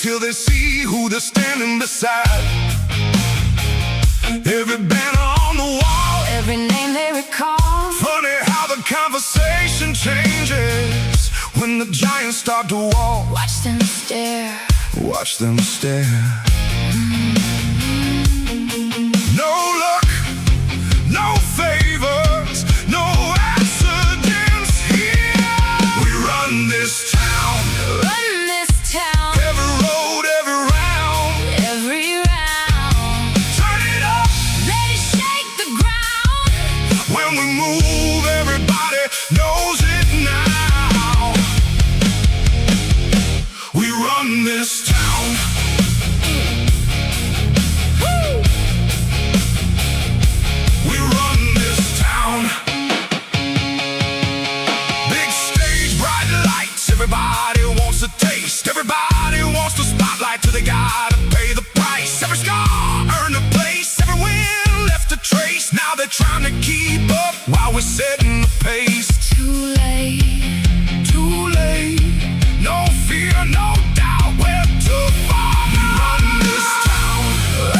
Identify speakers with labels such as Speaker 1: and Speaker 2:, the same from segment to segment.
Speaker 1: till they see who they're standing beside. Every banner on the wall,
Speaker 2: every name they recall.
Speaker 1: Funny how the conversation changes when the giants start to walk.
Speaker 2: Watch them stare.
Speaker 1: Watch them stare. No luck, no favors, no accidents here. We run this town.
Speaker 2: Run this town.
Speaker 1: Every road, every round.
Speaker 2: Every round.
Speaker 1: Turn it up.
Speaker 2: Let it shake the ground.
Speaker 1: When we move, everybody knows it now. We run this town. We run this town. Big stage, bright lights. Everybody wants a taste. Everybody wants the spotlight till they gotta pay the price. Every scar earned a place. Every win left a trace. Now they're trying to keep up while we're setting the pace.
Speaker 2: Too late.
Speaker 1: Too late. No fear, no doubt. We're too far. We run this town.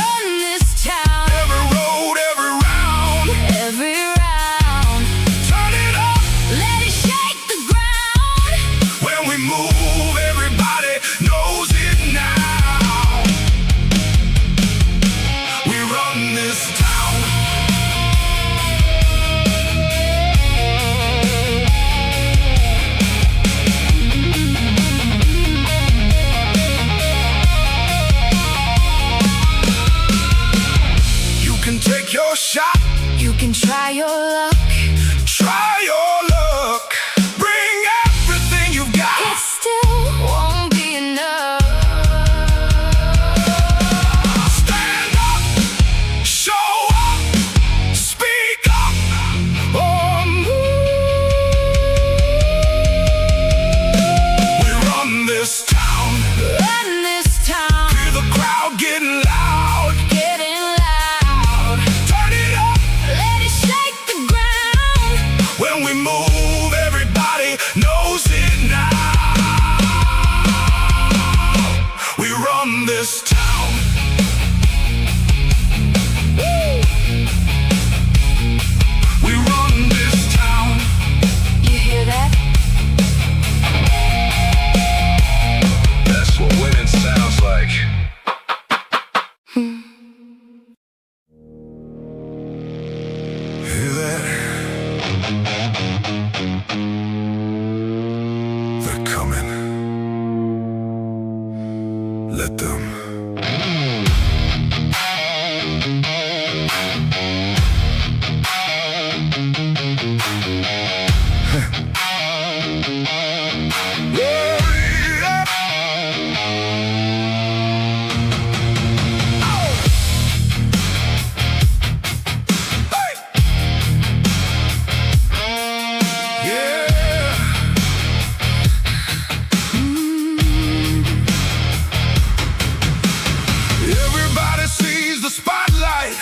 Speaker 2: Run this town.
Speaker 1: Every road, every round.
Speaker 2: Every round.
Speaker 1: Turn it up.
Speaker 2: Let it shake the ground.
Speaker 1: When we move, everybody knows it now. We run this town. You can take your shot.
Speaker 2: You can try your luck.
Speaker 1: Try your luck. Bring everything you've got.
Speaker 2: It still won't be enough.
Speaker 1: Stand up, show up, speak up, or move. We run this town.
Speaker 2: Run this town.
Speaker 1: Hear the crowd getting loud.
Speaker 2: Getting loud.
Speaker 1: Turn it up.
Speaker 2: Let it shake the ground.
Speaker 1: When we move, everybody knows it now. We run this town. We run this town.
Speaker 2: You hear that?
Speaker 1: That's what winning sounds like. Hear that? They're coming. Let them. Everybody sees the spotlight.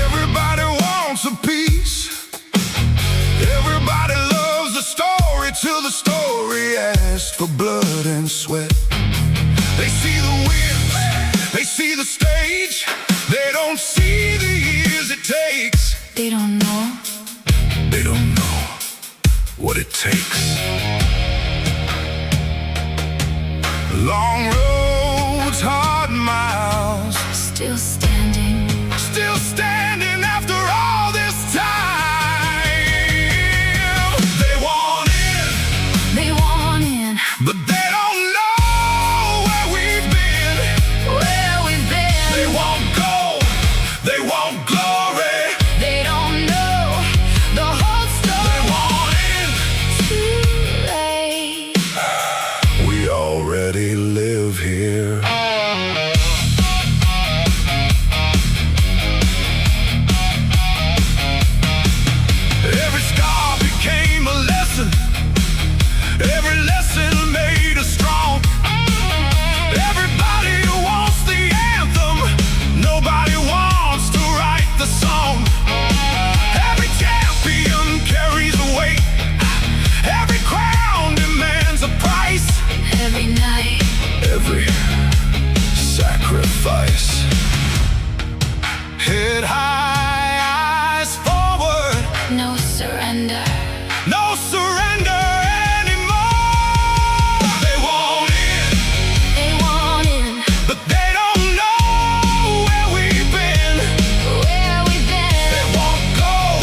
Speaker 1: Everybody wants a piece. Everybody loves the story till the story asks for blood and sweat. They see the wins, they see the stage. They don't see the years it takes.
Speaker 2: They don't know.
Speaker 1: They don't know what it takes. Long roads, hard miles.
Speaker 2: Still standing.
Speaker 1: Still standing after all this time. They want in,
Speaker 2: They want in.
Speaker 1: but they don't know where we've been.
Speaker 2: Where we've been.
Speaker 1: They want gold, they want glory.
Speaker 2: They don't know the whole story.
Speaker 1: They want in.
Speaker 2: Too late.
Speaker 1: We already live here. Every scar became a lesson. Every lesson made us strong. Everybody wants the anthem. Nobody wants to write the song. Every champion carries a weight. Every crown demands a price.
Speaker 2: Every night.
Speaker 1: Every every sacrifice. Head high, eyes forward.
Speaker 2: No surrender.
Speaker 1: No surrender anymore. They want in,
Speaker 2: They want in.
Speaker 1: but they don't know where we've been.
Speaker 2: Where we've been.
Speaker 1: They want gold,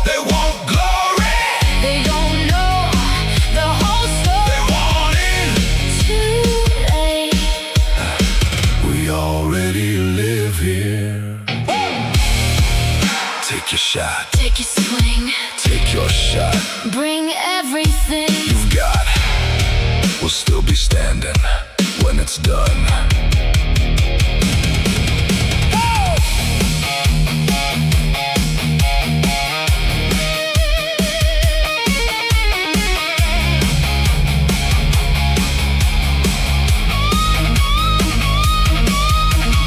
Speaker 1: they want glory.
Speaker 2: They don't know the whole story.
Speaker 1: They want in.
Speaker 2: Too late.
Speaker 1: We already live here. Take your shot,
Speaker 2: Take your swing.
Speaker 1: take your shot.
Speaker 2: Bring everything.
Speaker 1: You've got, we'll still be standing when it's done.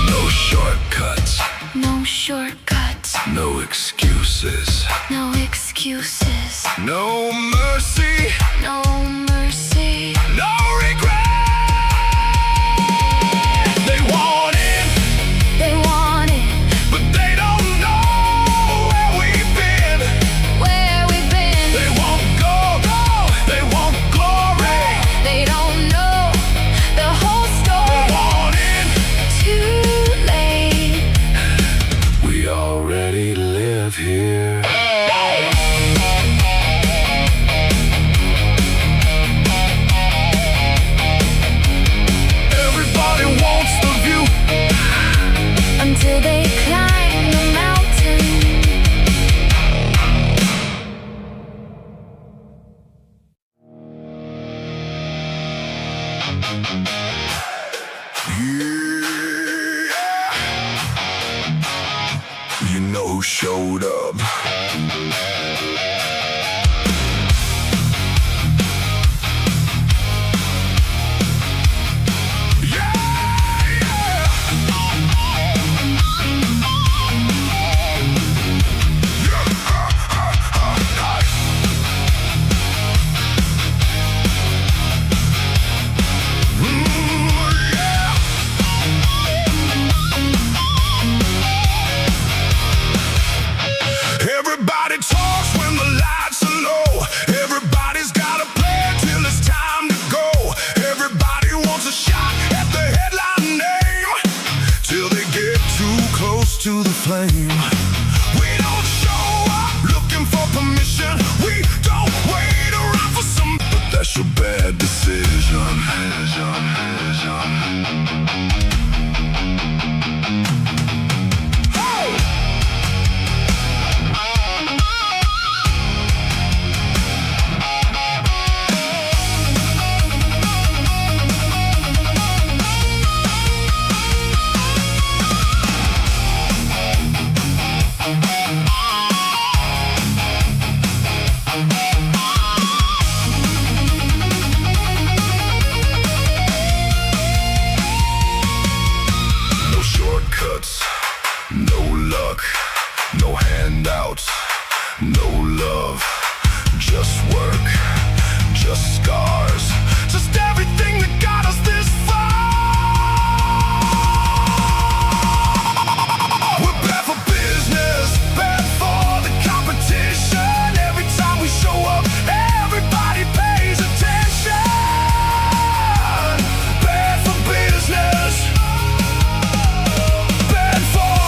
Speaker 1: No shortcuts,
Speaker 2: No shortcuts.
Speaker 1: no excuses,
Speaker 2: No excuses.
Speaker 1: no mercy,
Speaker 2: No mercy.
Speaker 1: no regret. They want in,
Speaker 2: They want it.
Speaker 1: but they don't know where we've been.
Speaker 2: Where we've been.
Speaker 1: They want gold, they want glory.
Speaker 2: They don't know the whole
Speaker 1: They
Speaker 2: story.
Speaker 1: want in.
Speaker 2: Too late.
Speaker 1: We already live here. Everybody wants the view.
Speaker 2: Until they climb the mountain.
Speaker 1: Yeah. You know who showed up. Everybody talks when the lights are low. Everybody's got a plan till it's time to go. Everybody wants a shot at the headline name till they get too close to the flame. We don't show up looking for permission. We don't wait around for some. But that's your bad decision. No shortcuts, no luck, no handouts, no love, just work, just scars, just everything that got us this far. We're bad for business, bad for the competition. Every time we show up, everybody pays attention. Bad for business, bad for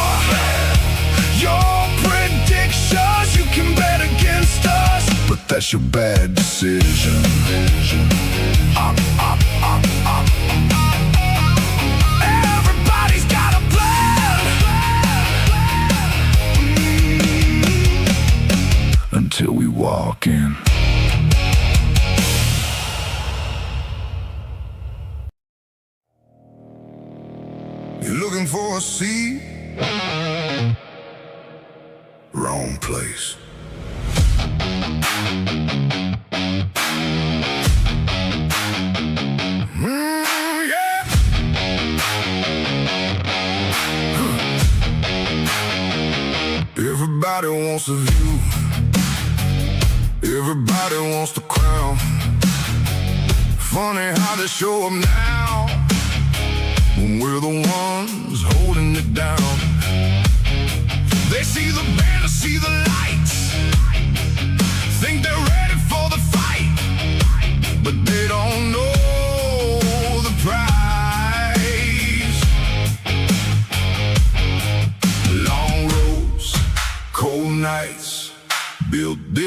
Speaker 1: your predictions. You can bet against us, but that's your bad decision. Everybody's got a plan. Until we walk in. You're looking for a seat? Wrong place. Yeah. Everybody wants a view. Everybody wants the crown. Funny how they show 'em now.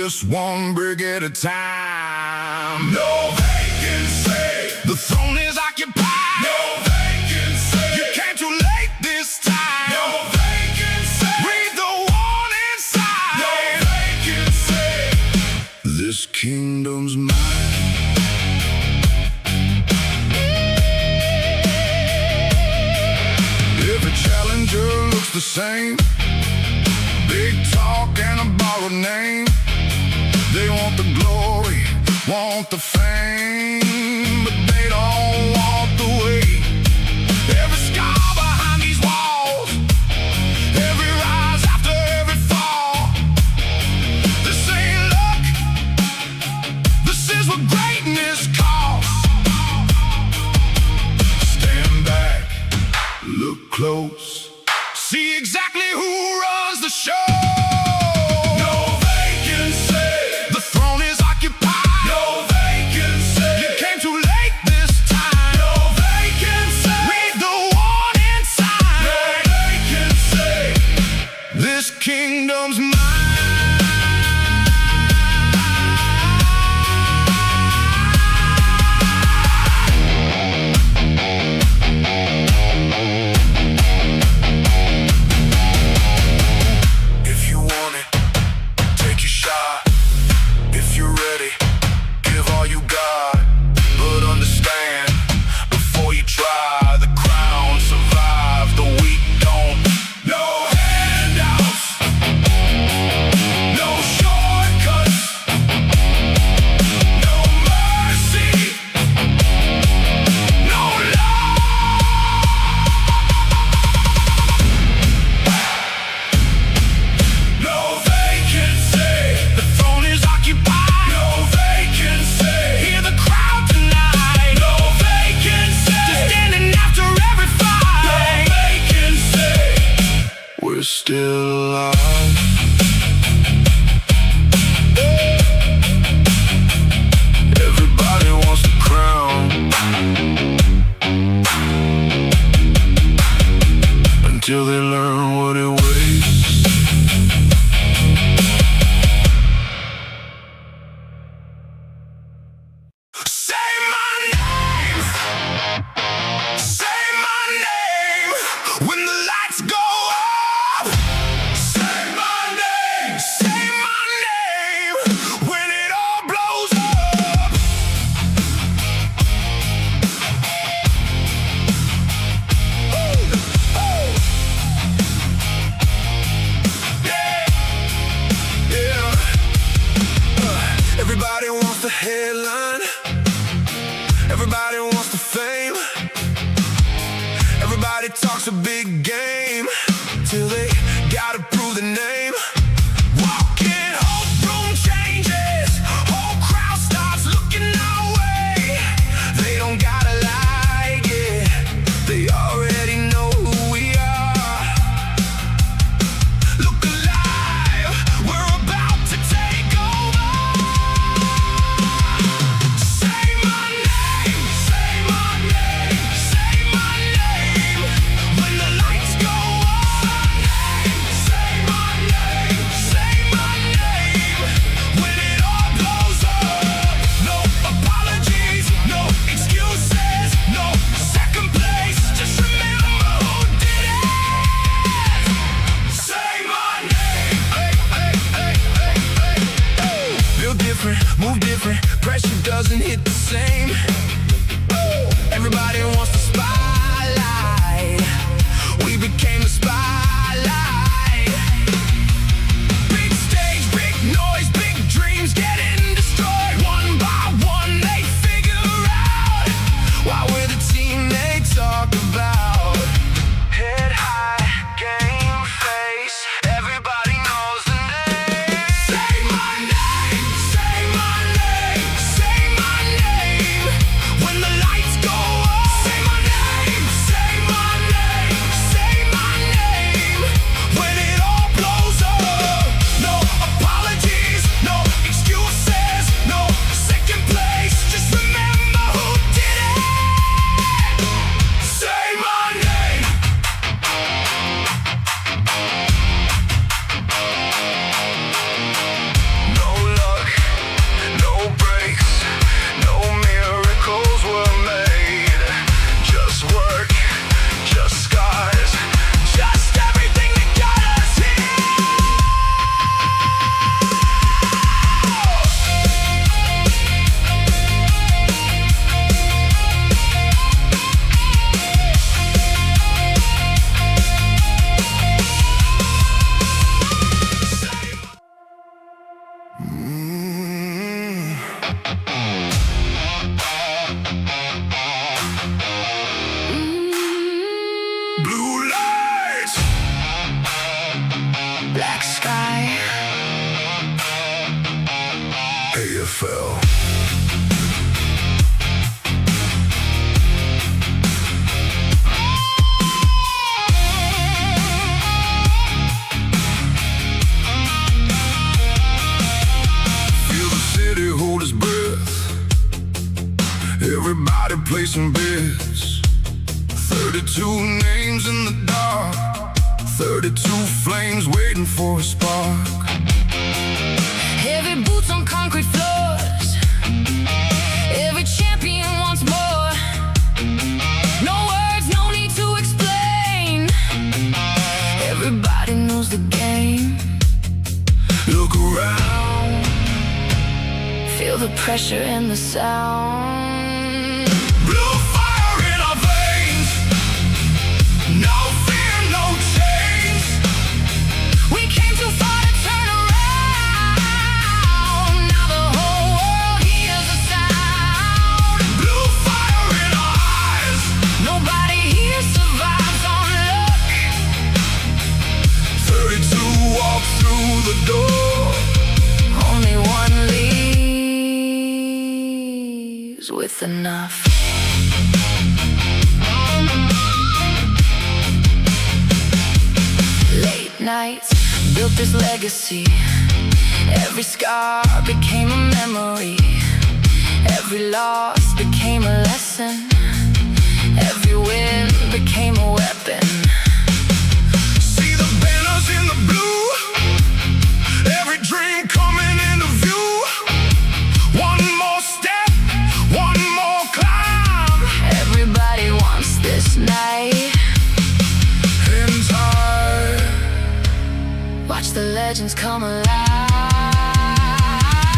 Speaker 1: just one brick at a time. No vacancy. The throne is occupied. No vacancy. You came too late this time. No vacancy. Read the warning sign. No vacancy. This kingdom's mine. Every challenger looks the same. Big talk and a borrowed name. They want the glory, want the fame, but they don't want the weight. Every scar behind these walls, every rise after every fall. This ain't luck, this is what greatness costs. Stand back, look close, see exactly who runs the show. No vacancy. The throne is occupied. No vacancy. You came too late this time. No vacancy. Read the warning sign. No vacancy. This kingdom's mine. We're still alive. Everybody wants the crown until they learn what it weighs. Say my name. Say my name when the lights go. Everybody wants the headline. Everybody wants the fame. Everybody talks a big game till they gotta prove the name. Walking, hope room changes. Whole crowd starts looking our way. They don't gotta like it. They already know who we are. Look alive, we're about to take over. Say my name, say my name, say my name when the lights go on. Say my name. 32 names in the dark, 32 flames waiting for a spark.
Speaker 2: Heavy boots on concrete floors, every champion wants more. No words, no need to explain, everybody knows the game.
Speaker 1: Look around,
Speaker 2: feel the pressure and the sound.
Speaker 1: blue fire in our veins, no fear, no change.
Speaker 2: We came too far to turn around. Now the whole world hears the sound.
Speaker 1: Blue fire in our eyes,
Speaker 2: Nobody here survives on luck.
Speaker 1: 32 walk through the door.
Speaker 2: Only one leaves with enough. Late nights built this legacy. Every scar became a memory. Every loss became a lesson. Every win became a weapon.
Speaker 1: See the banners in the blue, every dream coming into view. One more step, one more climb.
Speaker 2: Everybody wants this night.
Speaker 1: In time,
Speaker 2: Watch the legends come alive.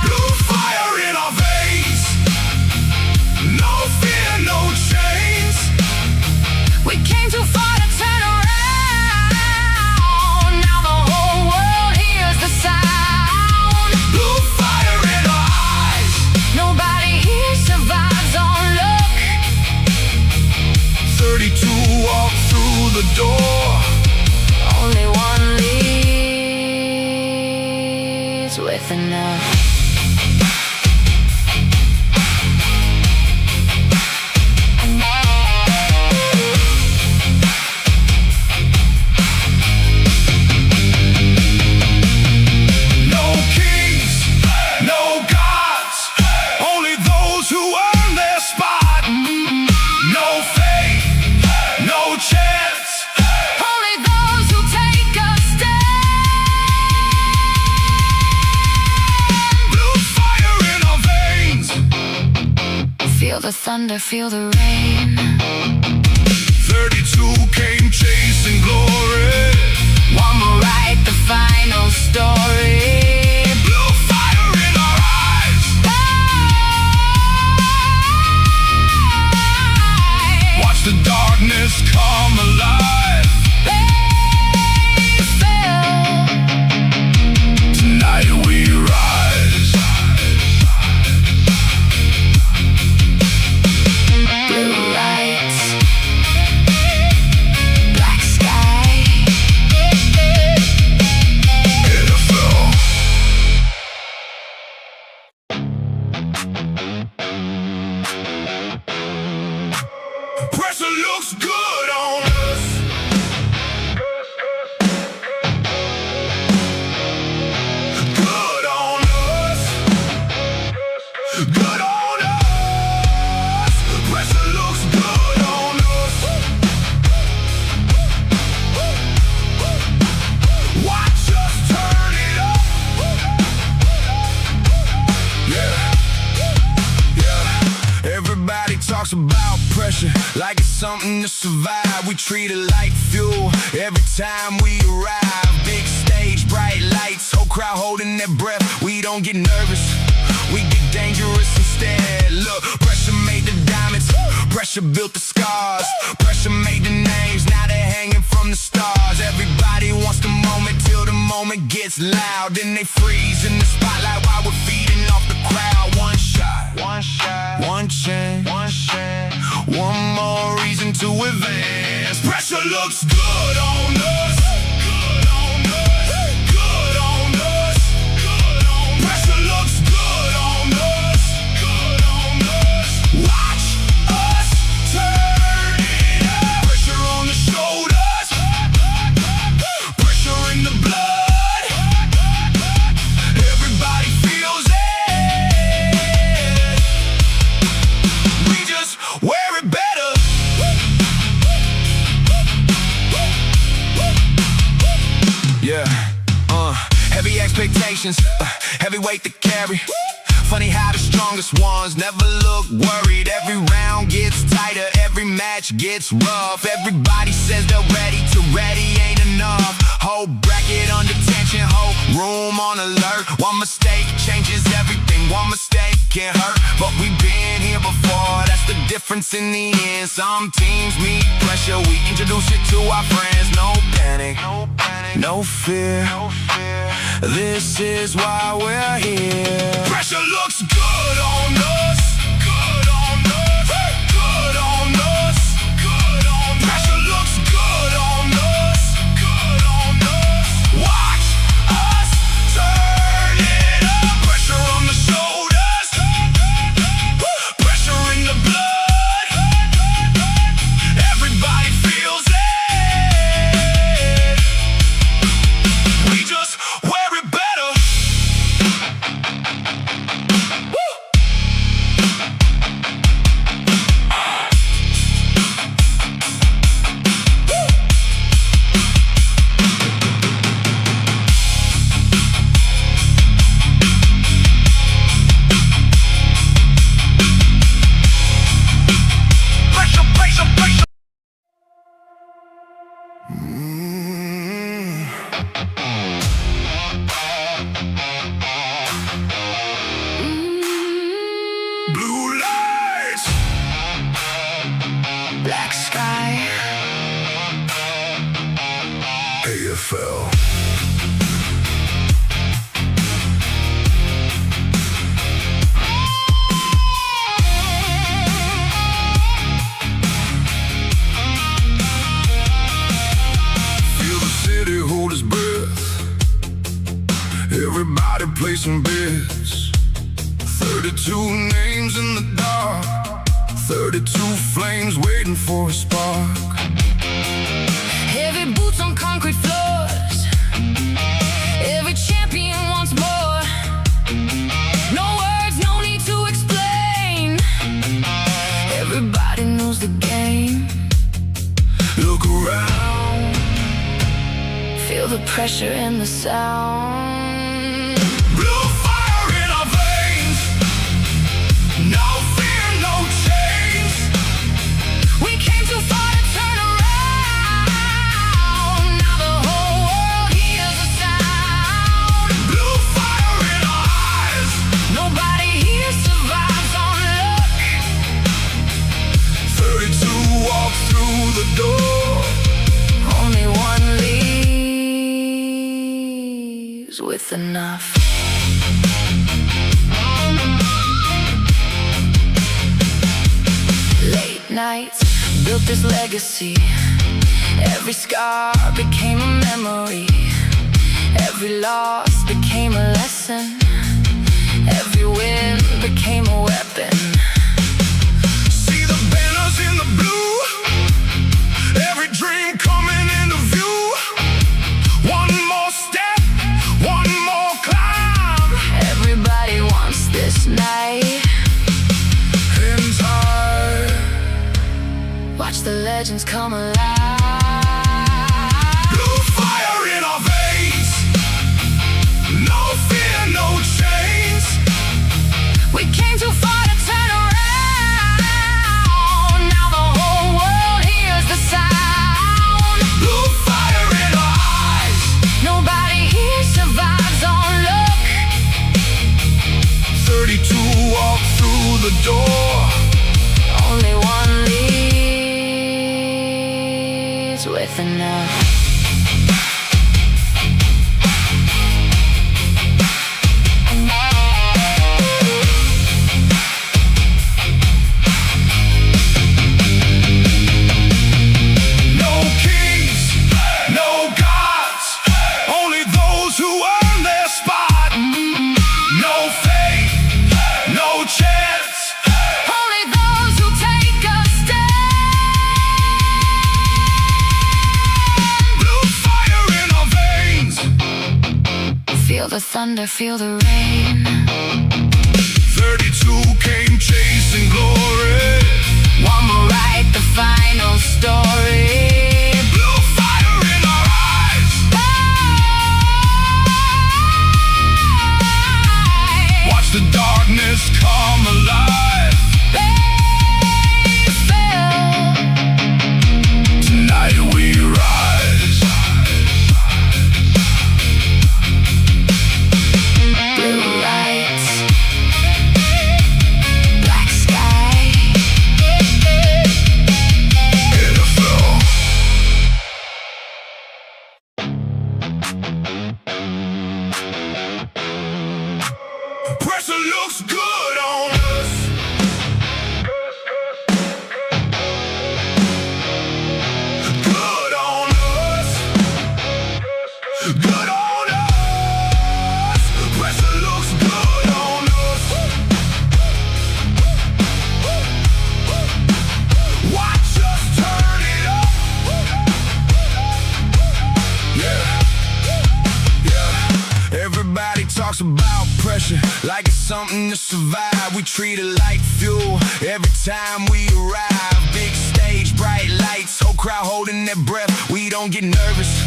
Speaker 1: blue fire in our veins, no fear, no chains.
Speaker 2: We came too far to turn around. Now the whole world hears the sound.
Speaker 1: Blue fire in our eyes,
Speaker 2: Nobody here survives on luck.
Speaker 1: 32 walk through the door.
Speaker 2: Only one leaves with enough.
Speaker 1: No kings, no gods, only those who earn their spot. No faith, no chance.
Speaker 2: Only those who take a stand.
Speaker 1: Blue fire in our veins,
Speaker 2: Feel the thunder, feel the rain.
Speaker 1: 32 came chasing glory.
Speaker 2: One will write the final story.
Speaker 1: Blue fire in our eyes, watch the darkness come alive. Tonight we rise.
Speaker 2: Blue lights, black sky.
Speaker 1: AFL. Pressure looks good on us. Good on us. Good on us. Pressure looks good on us. Watch us turn it up. Yeah. Yeah. Everybody talks about pressure like it's something to survive. We treat it like fuel every time we arrive. Big stage, bright lights, whole crowd holding their breath. We don't get nervous, we get dangerous instead. Look, pressure made the diamonds, pressure built the scars. Pressure made the names, now they're hanging from the stars. Everybody wants the moment till the moment gets loud. Then they freeze in the spotlight while we're feeding off the crowd. One shot, one shot, one chance, one chance, one more reason to advance. Pressure looks good on us. Good on us. Good on us. Good on us. Pressure looks good on us. Good on us. Watch us turn it up. Pressure on the shoulders. Pressure in the blood. Everybody feels it. We just wear it better. Heavy expectations, heavy weight to carry. Funny how the strongest ones never look worried. Every round gets tighter, every match gets rough. Everybody says they're ready ain't enough. Whole bracket under tension, whole room on alert. One mistake changes everything, one mistake can hurt. But we've been here before, that's the difference in the end. Some teams meet pressure, we introduce it to our friends. No panic, no fear. This is why we're here. Pressure looks good on us. Good on us. Good on us. Good on us. Pressure looks good on us. Good on us. Watch us turn it up. Pressure on the shoulders. Pressure in the blood. Everybody feels it. We just wear it better. Blue lights,
Speaker 2: Black sky,
Speaker 1: AFL. Feel the city hold its breath. Everybody placing bets. 32 names in the dark, 32 flames waiting for a spark.
Speaker 2: heavy boots on concrete floors. Every champion wants more. No words, no need to explain. Everybody knows the game.
Speaker 1: Look around,
Speaker 2: Feel the pressure in the sound.
Speaker 1: blue fire in our veins. No fear, no chains.
Speaker 2: We came too far to turn around. Now the whole world hears the sound.
Speaker 1: Blue fire in our eyes.
Speaker 2: Nobody here survives on luck.
Speaker 1: 32 walk through the door.
Speaker 2: Only one leaves with enough. Late nights built this legacy. Every scar became a memory. Every loss became a lesson. Every win became a weapon.
Speaker 1: See the banners in the blue. Every dream coming into view. One more step, one more climb.
Speaker 2: Everybody wants this night.
Speaker 1: Hands high.
Speaker 2: Watch the legends come alive.
Speaker 1: Blue fire in our veins. No fear, no chains.
Speaker 2: We came too far to turn around. Now the whole world hears the sound.
Speaker 1: Blue fire in our eyes.
Speaker 2: Nobody here survives on luck.
Speaker 1: 32 walk through the door.
Speaker 2: Only one leaves with enough.
Speaker 1: No kings, no gods. Only those who earn their spot. No faith, no chance.
Speaker 2: Only those who take a stand.
Speaker 1: Blue fire in our veins.
Speaker 2: Feel the thunder, feel the rain.
Speaker 1: 32 came chasing glory.
Speaker 2: One more write the final story.
Speaker 1: Blue fire in our eyes. pressure like it's something to survive. We treat it like fuel every time we arrive. Big stage, bright lights, whole crowd holding their breath. We don't get nervous,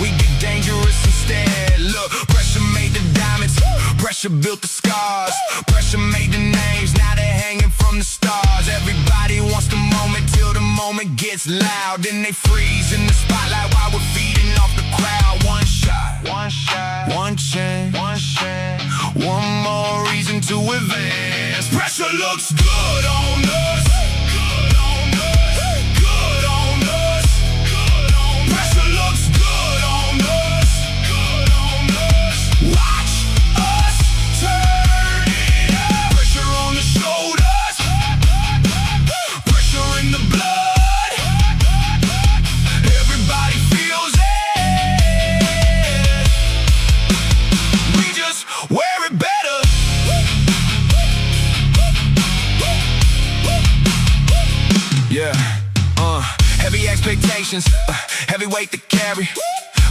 Speaker 1: we get dangerous instead. Look, pressure made the diamonds, pressure built the scars, pressure made the names, now they're hanging from the stars. Everybody wants the moment till the moment gets loud. Then they freeze in the spotlight while we're feeding off the crowd. One shot, one chance, one more reason to advance. Pressure looks good on us. Pressure looks good on us. Watch us turn it up. Pressure on the shoulders, pressure in the blood. Everybody feels it. We just wear it better. Yeah, heavy expectations, heavy weight to carry.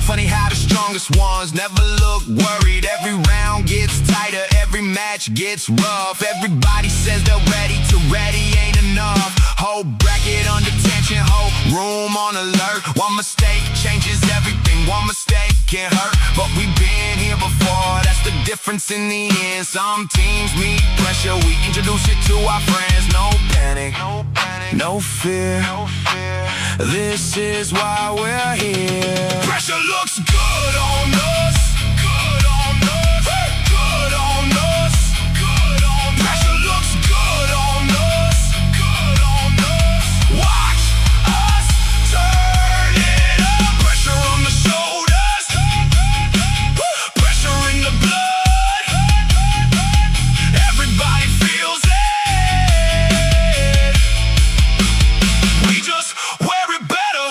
Speaker 1: Funny how the strongest ones never look worried. Every round gets tighter, every match gets rough. Everybody says they're ready, till ready ain't enough. Whole bracket under tension, whole room on alert. One mistake changes everything, one mistake can hurt. But we've been here before, that's the difference in the end. Some teams meet pressure, we introduce it to our friends. No panic, no fear. This is why we're here. Pressure looks good on us. Good on us. Good on us. Good on us. Pressure looks good on us. Good on us. Watch us turn it up. Pressure on the shoulders, pressure in the blood. Everybody feels it. We just wear it better.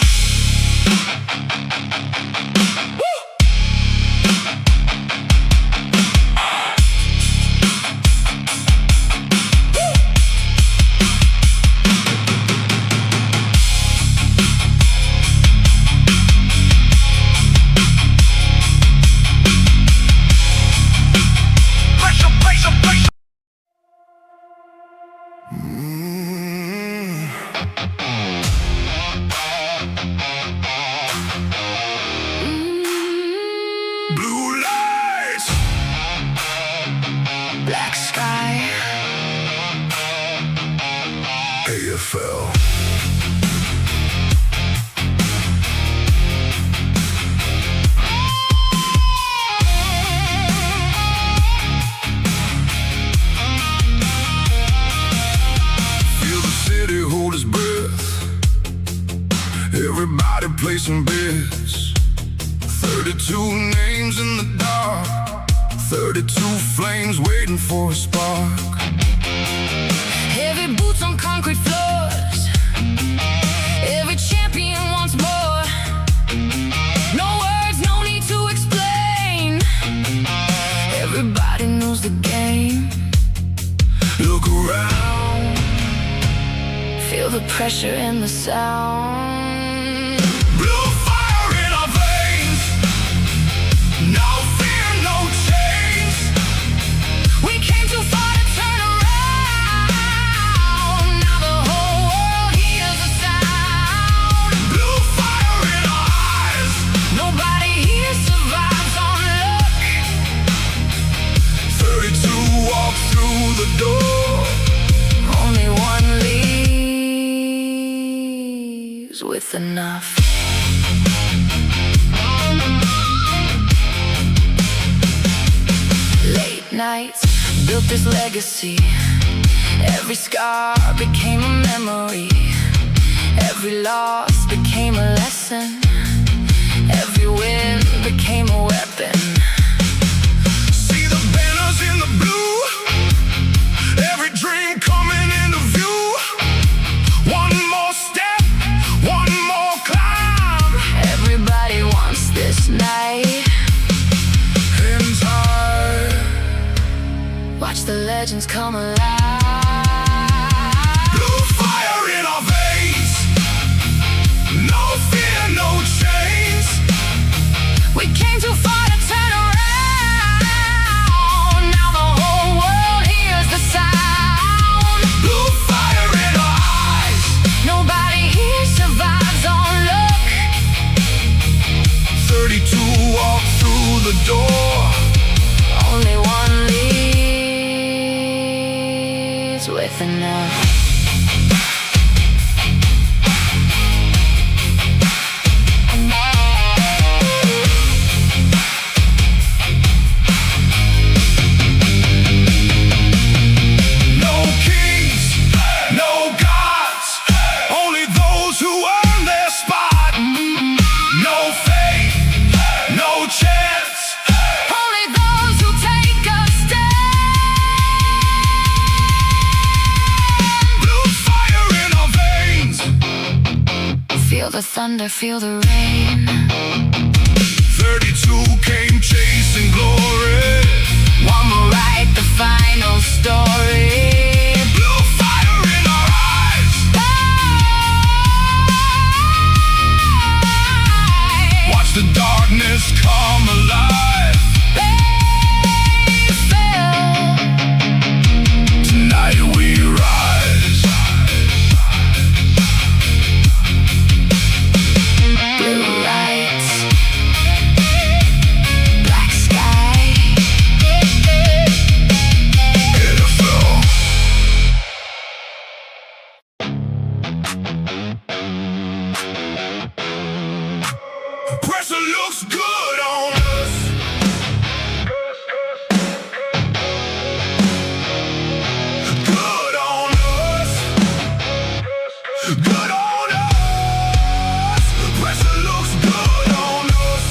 Speaker 1: Pressure, pressure, pressure. Blue lights,
Speaker 2: Black sky,
Speaker 1: AFL. Feel the city hold its breath. Everybody placing bets. 32 names in the dark, 32 flames waiting for a spark.
Speaker 2: heavy boots on concrete floors. Every champion wants more. No words, no need to explain. Everybody knows the game.
Speaker 1: Look around,
Speaker 2: Feel the pressure in the sound.
Speaker 1: blue fire in our veins. No fear, no chains.
Speaker 2: We came too far to turn around. Now the whole world hears the sound.
Speaker 1: Blue fire in our eyes.
Speaker 2: Nobody here survives on luck.
Speaker 1: 32 walk through the door.
Speaker 2: Only one leaves with enough. Late nights built this legacy. Every scar became a memory. Every loss became a lesson. Every win became a weapon.
Speaker 1: See the banners in the blue. Every dream coming into view. One more step, one more climb.
Speaker 2: Everybody wants this night.
Speaker 1: In time,
Speaker 2: Watch the legends come alive.
Speaker 1: blue fire in our veins. No fear, no chains.
Speaker 2: We came too far to turn around. Now the whole nothing else. Feel the thunder, feel the rain.
Speaker 1: 32 came chasing glory.
Speaker 2: One more write the final story.
Speaker 1: Blue fire in our eyes. Watch the darkness come alive.
Speaker 2: They fell.
Speaker 1: Tonight we rise.
Speaker 2: Blue lights, black sky.
Speaker 1: AFL. Pressure looks good on us. Good on us. Good on us. Pressure looks good on us.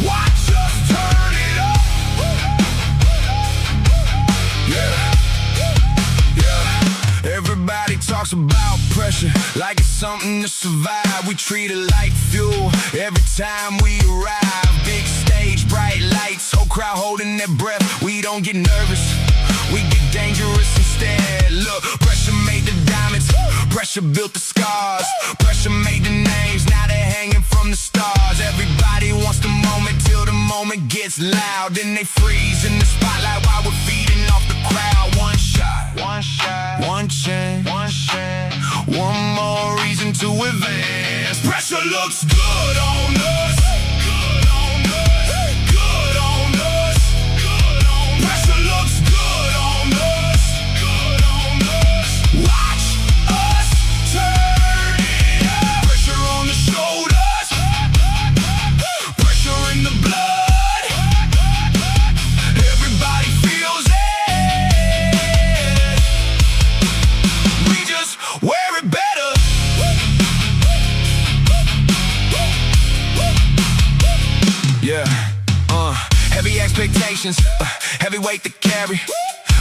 Speaker 1: Watch us turn it up. Yeah. Everybody talks about pressure like it's something to survive. We treat it like fuel every time we arrive. Big stage, bright lights, whole crowd holding their breath. We don't get nervous, we get dangerous instead. Look, pressure made the diamonds, pressure built the scars. Pressure made the names, now they're hanging from the stars. Everybody wants the moment till the moment gets loud. Then they freeze in the spotlight while we're feeding off the crowd. One shot, one shot, one chance, one chance. One more reason to advance. Pressure looks good on us. Good on us. Good on us. Good on us. Pressure looks good on us. Good on us. Watch us turn it up. Pressure on the shoulders. Pressure in the blood. Everybody feels it. We just wear it better. Yeah, heavy expectations, heavy weight to carry.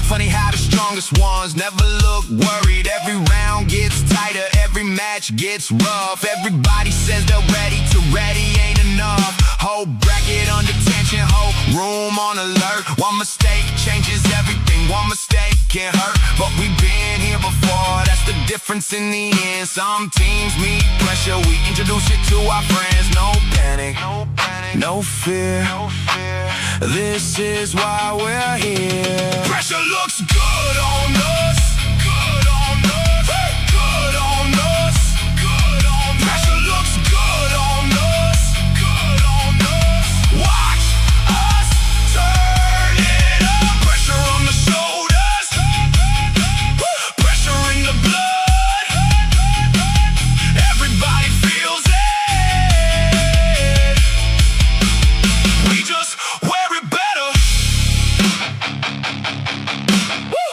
Speaker 1: Funny how the strongest ones never look worried. Every round gets tighter, every match gets rough. Everybody says they're ready to ready ain't enough. Whole bracket under tension, whole room on alert. One mistake changes everything, one mistake can hurt. But we've been here before, that's the difference in the end. Some teams meet pressure, we introduce it to our friends. No panic, no panic, no fear, no fear. This is why we're here. Pressure looks good on us. Good on us. Good on us. Good on us. Pressure looks good on us. Good on us. Watch us turn it up. Pressure on the shoulders. Pressure in the blood. Everybody feels it. We just wear it better. Woo!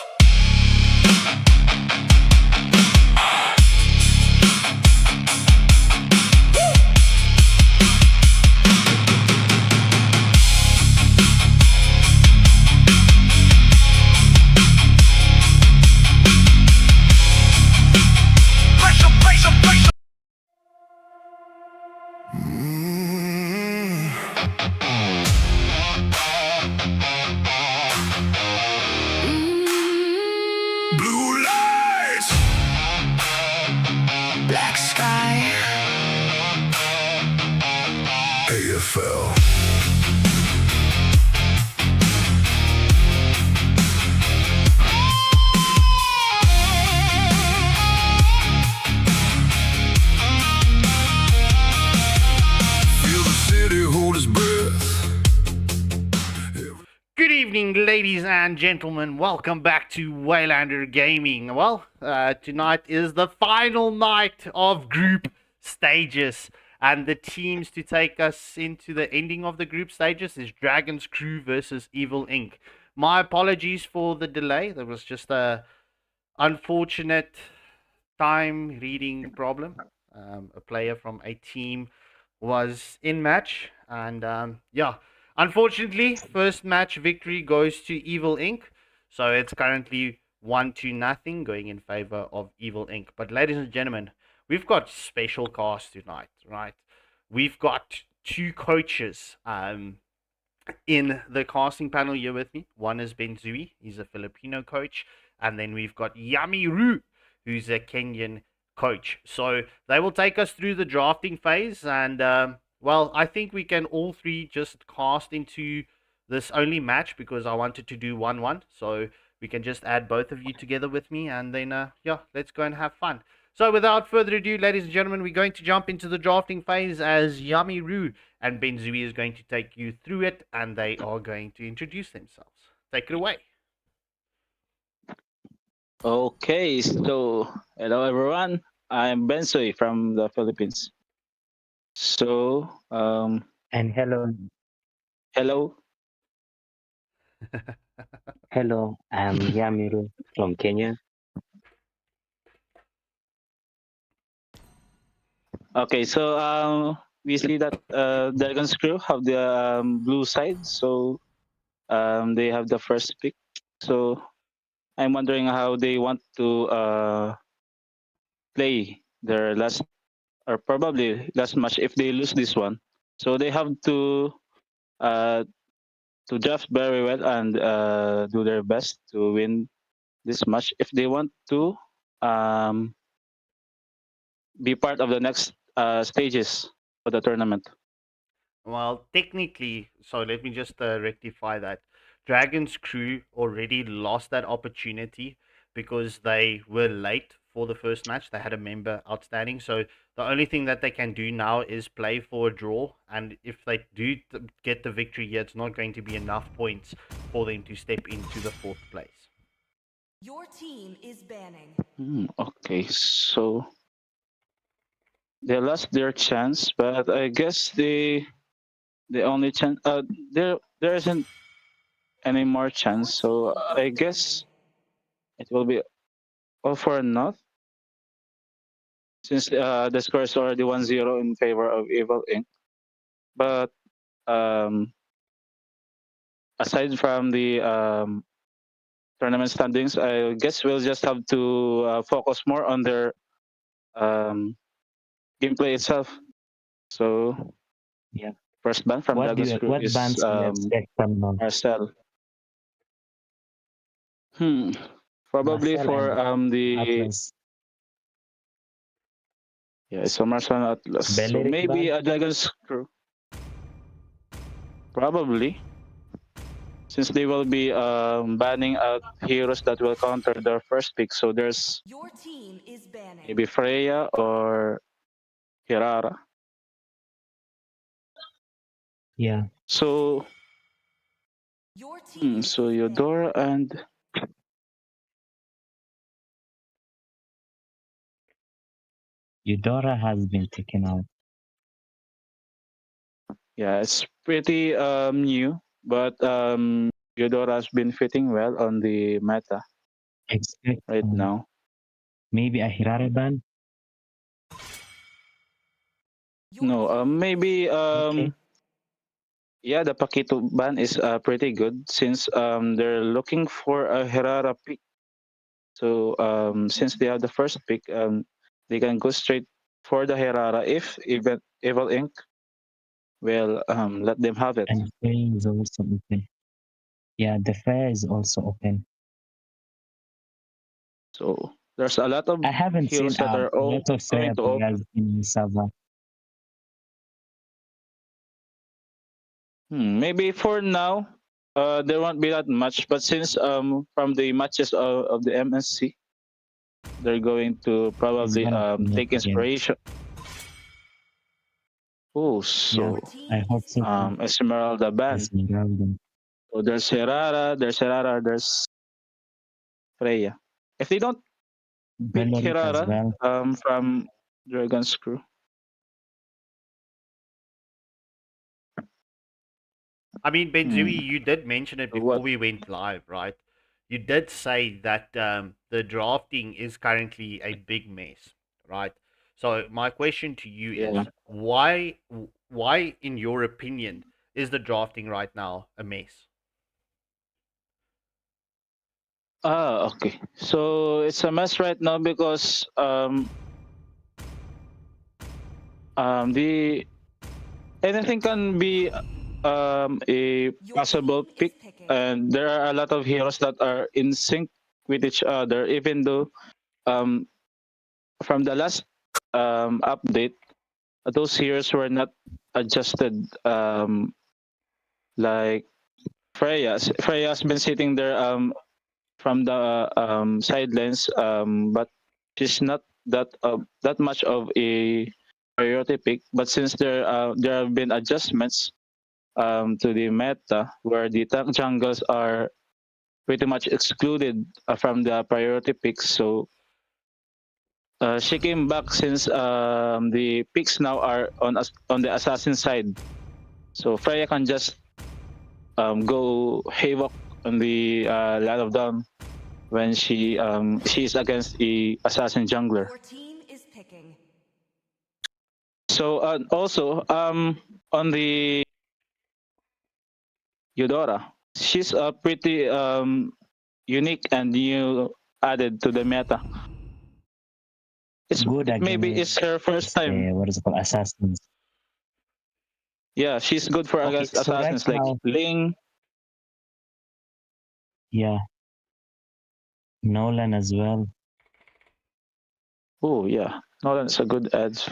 Speaker 3: Ladies and gentlemen, welcome back to Waylander Gaming. Well, tonight is the final night of group stages, and the teams to take us into the ending of the group stages is Dragon's Crew versus Evil Inc. My apologies for the delay. There was just a unfortunate time reading problem. A player from a team was in match, and unfortunately, first match victory goes to Evil Inc. So it's currently 1-0 going in favor of Evil Inc. But ladies and gentlemen, we've got special cast tonight, right? We've got two coaches in the casting panel here with me. One is Ben Zui, he's a Filipino coach, and then we've got Yami Ru, who's a Kenyan coach. So they will take us through the drafting phase, and well, I think we can all three just cast into this only match because I wanted to do 1-1. So we can just add both of you together with me, and then yeah, let's go and have fun. So without further ado, ladies and gentlemen, we're going to jump into the drafting phase as Yami Ru and Ben Zui is going to take you through it, and they are going to introduce themselves. Take it away.
Speaker 4: Okay, so hello everyone. I'm Bensoy from the Philippines. So,
Speaker 5: And hello,
Speaker 4: hello.
Speaker 5: hello, I'm Yamiru from Kenya.
Speaker 4: Okay, so we see that Dragon's Crew have the blue side, so they have the first pick. So I'm wondering how they want to play their last or probably last match if they lose this one. So they have uh, to draft very well and do their best to win this match if they want to um, be part of the next stages of the tournament.
Speaker 3: Well, technically, so let me just rectify that. Dragon's Crew already lost that opportunity because they were late for the first match. They had a member outstanding. So the only thing that they can do now is play for a draw. And if they do get the victory here, it's not going to be enough points for them to step into the fourth place.
Speaker 6: Your team is banning.
Speaker 4: Okay, so they lost their chance, but I guess the only chance there isn't any more chance. So I guess it will be all for naught since the score is already 1-0 in favor of Evil Inc. But aside from the tournament standings, I guess we'll just have to focus more on their gameplay itself. So
Speaker 5: Yeah.
Speaker 4: first ban from Dragon's Crew
Speaker 5: What
Speaker 4: is
Speaker 5: bands do you expect from
Speaker 4: Marcel. Probably
Speaker 5: Marcel
Speaker 4: for
Speaker 5: and
Speaker 4: the
Speaker 5: Atlas?
Speaker 4: yeah, it's a Marcel and Atlas. So
Speaker 5: Belleric
Speaker 4: maybe
Speaker 5: ban?
Speaker 4: a Dragon's Crew. Probably. Since they will be banning out heroes that will counter their first pick. So there's
Speaker 6: Your team is banning.
Speaker 4: maybe Freya or Hirara.
Speaker 5: Yeah.
Speaker 4: So
Speaker 6: Your team
Speaker 4: so
Speaker 6: is
Speaker 4: Eudora and
Speaker 5: Eudora has been taken out.
Speaker 4: yeah, it's pretty new, but Eudora has been fitting well on the meta
Speaker 5: Expect
Speaker 4: right now.
Speaker 5: maybe a Hirare ban?
Speaker 6: Your
Speaker 4: No,
Speaker 6: team
Speaker 4: maybe
Speaker 5: Okay.
Speaker 4: yeah, the Paquito ban is pretty good since they're looking for a Herrera pick. So since they have the first pick, they can go straight for the Herrera if even Evil Inc. will let them have it.
Speaker 5: And Frey is also open. Yeah, the fair is also open.
Speaker 4: So there's a lot of
Speaker 5: I haven't seen
Speaker 4: heroes that
Speaker 5: a
Speaker 4: are all
Speaker 5: lot of
Speaker 4: going
Speaker 5: fair
Speaker 4: to open.
Speaker 5: players in Sava.
Speaker 4: Maybe for now, there won't be that much. But since from the matches of the MSC, they're going to
Speaker 5: It's
Speaker 4: probably
Speaker 5: gonna come
Speaker 4: take
Speaker 5: up again.
Speaker 4: inspiration. Oh,
Speaker 5: Yeah,
Speaker 4: so
Speaker 5: I hope so too.
Speaker 4: Esmeralda ban.
Speaker 5: Esmeralda.
Speaker 4: So there's Freya. If they don't pick
Speaker 5: Valorant as
Speaker 4: Hirara
Speaker 5: well.
Speaker 4: from Dragon's Crew.
Speaker 3: I mean,
Speaker 4: Hmm.
Speaker 3: Benzui, you did mention it
Speaker 4: So
Speaker 3: before
Speaker 4: what?
Speaker 3: we went live, right? You did say that the drafting is currently a big mess, right? So my question to you is,
Speaker 4: Yeah.
Speaker 3: why, in your opinion, is the drafting right now a mess?
Speaker 4: Okay. So it's a mess right now because the anything can be a
Speaker 6: Your
Speaker 4: possible
Speaker 6: team is
Speaker 4: pick,
Speaker 6: picking.
Speaker 4: and there are a lot of heroes that are in sync with each other. Even though um, from the last update, those heroes were not adjusted. Like Freya's been sitting there from the sidelines, but she's not that much of a priority pick. But since there have been adjustments to the meta where the tank jungles are pretty much excluded from the priority picks, so she came back since the picks now are on the assassin side. So Freya can just go havoc on the land of dawn when she's against the assassin jungler.
Speaker 6: Your team is picking.
Speaker 4: So also on the Eudora, she's a pretty unique and new added to the meta.
Speaker 5: Good
Speaker 4: It maybe
Speaker 5: against
Speaker 4: it's her first time.
Speaker 5: what is it called, assassins.
Speaker 4: Yeah, she's good for
Speaker 5: Okay,
Speaker 4: against
Speaker 5: so right
Speaker 4: assassins like
Speaker 5: now,
Speaker 4: Ling.
Speaker 5: yeah, Nolan as well.
Speaker 4: Oh yeah, Nolan's a good edge.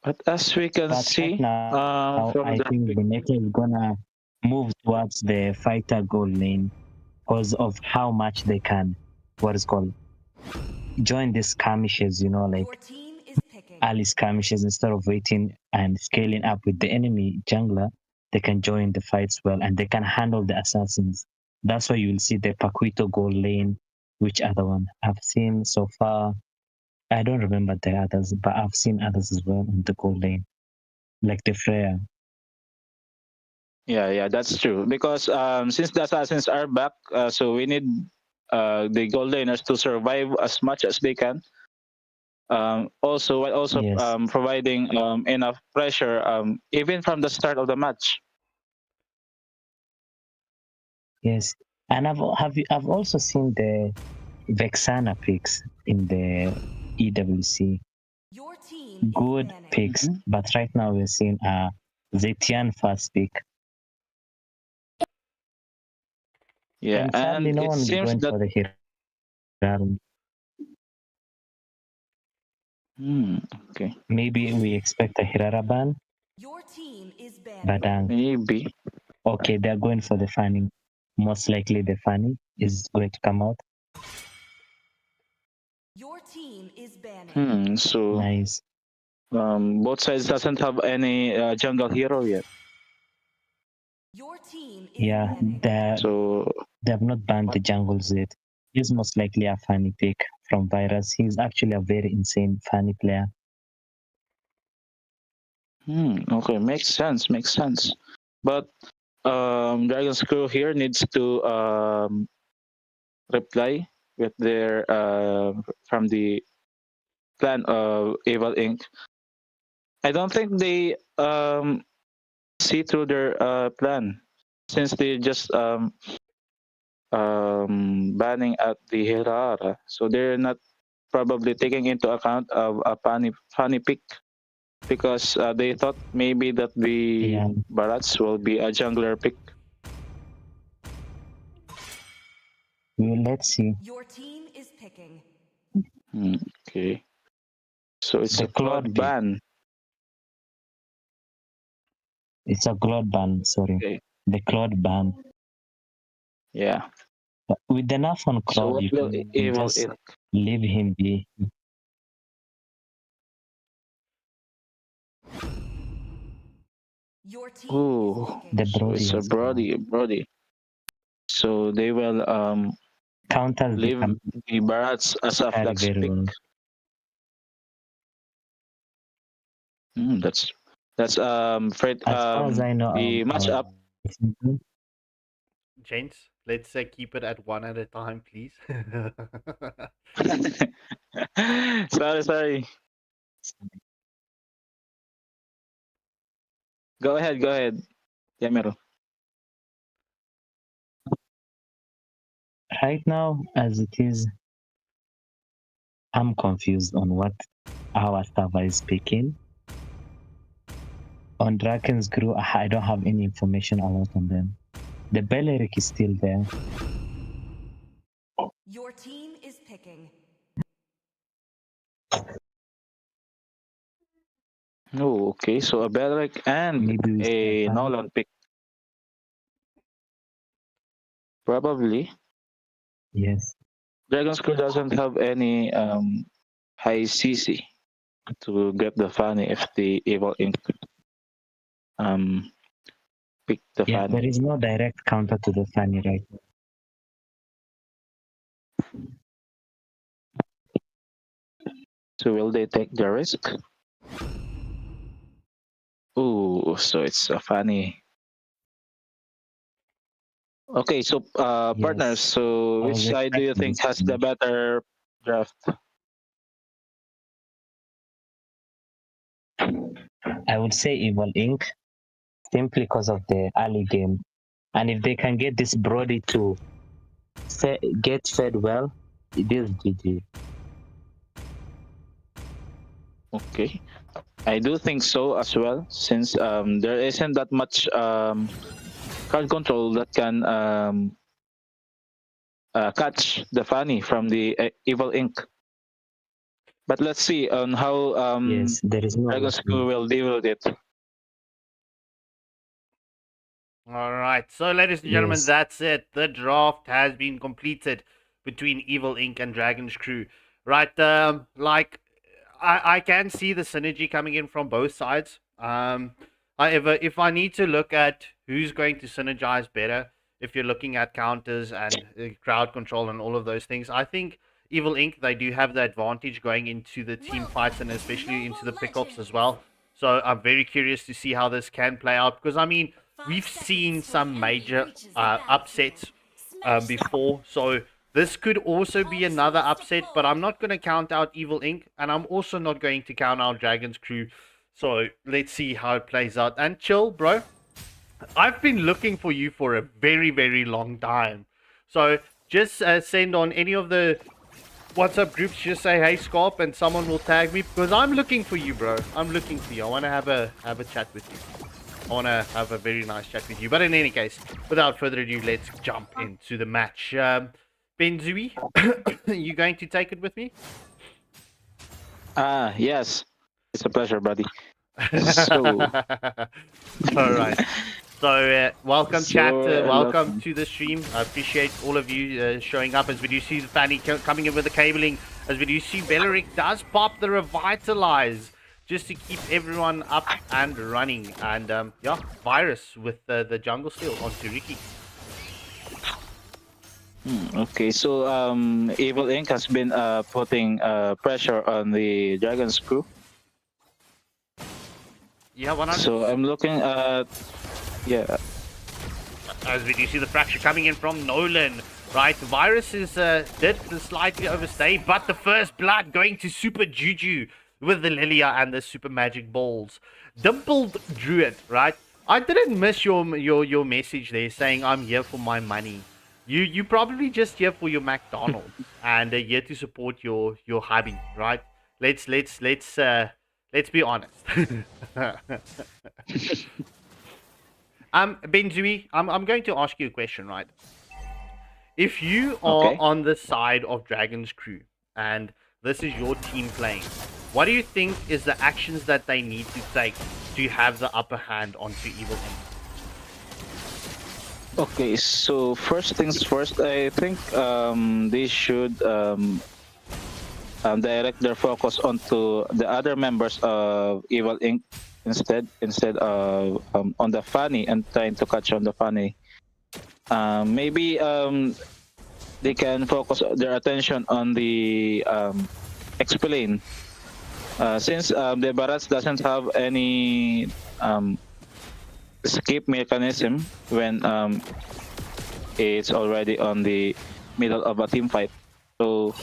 Speaker 4: But as we can
Speaker 5: But right
Speaker 4: see
Speaker 5: now,
Speaker 4: from
Speaker 5: I
Speaker 4: the
Speaker 5: think the meta is gonna move towards the fighter goal lane because of how much they can, what is called, join the skirmishes, like
Speaker 6: Your team is picking.
Speaker 5: early skirmishes instead of waiting and scaling up with the enemy jungler. They can join the fights well and they can handle the assassins. That's why you'll see the Paquito goal lane. Which other one? I've seen so far. I don't remember the others, but I've seen others as well in the goal lane, like the Freya.
Speaker 4: yeah, that's true. Because since the assassins are back, so we need the gold laners to survive as much as they can. Also
Speaker 5: Yes,
Speaker 4: providing enough pressure even from the start of the match.
Speaker 5: yes. And I've also seen the Vexana picks in the EWC.
Speaker 6: Your team is
Speaker 5: Good
Speaker 6: banning.
Speaker 5: picks, but right now we're seeing Zetian first pick.
Speaker 4: Yeah,
Speaker 5: And sadly,
Speaker 4: and
Speaker 5: no
Speaker 4: it
Speaker 5: one is
Speaker 4: seems
Speaker 5: going
Speaker 4: that
Speaker 5: for the Hiram.
Speaker 4: hmm, okay,
Speaker 5: Maybe we expect a Hirara ban,
Speaker 6: Your team is
Speaker 5: but
Speaker 6: banning.
Speaker 4: maybe.
Speaker 5: okay, they're going for the Fanny. Most likely the Fanny is going to come out.
Speaker 6: Your team is banning.
Speaker 4: So
Speaker 5: Nice.
Speaker 4: both sides doesn't have any jungle hero yet.
Speaker 6: Your team is
Speaker 5: Yeah,
Speaker 6: banning.
Speaker 4: So
Speaker 5: they have not banned the jungles yet. He's most likely a Fanny pick from Virus. He's actually a very insane Fanny player.
Speaker 4: okay, makes sense. But Dragon's Crew here needs to reply with their from the plan of Evil Inc. I don't think they see through their plan since they just banning at the Hirara, so they're not probably taking into account of a funny pick because they thought maybe that the
Speaker 5: Yeah,
Speaker 4: Barats will be a jungler pick.
Speaker 5: let's see.
Speaker 6: Your team is picking.
Speaker 4: Okay, so it's
Speaker 5: The
Speaker 4: a
Speaker 5: Claude
Speaker 4: Claude
Speaker 5: pick.
Speaker 4: ban.
Speaker 5: It's a Claude ban, sorry.
Speaker 4: Okay,
Speaker 5: The Claude ban.
Speaker 4: yeah.
Speaker 5: But with the nerf on
Speaker 4: So
Speaker 5: Claude,
Speaker 4: what
Speaker 5: you
Speaker 4: will
Speaker 5: can
Speaker 4: Evil
Speaker 5: just
Speaker 4: Inc?
Speaker 5: leave him be.
Speaker 6: Your team
Speaker 4: Ooh,
Speaker 6: is
Speaker 5: The
Speaker 6: picking.
Speaker 4: so
Speaker 5: Brody
Speaker 4: it's a
Speaker 5: has come out.
Speaker 4: Brody. So they will
Speaker 5: Counters the
Speaker 4: leave the Barats as a
Speaker 5: very,
Speaker 4: flex
Speaker 5: very
Speaker 4: pick.
Speaker 5: well.
Speaker 4: That's Fred,
Speaker 5: As far as I know,
Speaker 4: the matchup.
Speaker 3: Gents, let's keep it at one at a time, please.
Speaker 4: Sorry. Go ahead. Yeah, Mero.
Speaker 5: Right now, as it is, I'm confused on what our server is picking. On Dragon's Crew, I don't have any information a lot on them. The Belleric is still there.
Speaker 6: Your team is picking.
Speaker 4: Oh, okay. So a Belric and
Speaker 5: Maybe we
Speaker 4: a
Speaker 5: step up.
Speaker 4: Nolan pick. Probably.
Speaker 5: Yes.
Speaker 4: Dragon's Crew doesn't have any high CC to get the Fanny if the Evil Ink um pick the
Speaker 5: Yeah, there
Speaker 4: Fanny.
Speaker 5: is no direct counter to the Fanny right now.
Speaker 4: So will they take the risk? Ooh, so it's a Fanny. Okay, so partners,
Speaker 5: Yes.
Speaker 4: so
Speaker 5: I
Speaker 4: which
Speaker 5: was
Speaker 4: side do you
Speaker 5: expecting
Speaker 4: think
Speaker 5: this
Speaker 4: has the
Speaker 5: combination.
Speaker 4: better draft?
Speaker 5: I would say Evil Inc. simply because of the early game. And if they can get this Brody to get fed well, it is GG.
Speaker 4: Okay. I do think so as well, since there isn't that much card control that can catch the Fanny from the Evil Ink. But let's see on how
Speaker 5: Yes, there is no
Speaker 4: Dragon's Crew
Speaker 5: lucky.
Speaker 4: will deal with it.
Speaker 3: All right, so ladies and gentlemen,
Speaker 5: Yes.
Speaker 3: that's it. The draft has been completed between Evil Inc. and Dragon's Crew. Right, like I can see the synergy coming in from both sides. However, if I need to look at who's going to synergize better, if you're looking at counters and crowd control and all of those things, I think Evil Inc. they do have the advantage going into the team fights and especially into the pickoffs as well. So I'm very curious to see how this can play out because I mean we've seen some major upsets before, so this could also be another upset. But I'm not going to count out Evil Inc. and I'm also not going to count out Dragon's Crew. So let's see how it plays out. And chill, bro. I've been looking for you for a very, very long time. So just send on any of the WhatsApp groups. Just say, "Hey, Scorp," and someone will tag me because I'm looking for you, bro. I'm looking for you. I want to have a chat with you. I want to have a very nice chat with you. But in any case, without further ado, let's jump into the match. Benzui, you going to take it with me?
Speaker 4: Yes. It's a pleasure, buddy. So
Speaker 3: All right. So, welcome, chat.
Speaker 4: So,
Speaker 3: Welcome to the stream. I appreciate all of you showing up as we do see the Fanny coming in with the cabling. As we do see Belleric does pop the Revitalize just to keep everyone up and running. And, yeah, Virus with the jungle steal onto Ricky.
Speaker 4: okay, so Evil Inc. has been putting pressure on the Dragon's Crew.
Speaker 3: Yeah, 100.
Speaker 4: So I'm looking at
Speaker 3: As we do see the fracture coming in from Nolan. Right, Virus is did slightly overstay, but the first blood going to Super Juju with the Lilia and the Super Magic Balls. Dimpled Druid, right? I didn't miss your message there saying I'm here for my money. You probably just here for your McDonald's and here to support your hubby, right? Let's be honest. Benzui, I'm going to ask you a question, right? If you are
Speaker 4: Okay.
Speaker 3: on the side of Dragon's Crew and this is your team playing, what do you think is the actions that they need to take to have the upper hand onto Evil Inc?
Speaker 4: Okay, so first things first, I think they should direct their focus onto the other members of Evil Inc. instead of on the funny and trying to catch on the funny. Maybe they can focus their attention on the explain. Since the Barats doesn't have any escape mechanism when it's already on the middle of a team fight. So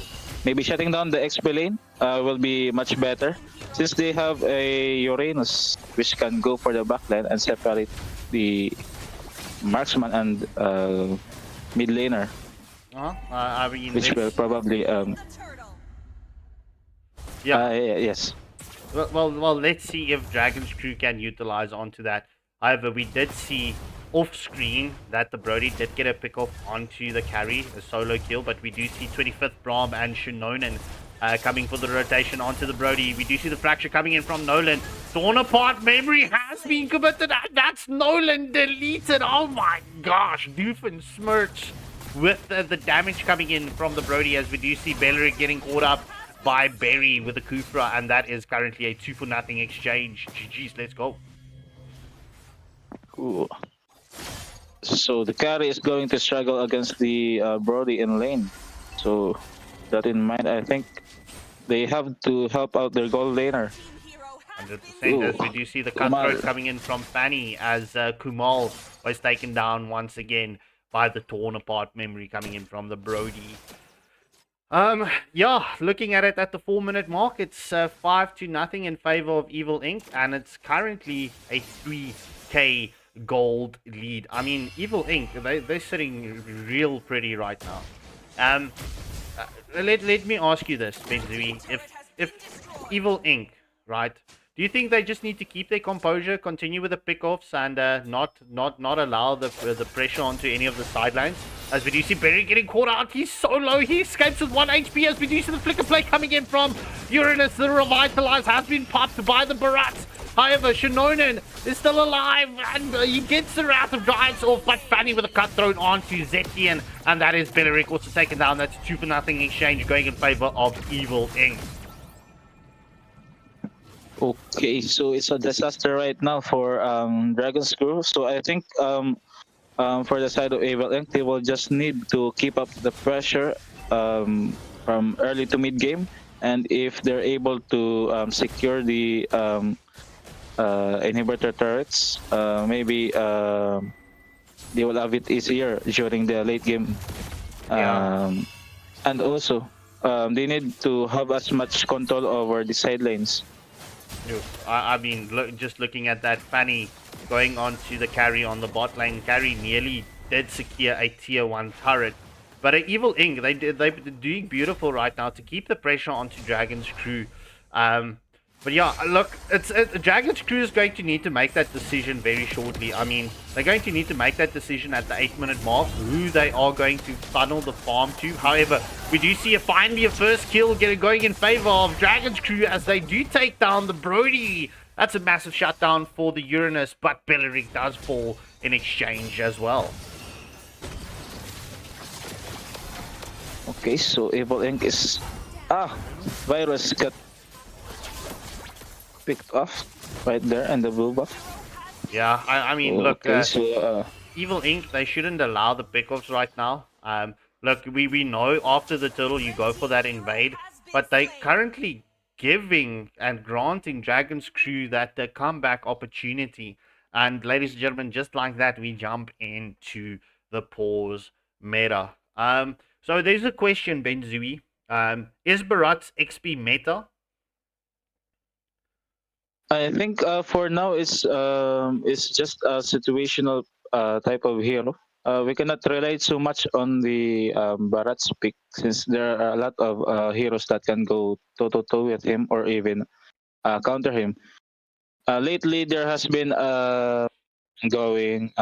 Speaker 4: maybe shutting down the XP lane will be much better since they have a Uranus which can go for the backline and separate the marksman and mid laner,
Speaker 3: I mean,
Speaker 4: which will probably
Speaker 3: yeah.
Speaker 4: yes.
Speaker 3: Well, let's see if Dragon's Crew can utilize onto that. However, we did see off screen that the Brody did get a pick off onto the carry, a solo kill, but we do see 25th Braum and Shinonen coming for the rotation onto the Brody. We do see the fracture coming in from Nolan. Torn apart memory has been committed, and that's Nolan deleted. Oh my gosh, Doofenshmirtz with the damage coming in from the Brody, as we do see Belleric getting caught up by Berry with the Kufra, and that is currently a 2-for-0 exchange. GG's, let's go.
Speaker 4: Ooh. So the carry is going to struggle against the Brody in lane. So that in mind, I think they have to help out their gold laner.
Speaker 3: 100%, as we do see the cutthroat coming in from Fanny, as Kumal was taken down once again by the torn apart memory coming in from the Brody. Yeah, looking at it at the 4-minute mark, it's 5-0 in favor of Evil Inc., and it's currently a 3k gold lead. I mean, Evil Inc., they're sitting real pretty right now. Let me ask you this, Benzui. If Evil Inc., right, do you think they just need to keep their composure, continue with the pickoffs, and not allow the pressure onto any of the sidelines? As we do see Berry getting caught out, he's so low, he escapes with 1 HP. As we do see the flicker play coming in from Uranus, the Revitalize has been popped by the Barats. However, Shinonen is still alive, and he gets the Wrath of Giants off, but Fanny with a cutthroat onto Zetian, and that is Belleric also taken down. That's 2-for-0 exchange going in favor of Evil Inc.
Speaker 4: Okay, so it's a disaster right now for Dragon's Crew. So I think for the side of Evil Inc., they will just need to keep up the pressure from early to mid game, and if they're able to secure the inhibitor turrets, maybe they will have it easier during the late game. And also, they need to have as much control over the side lanes.
Speaker 3: I mean, just looking at that, Fanny going on to the carry on the bot lane. Carry nearly did secure a tier 1 turret. But Evil Inc., they're doing beautiful right now to keep the pressure onto Dragon's Crew. But yeah, look, Dragon's Crew is going to need to make that decision very shortly. I mean, they're going to need to make that decision at the 8-minute mark, who they are going to funnel the farm to. However, we do see finally a first kill going in favor of Dragon's Crew, as they do take down the Brody. That's a massive shutdown for the Uranus, but Belleric does fall in exchange as well.
Speaker 4: Okay, so Evil Inc. is... Virus got picked off right there and the blue buff.
Speaker 3: Yeah, I mean, look,
Speaker 4: okay, so,
Speaker 3: Evil Inc., they shouldn't allow the pickoffs right now. Look, we know after the turtle you go for that invade, but they currently giving and granting Dragon's Crew that comeback opportunity. And ladies and gentlemen, just like that, we jump into the pause meta. So there's a question, Benzui. Is Barat's XP meta?
Speaker 4: I think for now it's just a situational type of hero. We cannot rely so much on the Barat's pick, since there are a lot of heroes that can go toe-to-toe with him or even counter him. Lately, there has been a going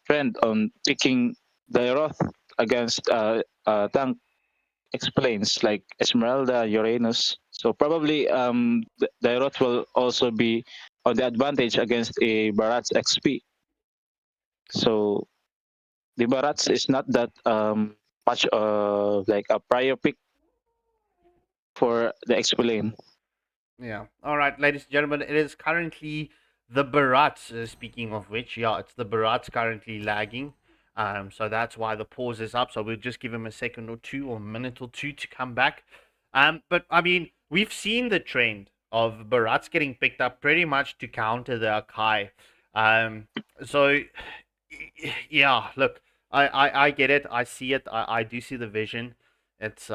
Speaker 4: trend on picking Dairoth against tank explains like Esmeralda, Uranus. So probably Dairoth will also be on the advantage against a Barat's XP. So the Barats is not that much like a prior pick for the XP lane.
Speaker 3: Yeah. All right, ladies and gentlemen, it is currently the Barats. Speaking of which, yeah, it's the Barats currently lagging. So that's why the pause is up. So we'll just give him a second or two or a minute or two to come back. But I mean, we've seen the trend of Barats getting picked up pretty much to counter the Akai. So yeah, look, I get it. I see it. I do see the vision. It's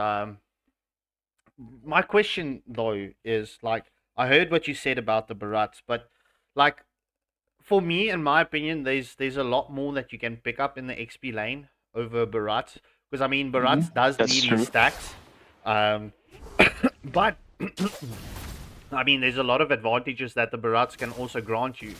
Speaker 3: my question though is like I heard what you said about the Barats, but like for me, in my opinion, there's a lot more that you can pick up in the XP lane over Barats because I mean Barats does
Speaker 4: That's
Speaker 3: need
Speaker 4: true.
Speaker 3: his stacks, but I mean there's a lot of advantages that the Barats can also grant you.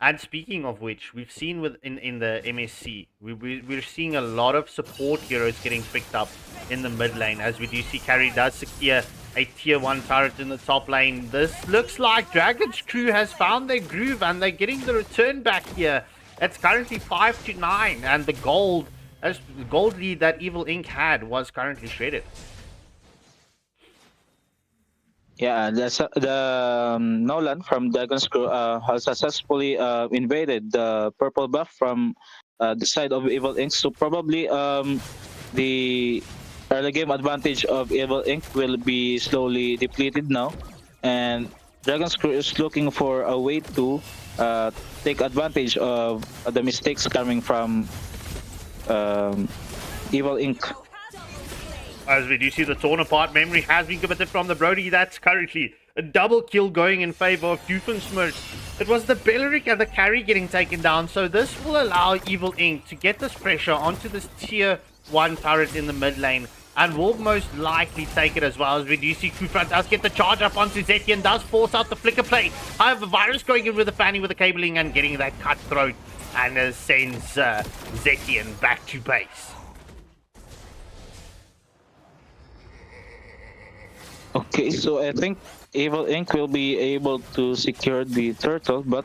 Speaker 3: And speaking of which, we've seen in the MSC, we're seeing a lot of support heroes getting picked up in the mid lane. As we do see, Carry does secure a tier 1 turret in the top lane. This looks like Dragon's crew has found their groove and they're getting the return back here. It's currently 5-9, and the gold lead that Evil Inc. had was currently shredded.
Speaker 4: Yeah, the Nolan from Dragon's Crew has successfully invaded the purple buff from the side of Evil Inc. So probably the early game advantage of Evil Inc. will be slowly depleted now, and Dragon's Crew is looking for a way to take advantage of the mistakes coming from Evil Inc.
Speaker 3: As we do see, the torn apart memory has been committed from the Brody. That's currently a double kill going in favor of Doofenshmirtz. It was the Belleric and the Carry getting taken down, so this will allow Evil Inc. to get this pressure onto this tier 1 turret in the mid lane, and will most likely take it as well. As we do see, Kufra does get the charge up onto Zetian, does force out the flicker play. However, Virus going in with the Fanny with the cabling and getting that cutthroat, and sends Zetian back to base.
Speaker 4: Okay, so I think Evil Inc. will be able to secure the turtle, but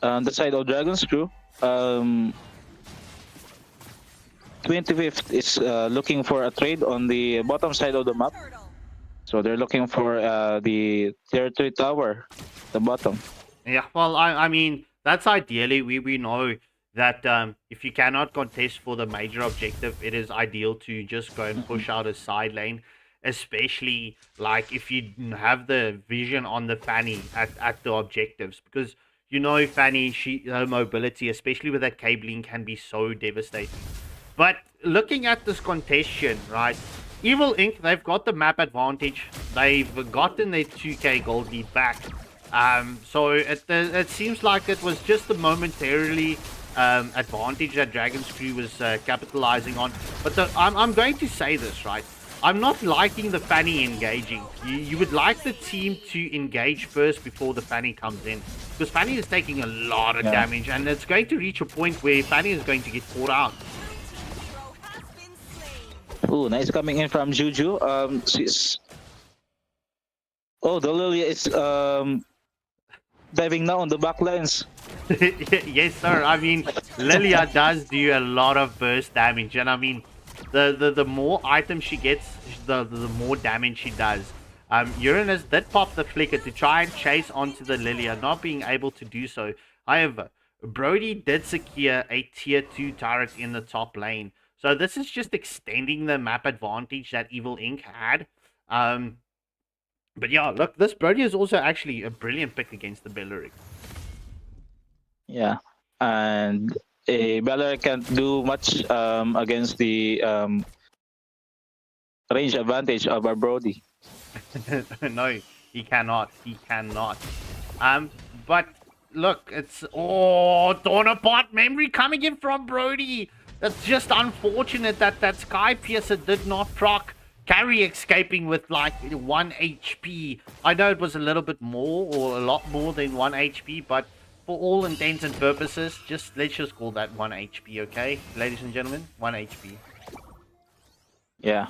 Speaker 4: on the side of Dragon's Crew, 25th is looking for a trade on the bottom side of the map. So they're looking for the tier 3 tower, the bottom.
Speaker 3: Yeah, well, I mean, that's ideally, we know that if you cannot contest for the major objective, it is ideal to just go and push out a side lane, especially like if you have the vision on the Fanny at the objectives, because you know Fanny, her mobility, especially with that cabling, can be so devastating. But looking at this contention, right, Evil Inc., they've got the map advantage, they've gotten their 2k gold lead back, so it seems like it was just a momentarily advantage that Dragon's Crew was capitalizing on. But I'm going to say this, right, I'm not liking the Fanny engaging. You would like the team to engage first before the Fanny comes in, because Fanny is taking a lot of damage, and it's going to reach a point where Fanny is going to get caught out.
Speaker 4: Ooh, nice coming in from Juju. Oh, the Lilia is diving now on the back lines.
Speaker 3: Yes, sir. I mean, Lilia does do a lot of burst damage, and I mean, the more items she gets, the more damage she does. Uranus did pop the flicker to try and chase onto the Lilia, not being able to do so. However, Brody did secure a tier 2 turret in the top lane. So this is just extending the map advantage that Evil Inc. had. But yeah, look, this Brody is also actually a brilliant pick against the Belleric.
Speaker 4: Yeah, and a Belleric can't do much against the range advantage of our Brody.
Speaker 3: No, he cannot. He cannot. But look, it's torn apart memory coming in from Brody. It's just unfortunate that Sky Piercer did not proc. Carry escaping with like 1 HP. I know it was a little bit more, or a lot more than 1 HP, but for all intents and purposes, let's just call that 1 HP, okay? Ladies and gentlemen, 1 HP.
Speaker 4: Yeah.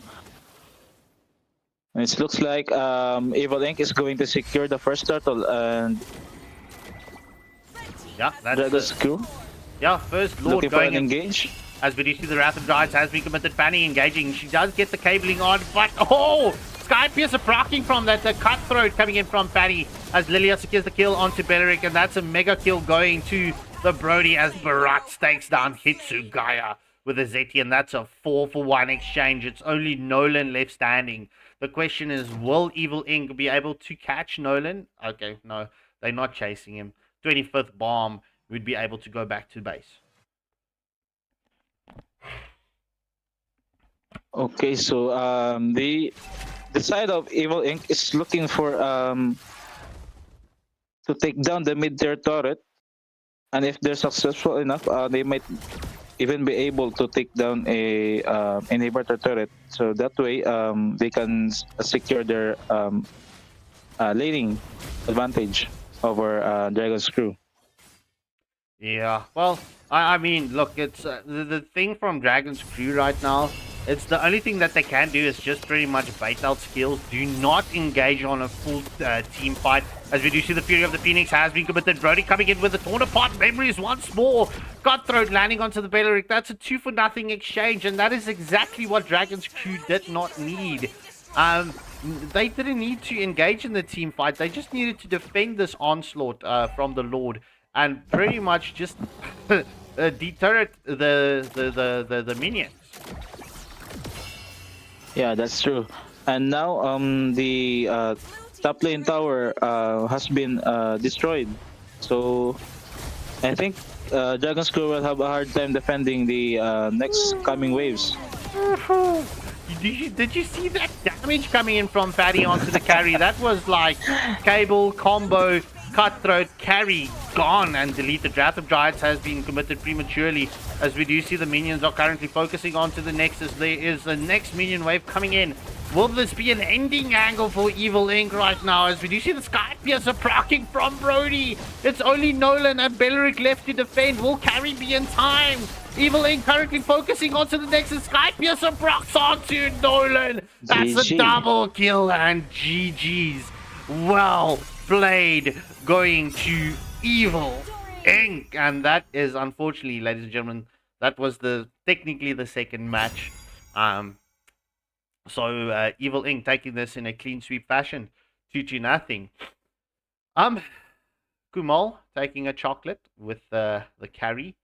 Speaker 4: And it looks like Evil Inc. is going to secure the first turtle, and
Speaker 3: yeah, that's
Speaker 4: Dragon's Crew.
Speaker 3: Yeah, first Lord
Speaker 4: Looking for
Speaker 3: going
Speaker 4: an
Speaker 3: in.
Speaker 4: engage.
Speaker 3: As we do see, the Wrath of Giants has been committed. Fanny engaging. She does get the cabling on, but Sky Piercer proccing from that. The cutthroat coming in from Fatty as Lilia secures the kill onto Belleric, and that's a mega kill going to the Brody as Barat takes down Hitsugaya with a Zeti, and that's a 4-for-1 exchange. It's only Nolan left standing. The question is, will Evil Inc. be able to catch Nolan? Okay, no, they're not chasing him. 25th bomb would be able to go back to base.
Speaker 4: Okay, so the side of Evil Inc. is looking for to take down the mid-tier turret, and if they're successful enough, they might even be able to take down a inhibitor turret. So that way, they can secure their laning advantage over Dragon's crew.
Speaker 3: Yeah, well, I mean, look, it's the thing from Dragon's crew right now. It's the only thing that they can do is just pretty much bait out skills. Do not engage on a full team fight. As we do see, the Fury of the Phoenix has been committed. Brody coming in with the torn apart memories once more. Cutthroat landing onto the Belleric. That's a 2-for-0 exchange, and that is exactly what Dragon's crew did not need. They didn't need to engage in the team fight. They just needed to defend this onslaught from the Lord, and pretty much just deter the minions.
Speaker 4: Yeah, that's true. And now the top lane tower has been destroyed. So I think Dragon's crew will have a hard time defending the next coming waves.
Speaker 3: Did you see that damage coming in from Fatty onto the carry? That was like cable, combo, cutthroat, carry, gone, and deleted. Wrath of Giants has been committed prematurely, as we do see the minions are currently focusing onto the Nexus. There is the next minion wave coming in. Will this be an ending angle for Evil Inc. right now, as we do see the Sky Piercer proccing from Brody? It's only Nolan and Belleric left to defend. Will carry be in time? Evil Inc. currently focusing onto the Nexus. Sky Piercer procs onto Nolan. That's a
Speaker 4: GG.
Speaker 3: double kill, and GG's. Well played, going to Evil Inc. And that is, unfortunately, ladies and gentlemen, that was technically the second match. So Evil Inc. taking this in a clean sweep fashion, 2-0. Kumal taking a chocolate with the carry.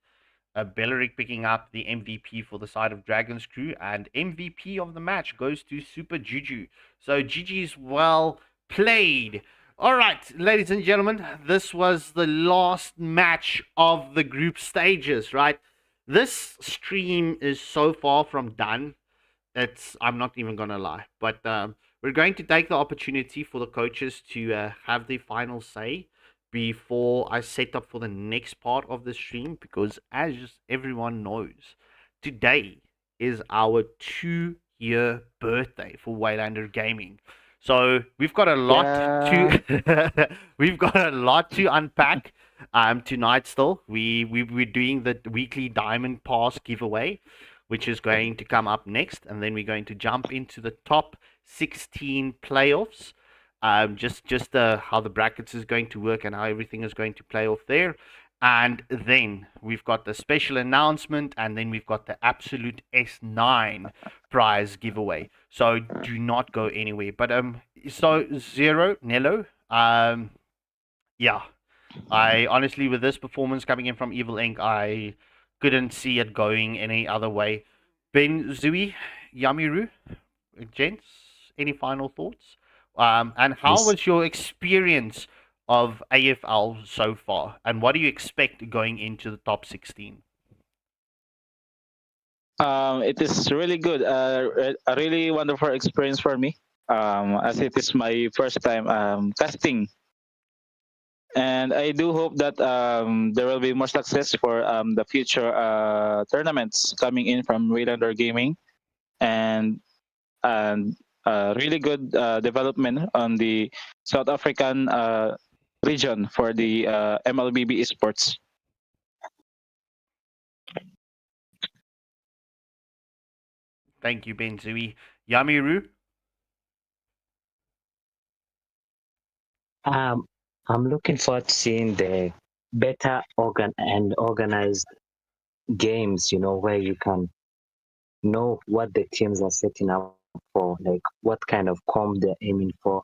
Speaker 3: Belleric picking up the MVP for the side of Dragon's crew, and MVP of the match goes to Super Juju. So GG's well played. All right, ladies and gentlemen, this was the last match of the group stages, right? This stream is so far from done. I'm not even gonna lie, but we're going to take the opportunity for the coaches to have their final say before I set up for the next part of the stream, because as everyone knows, today is our 2-year birthday for Waylander Gaming. So we've got a lot to we've got a lot to unpack tonight. Still, we're doing the weekly Diamond Pass giveaway, which is going to come up next, and then we're going to jump into the top 16 playoffs. Just how the brackets is going to work and how everything is going to play off there. And then we've got the special announcement, and then we've got the absolute S9 prize giveaway. So do not go anywhere. But so Zero Nello, yeah, I honestly, with this performance coming in from Evil Inc., I couldn't see it going any other way. Ben, Zui, Yamiru, gents, any final thoughts? And how was your experience of AFL so far, and what do you expect going into the top 16?
Speaker 4: It is really good. A really wonderful experience for me, as it is my first time casting. And I do hope that there will be more success for the future tournaments coming in from Waylander Gaming, and really good development on the South African region for the MLBB Esports.
Speaker 3: Thank you, Benzui. Yamiru?
Speaker 5: I'm looking forward to seeing the better organized games, where you can know what the teams are setting up for, like what kind of comp they're aiming for.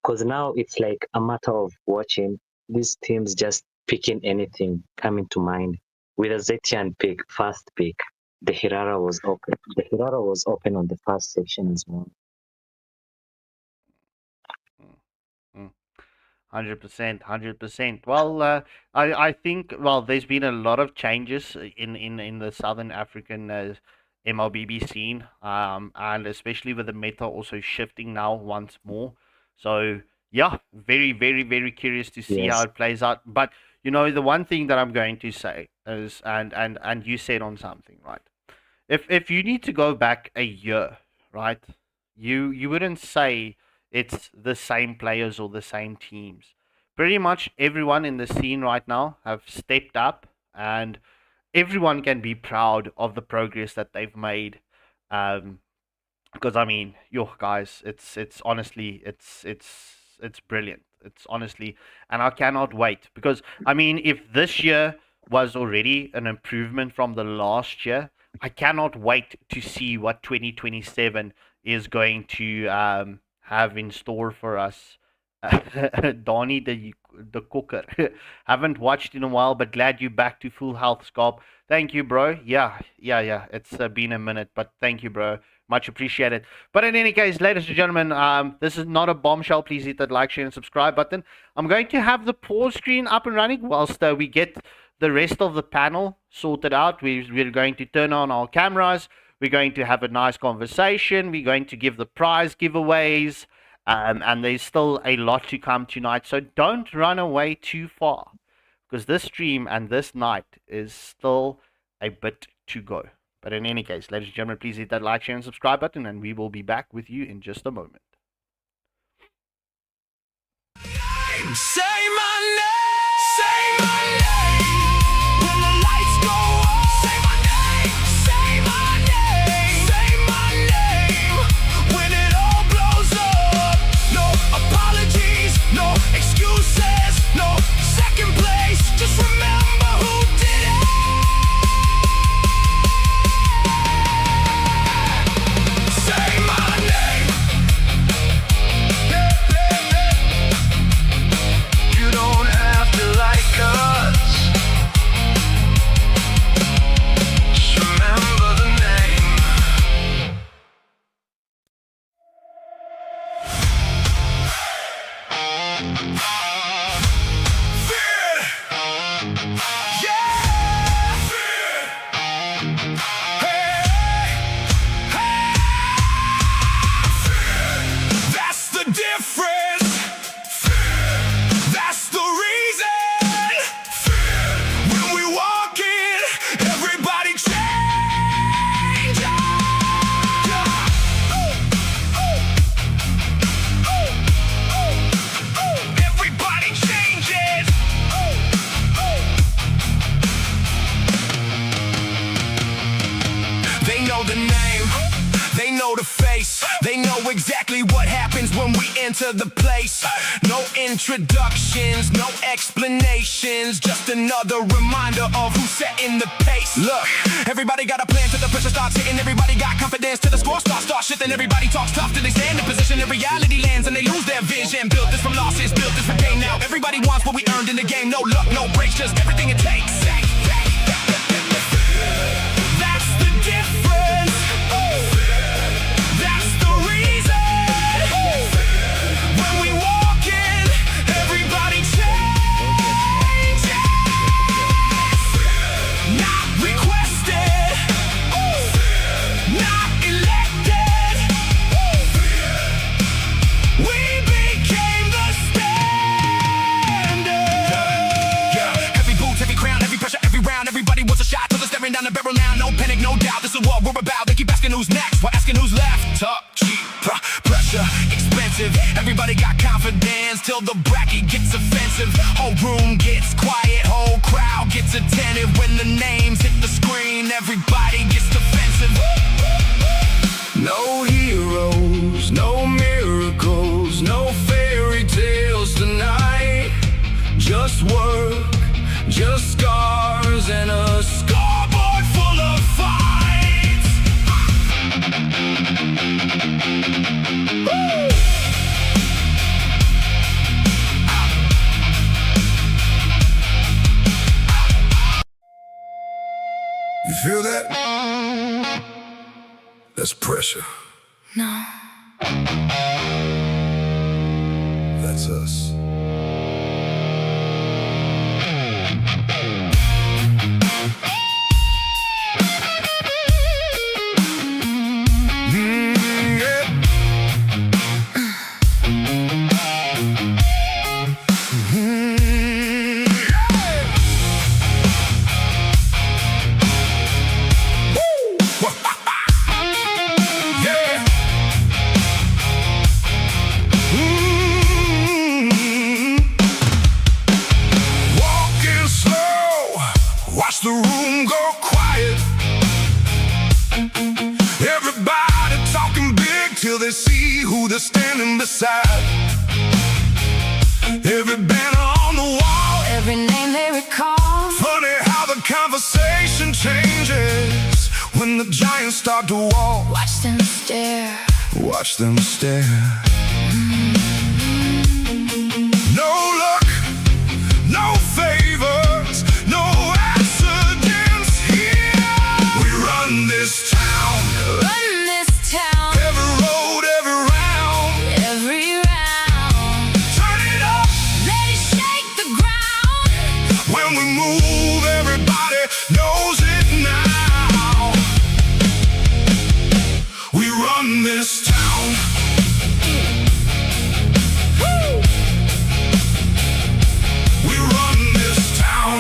Speaker 5: Because now it's like a matter of watching these teams just picking anything coming to mind. With a Zetian pick, first pick, the Hirara was open. The Hirara was open on the first section as well.
Speaker 3: 100%, 100%. Well, I think there's been a lot of changes in the Southern African MLBB scene, and especially with the meta also shifting now once more. So yeah, very, very, very curious to see how
Speaker 5: Yes.
Speaker 3: it plays out. But the one thing that I'm going to say is, and you said on something, right? If you need to go back a year, right? You wouldn't say it's the same players or the same teams. Pretty much everyone in the scene right now have stepped up, and everyone can be proud of the progress that they've made. Because I mean, yo guys, it's honestly it's brilliant. It's honestly, and I cannot wait because I mean, if this year was already an improvement from the last year, I cannot wait to see what 2027 is going to have in store for us. Donnie the cooker. Haven't watched in a while, but glad you're back to full health, Scarp. Thank you, bro. Yeah. It's been a minute, but thank you, bro. Much appreciated. But in any case, ladies and gentlemen, this is not a bombshell. Please hit that like, share, and subscribe button. I'm going to have the pause screen up and running whilst we get the rest of the panel sorted out. We're going to turn on our cameras. We're going to have a nice conversation. We're going to give the prize giveaways. And there's still a lot to come tonight. So don't run away too far, because this stream and this night is still a bit to go. But in any case, ladies and gentlemen, please hit that like, share, and subscribe button, and we will be back with you in just a moment.
Speaker 1: Say my name. Say my name. When the lights go up. Say my name. Say my name. Say my name. When it all blows up. No apologies. No excuses. No second place. Just remember who did it. Say my name. You don't have to like us. Just remember the name. Fear. Yeah. Fear. Hey. That's the difference. That's the reason. When we walk in, everybody change. Everybody changes. They know the name, they know the face, they know exactly what happens when we enter the place. No introductions, no explanations, just another reminder of who's setting the pace. Look, everybody got a plan till the pressure starts hitting. Everybody got confidence till the score starts shifting. Everybody talks tough till they stand in position, and reality lands and they lose their vision. Built this from losses, built this from pain. Now everybody wants what we earned in the game. No luck, no breaks, just everything it takes. That's the difference. That's the reason. When we walk in, everybody changes. Not requested, not elected. We became the standard. Heavy boots, heavy crown, heavy pressure, every round. Everybody wants a shot till they're staring down the barrel now. No panic, no doubt. This is what we're about. They keep asking who's next, we're asking who's left. Talk cheap, pressure expensive. Everybody got confidence till the bracket gets offensive. Whole room gets quiet, whole crowd gets attentive. When the names hit the screen, everybody gets defensive. No heroes, no miracles, no fairy tales tonight. Just work, just scars and a scoreboard full of fights. You feel that? That's pressure.
Speaker 2: No.
Speaker 1: That's us. Yeah. Yeah. Walking slow, watch the room go quiet. Everybody talking big till they see who they're standing beside. Every banner on the wall,
Speaker 2: Every name they recall.
Speaker 1: funny how the conversation changes when the giants start to walk.
Speaker 2: Watch them stare.
Speaker 1: Watch them stare. No luck, no favors, no accidents here. We run this town,
Speaker 2: Run this town.
Speaker 1: every road, every round.
Speaker 2: Every round.
Speaker 1: Turn it up
Speaker 2: Let it shake the ground.
Speaker 1: when we move, everybody knows it now. We run this town. Woo! We run this town.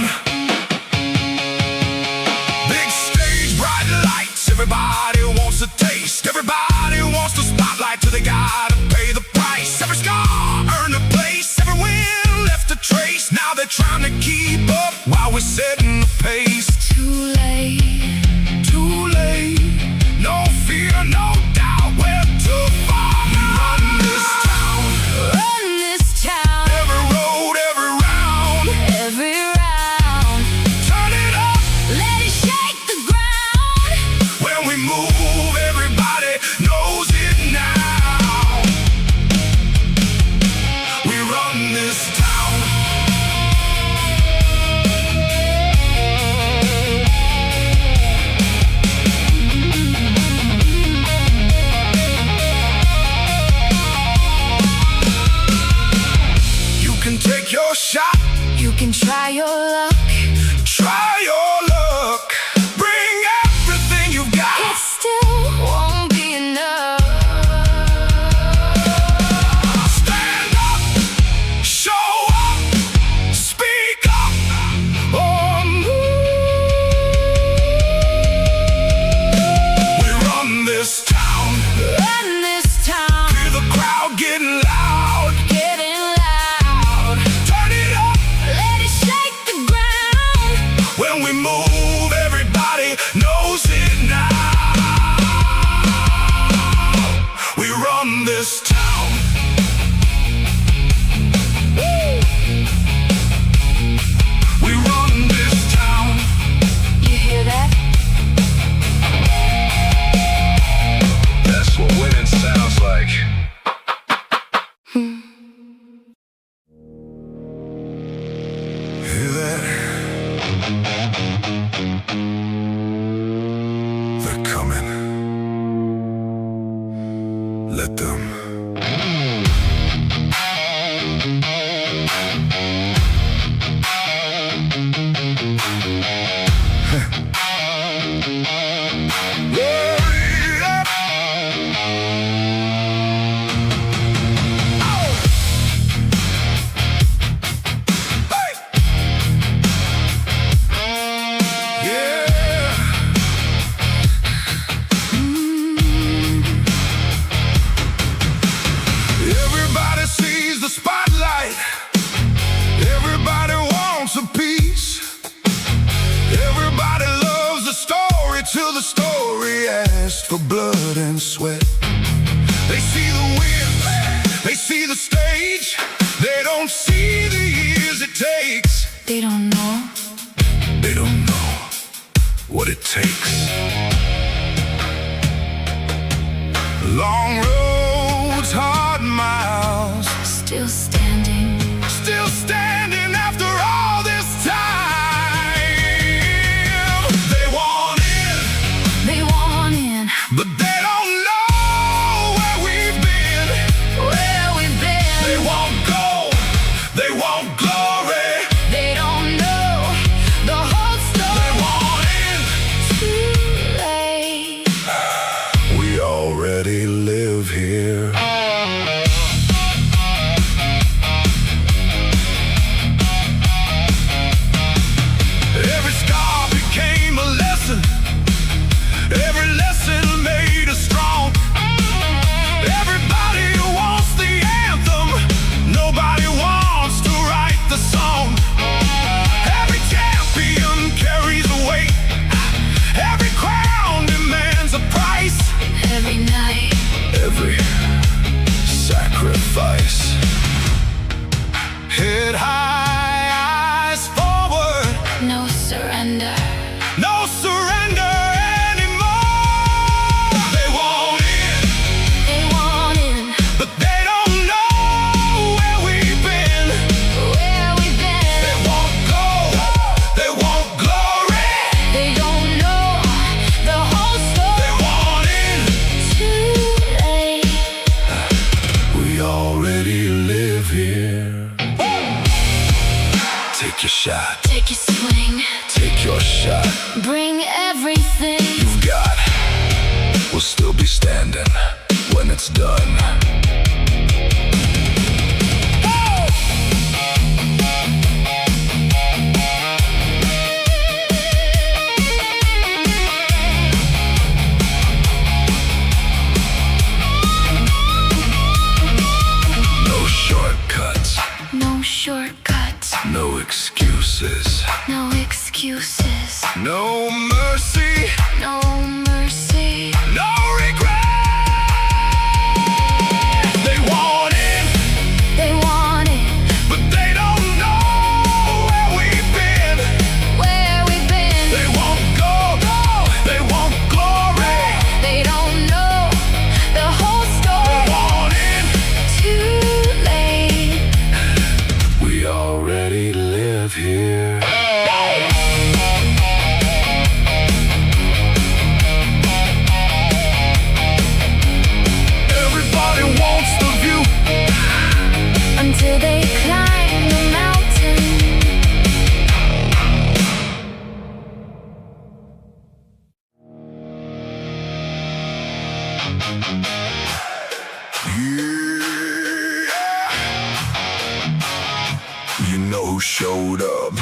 Speaker 1: Big stage, bright lights, everybody wants a taste. Everybody wants the spotlight till they gotta pay the price. Every scar earned a place, every win left a trace. Now they're trying to keep up while we're setting the pace.
Speaker 2: Too late.
Speaker 1: Too late, no fear, no doubt, we're too far. We run this town,
Speaker 2: Run this town.
Speaker 1: every road, every round.
Speaker 2: Every round.
Speaker 1: Turn it up
Speaker 2: Let it shake the ground.
Speaker 1: when we move, everybody knows it now. We run this town. You can take your shot,
Speaker 2: You can try your luck.
Speaker 1: try your luck. Bring everything you've got.
Speaker 2: It still won't be enough.
Speaker 1: Stand up, show up, speak up, or move. We run this town,
Speaker 2: Run this town.
Speaker 1: hear the crowd getting loud.
Speaker 2: Getting loud.
Speaker 1: Turn it up
Speaker 2: Let it shake the ground.
Speaker 1: when we move, everybody knows it now. We run this town. Woo! We run this town.
Speaker 2: You hear that?
Speaker 1: That's what winning sounds like. Hear that? They're coming. Let them. Everybody sees the spotlight. Everybody wants a piece. Everybody loves the story till the story asks for blood and sweat. They see the win, they see the stage. They don't see the years it takes.
Speaker 2: They don't know.
Speaker 1: They don't know what it takes. Long road already live here. Take your shot.
Speaker 2: Take your swing.
Speaker 1: Take your shot.
Speaker 2: Bring everything.
Speaker 1: You've got. We'll still be standing when it's done. No shortcuts.
Speaker 2: No shortcuts.
Speaker 1: No excuses.
Speaker 2: No excuses.
Speaker 1: No mercy.
Speaker 2: No mercy.
Speaker 1: No regret. They want it,
Speaker 2: They want it.
Speaker 1: but they don't know where we've been.
Speaker 2: Where we've been.
Speaker 1: They want gold, they want glory.
Speaker 2: They don't know the whole
Speaker 1: They
Speaker 2: story.
Speaker 1: want it.
Speaker 2: Too late.
Speaker 1: We already live here. Everybody wants the view.
Speaker 2: Until they climb the mountain.
Speaker 1: Yeah. You know who showed up.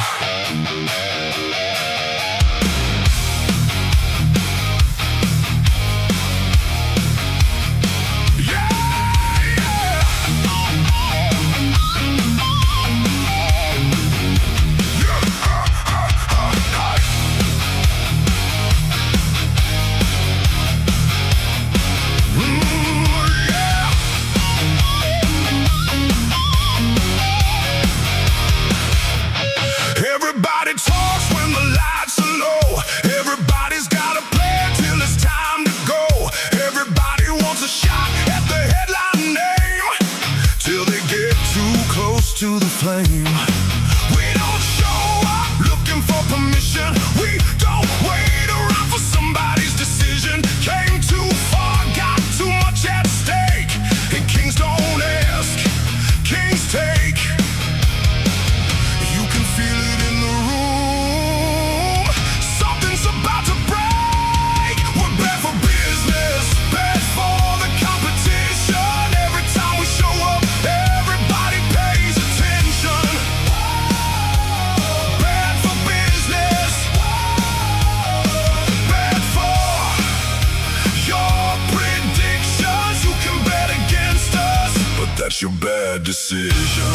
Speaker 1: Everybody talks when the lights are low. Everybody's got a plan till it's time to go. Everybody wants a shot at the headline name till they get too close to the flame. We don't show up looking for permission. We don't wait around for somebody's decision. Came too far, got too much at stake. And kings don't ask, kings take. You can feel it in the room. Something's about to break. We're bad for business, bad for the competition. Every time we show up, everybody pays attention. Bad for business, bad for your predictions. You can bet against us, but that's your bad decision.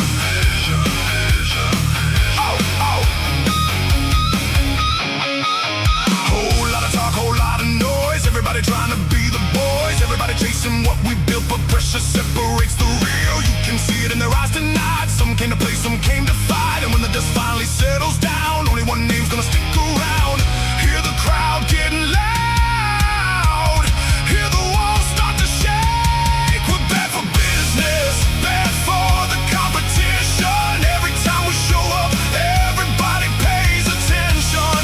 Speaker 1: Whole lot of talk, whole lot of noise. Everybody trying to be the boys. Everybody chasing what we built, but pressure separates the real. You can see it in their eyes tonight. Some came to play, some came to fight. And when the dust finally settles down, only one name's gonna stick around. Hear the crowd getting loud. Hear the walls start to shake. We're bad for business, bad for the competition. Every time we show up, everybody pays attention.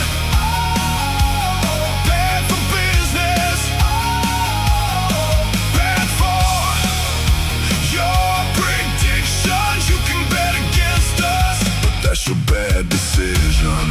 Speaker 1: Bad for business, bad for your predictions. You can bet against us, but that's your bad decision.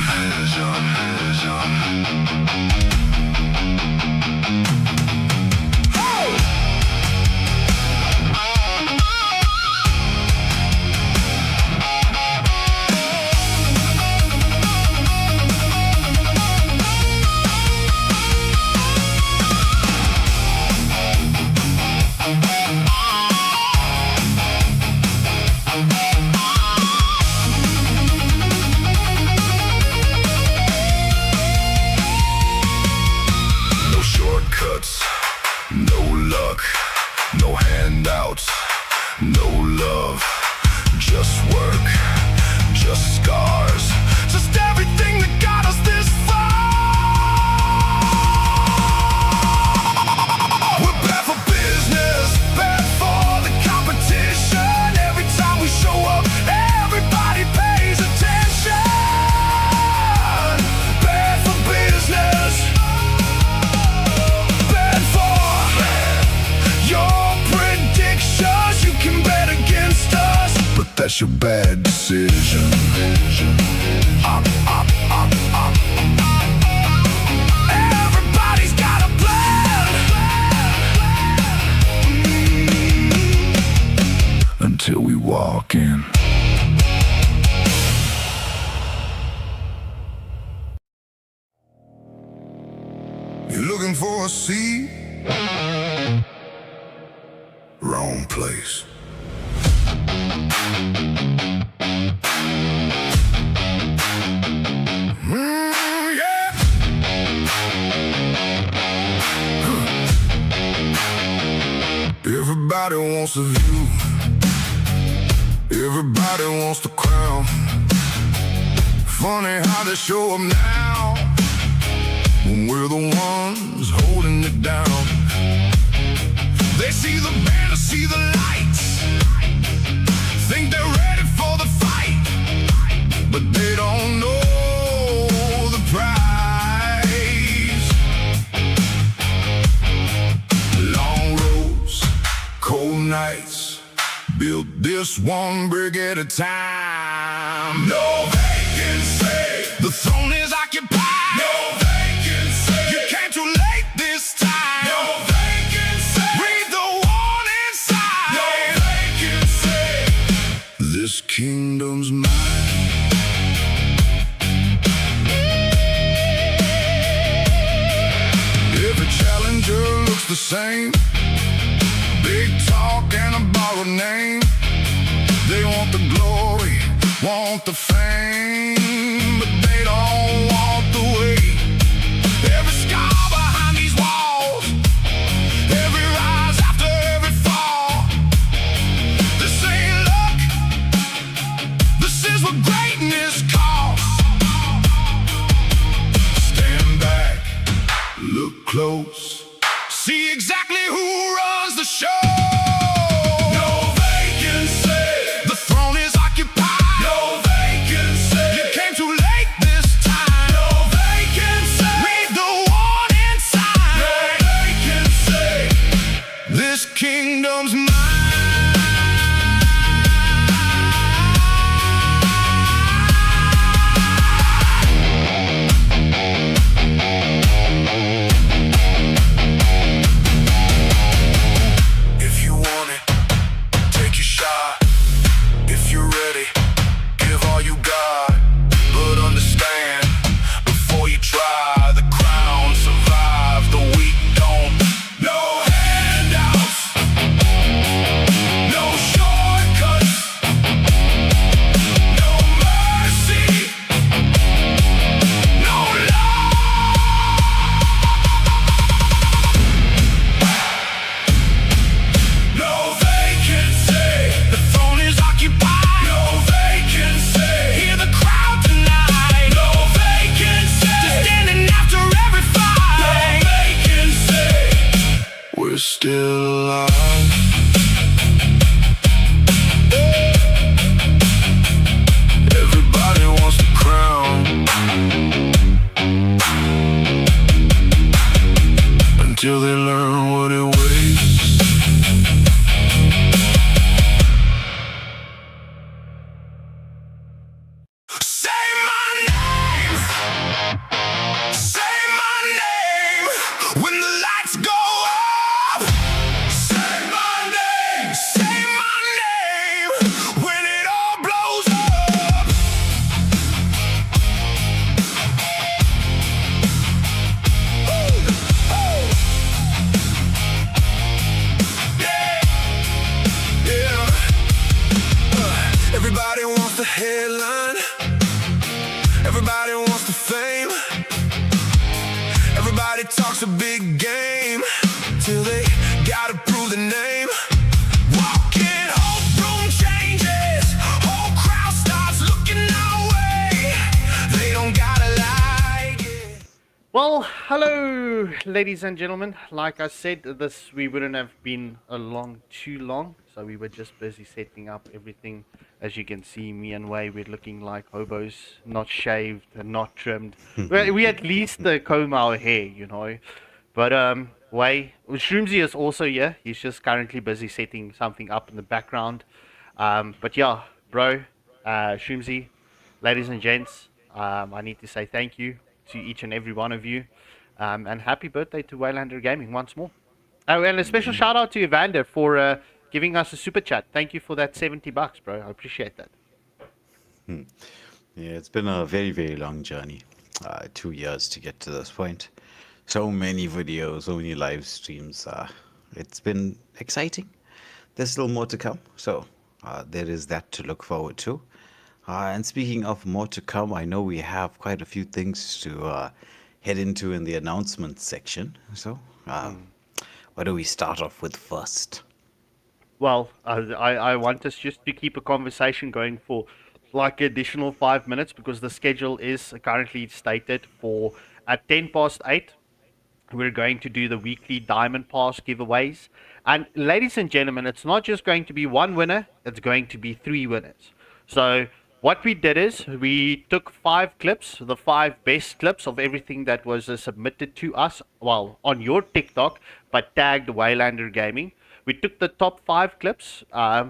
Speaker 1: No shortcuts, no luck, no handouts, no love, just work, just scars, just everything that got us this far. We're bad for business, bad for the competition. Every time we show up, everybody pays attention. Bad for business, bad for your predictions. You can bet that's your bad decision. Up, up, up, up. Everybody's got a plan. Until we walk in. You're looking for a seat? Wrong place. Yeah. Everybody wants a view. Everybody wants the crown. Funny how they show up now when we're the ones holding it down. They see the banner, see the lights, think they're ready for the fight, but they don't know the price. Long roads, cold nights, build this one brick at a time. No vacancy, the throne is occupied. No vacancy, you came too late this time. No vacancy, read the warning sign. No vacancy, this kingdom's mine. Every challenger looks the same. Big talk and a borrowed name. They want the glory, want the fame, but they don't want the weight. Every scar behind these walls, every rise after every fall. This ain't luck, this is what greatness costs. Stand back, look close, see exactly who runs the show. No vacancy, the throne is occupied. No vacancy, you came too late this time. No vacancy, read the warning sign. No vacancy, this kingdom's mine. If you want it, take your shot. If you're ready, give all you got. But understand, before you try, the crown survive, the weak don't. No handouts, no shortcuts, no mercy, no love. No vacancy, the throne is occupied. No vacancy, hear the crowd tonight. No vacancy, just standing after every fight. No vacancy, we're still alive. Everybody wants the crown until they learn what it weighs. Say my name, say my name when the lights go up. Say my name when it all blows up. Yeah. Everybody wants the headline. Everybody wants the fame. Everybody talks a big game till they gotta prove the name. Walking, hope room changes. Whole crowd starts looking our way. They don't gotta like it.
Speaker 3: Well, hello, ladies and gentlemen. Like I said, we wouldn't have been too long, so we were just busy setting up everything. As you can see, me and Way, we're looking like hobos, not shaved and not trimmed. we at least comb our hair, you know. But Way, Shroomsy is also here. He's just currently busy setting something up in the background. But yeah, bro, Shroomsy, ladies and gents, I need to say thank you to each and every one of you. And happy birthday to Waylander Gaming once more. Oh, and a special shout out to Evander for giving us a super chat. Thank you for that $70, bro. I appreciate that.
Speaker 7: Yeah, it's been a very, very long journey. 2 years to get to this point. So many videos, so many live streams. It's been exciting. There's still more to come. So there is that to look forward to. And speaking of more to come, I know we have quite a few things to head into in the announcement section. So what do we start off with first?
Speaker 3: Well, I want us just to keep a conversation going for like additional 5 minutes because the schedule is currently stated for at 8:10. We're going to do the weekly Diamond Pass giveaways. And ladies and gentlemen, it's not just going to be one winner, it's going to be 3 winners. So what we did is we took 5 clips, the 5 best clips of everything that was submitted to us, well, on your TikTok, but tagged Waylander Gaming. We took the top 5 clips,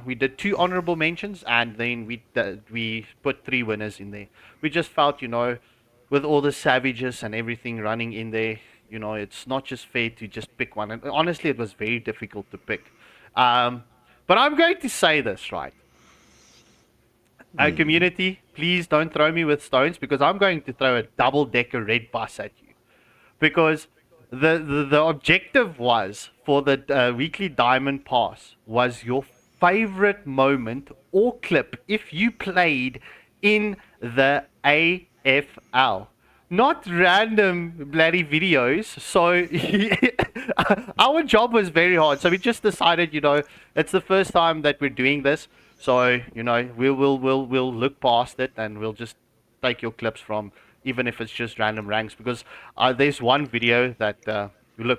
Speaker 3: we did 2 honorable mentions, and then we put 3 winners in there. We just felt, with all the savages and everything running in there, it's not just fair to just pick one. And honestly, it was very difficult to pick. But I'm going to say this, right? Community, please don't throw me with stones because I'm going to throw a double-decker red bus at you. Because the objective was for the weekly Diamond Pass was your favorite moment or clip if you played in the AFL. Not random bloody videos. So our job was very hard. So we just decided, it's the first time that we're doing this. So, we'll look past it and we'll just take your clips from, even if it's just random ranks. Because there's one video that,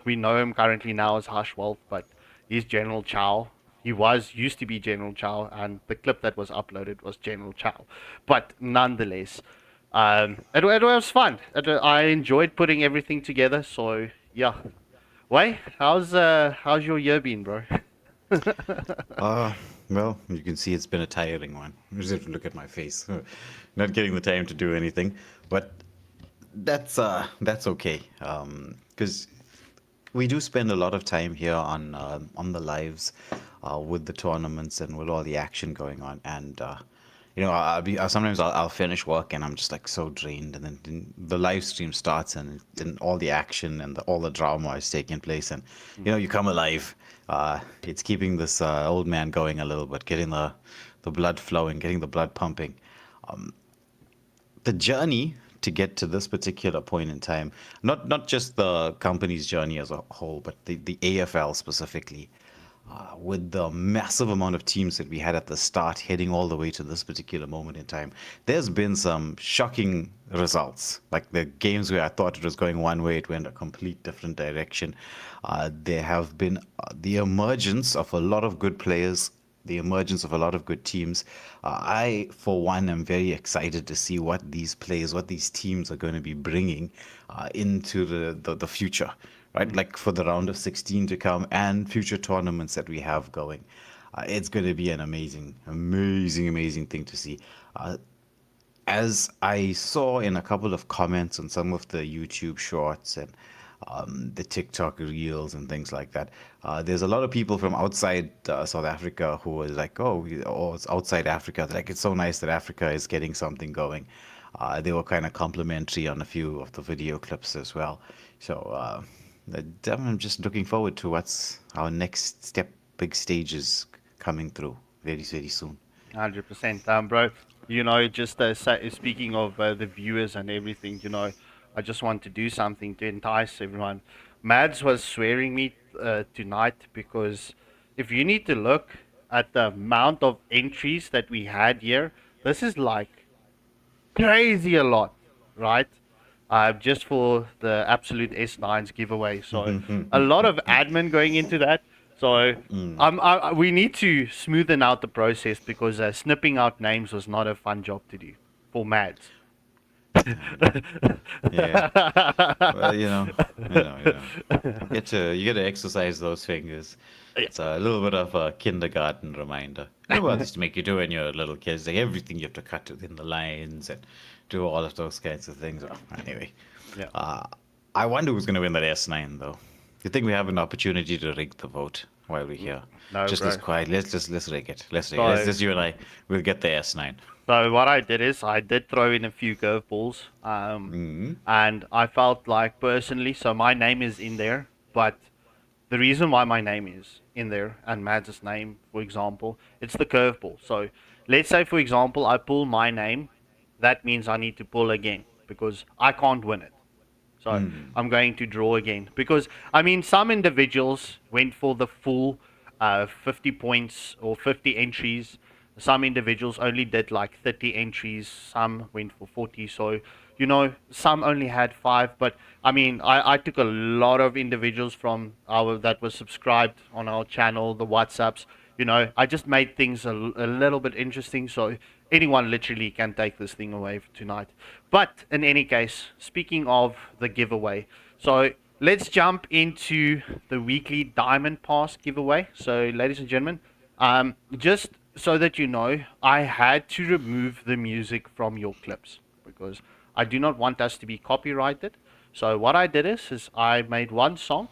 Speaker 3: we know him currently now as Hush Wolf, but he's General Chow. He used to be General Chow, and the clip that was uploaded was General Chow. But nonetheless, it was fun. I enjoyed putting everything together. So yeah, Wei, how's your year been, bro?
Speaker 7: Well, you can see it's been a tiring one. You just have to look at my face. Not getting the time to do anything, but that's okay. Because we do spend a lot of time here on the lives, with the tournaments and with all the action going on, and sometimes I'll finish work and I'm just like so drained, and then the live stream starts and then all the action and all the drama is taking place, and you come alive. It's keeping this old man going a little bit, getting the blood flowing, getting the blood pumping. The journey to get to this particular point in time, not just the company's journey as a whole, but the AFL specifically. With the massive amount of teams that we had at the start heading all the way to this particular moment in time, there's been some shocking results. Like the games where I thought it was going one way, it went a complete different direction. There have been the emergence of a lot of good players, the emergence of a lot of good teams. I, for one, am very excited to see what these players, what these teams are going to be bringing into the future. Right, like for the round of 16 to come and future tournaments that we have going. It's going to be an amazing thing to see. As I saw in a couple of comments on some of the YouTube shorts and the TikTok reels and things like that, there's a lot of people from outside South Africa who was like, it's outside Africa. Like, it's so nice that Africa is getting something going. They were kind of complimentary on a few of the video clips as well. So I'm just looking forward to what's our next step, big stages coming through very, very soon.
Speaker 3: 100%, bro. Just speaking of the viewers and everything, I just want to do something to entice everyone. Mads was swearing me tonight because if you need to look at the amount of entries that we had here, this is like crazy a lot, right? Just for the Absolute S9s giveaway. So a lot of admin going into that. So we need to smoothen out the process because snipping out names was not a fun job to do for Mads.
Speaker 7: Yeah. Well, you get to exercise those fingers. It's a little bit of a kindergarten reminder. You know what they used to make you do when you're little kids? Like everything you have to cut within the lines and do all of those kinds of things. Anyway,
Speaker 3: Yeah.
Speaker 7: I wonder who's going to win that S9 though. You think we have an opportunity to rig the vote while we're here?
Speaker 3: No,
Speaker 7: just
Speaker 3: bro.
Speaker 7: as quiet. Let's rig it. Let's rig it.
Speaker 3: So-
Speaker 7: Let's just you and I. We'll get the S9.
Speaker 3: So what I did is I did throw in a few curveballs, and I felt like personally, so my name is in there, but the reason why my name is in there and Mads' name, for example, it's the curveball. So let's say, for example, I pull my name, that means I need to pull again because I can't win it. So I'm going to draw again because I mean some individuals went for the full 50 points or 50 entries. Some individuals only did like 30 entries. Some went for 40. So you know some only had 5. But I mean I took a lot of individuals from our that was subscribed on our channel, the WhatsApps. You know I just made things a little bit interesting. So anyone literally can take this thing away tonight. But in any case, speaking of the giveaway, so let's jump into the weekly Diamond Pass giveaway. So ladies and gentlemen, just so that you know, I had to remove the music from your clips because I do not want us to be copyrighted. So what I did is I made one song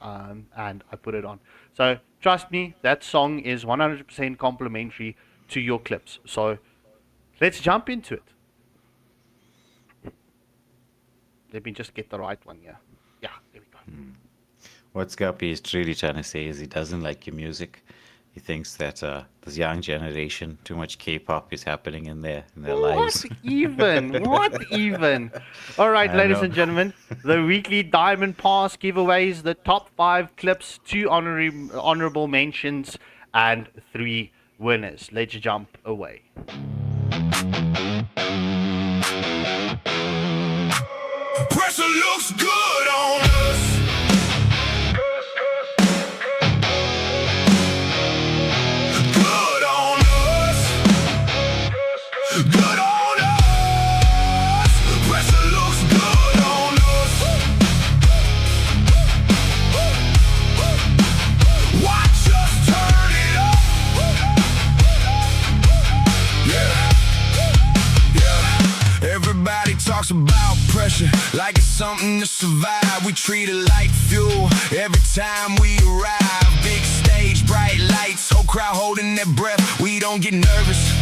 Speaker 3: and I put it on. So trust me, that song is 100% complimentary to your clips. So let's jump into it. Let me just get the right one here. Yeah, there we go.
Speaker 7: What Scarpy is really trying to say is he doesn't like your music. He thinks that this young generation, too much K-pop is happening in their lives.
Speaker 3: What even? What even? All right,
Speaker 7: I
Speaker 3: ladies
Speaker 7: know.
Speaker 3: and gentlemen, the weekly Diamond Pass giveaways, the top 5 clips, 2 honorable mentions, and 3 winners. Let's jump away.
Speaker 1: Pressure looks good on us. Good on us. Good on us. Pressure looks good on us. Watch us turn it up. Yeah. Everybody talks about pressure like it's something to survive. We treat it like fuel every time we arrive. Big stage, bright lights, whole crowd holding their breath. We don't get nervous,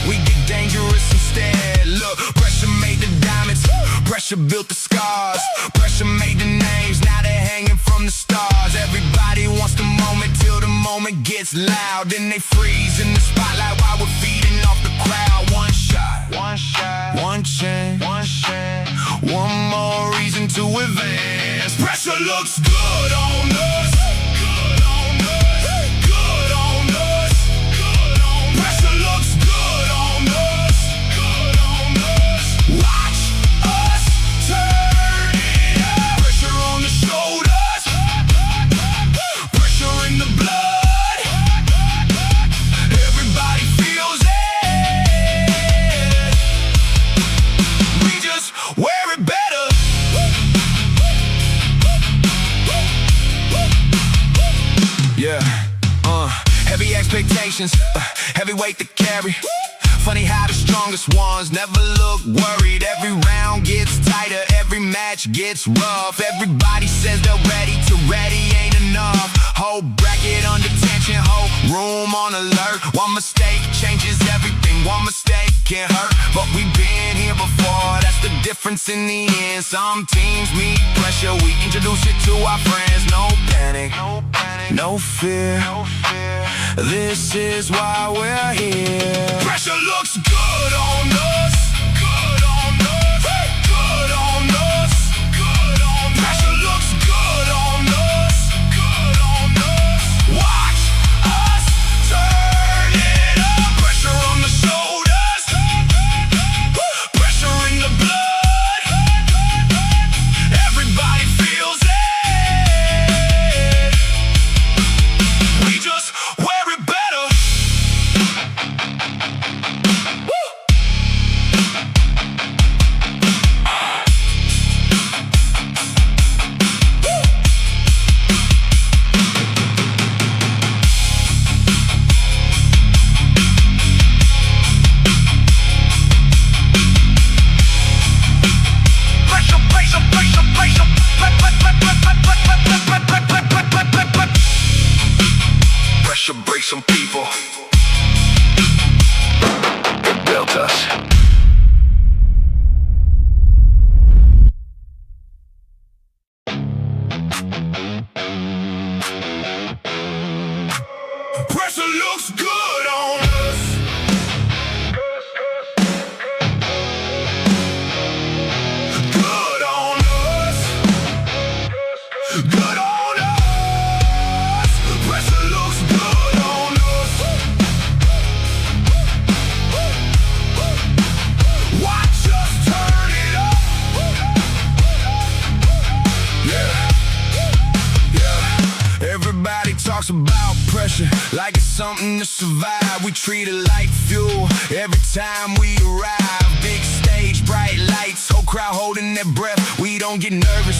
Speaker 1: we get dangerous instead. Look, pressure made the diamonds, pressure built the scars. Pressure made the names, now they're hanging from the stars. Everybody wants the moment till the moment gets loud. Then they freeze in the spotlight while we're feeding off the crowd. One shot, one shot, one chance, one chance. One more reason to advance. Pressure looks good on us. Good on us. Good on us. Good on us. Pressure looks good on us. Good on us. Watch us turn it up. Pressure on the shoulders. Pressure in the blood. Everybody feels it. We just wear it better. Yeah, heavy expectations, heavy weight to carry. Funny how the strongest ones never look worried. Every round gets tighter, every match gets rough. Everybody says they're ready, to ready ain't enough. Whole bracket under tension, whole room on alert. One mistake changes everything, one mistake can hurt. But we've been here before, that's the difference in the end. Some teams meet pressure, we introduce it to our friends. No panic, no panic, no fear, no fear. This is why we're here. Pressure looks good on us. Good on us. Good on us. Good on us. Pressure looks good on us. Good on us. Watch us turn it up. Pressure on the shoulders. Pressure in the blood. Everybody feels it. We just wear it better. Woo! something to survive. We treat it like fuel every time we arrive. Big stage, bright lights, whole crowd holding their breath. We don't get nervous,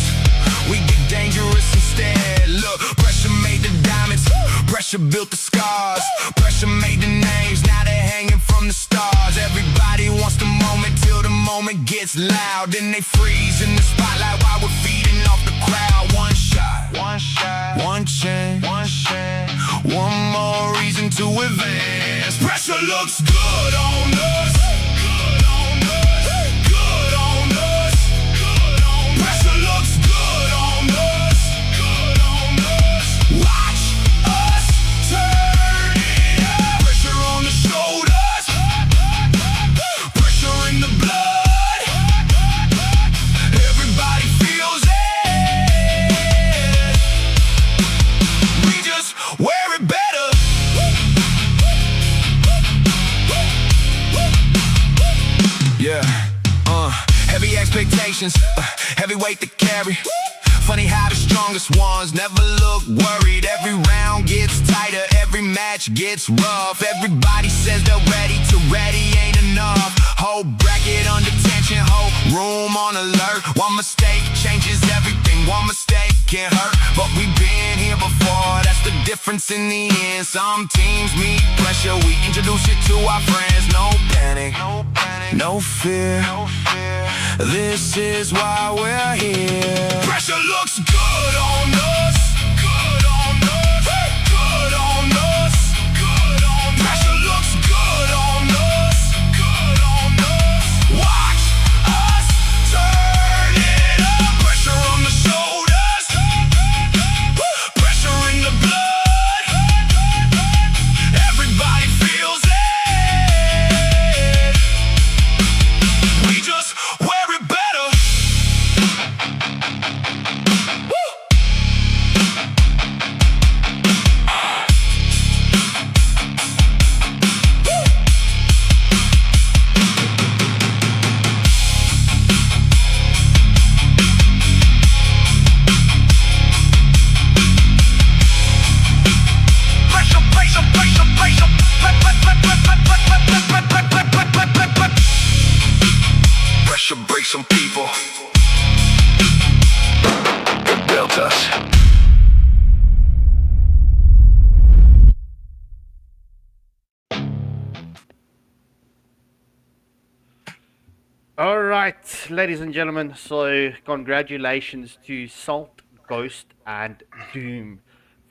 Speaker 1: we get dangerous instead. Look, pressure made the diamonds, pressure built the scars. Pressure made the names, now they're hanging from the stars. Everybody wants the moment till the moment gets loud. Then they freeze in the spotlight while we're feeding off the crowd. One shot, one shot, one chance, one chance, one more reason to advance. Pressure looks good on us. Good on us. Good on us. Good on us. Pressure looks good on us. Good on us. Watch us turn it up. Pressure on the shoulders. Pressure in the blood. Everybody feels it. We just wear it better. Yeah, heavy expectations, heavy weight to carry. Funny how the strongest ones never look worried. Every round gets tighter, every match gets rough. Everybody says they're ready to ready ain't enough. Whole bracket under tension, whole room on alert. One mistake changes everything, one mistake can hurt. But we've been here before, that's the difference in the end. Some teams meet pressure, we introduce it to our friends. No panic, no panic, no fear, no fear. This is why we're here. Pressure looks good on us. Good on us. Good on us. Good on us. Pressure looks good on us. Good on us. Watch us turn it up. Pressure on the shoulders. Pressure in the blood. Everybody feels it. We just wear it better. Pressure breaks some people. It built us.
Speaker 3: All right, ladies and gentlemen. So, congratulations to Salt, Ghost, and Doom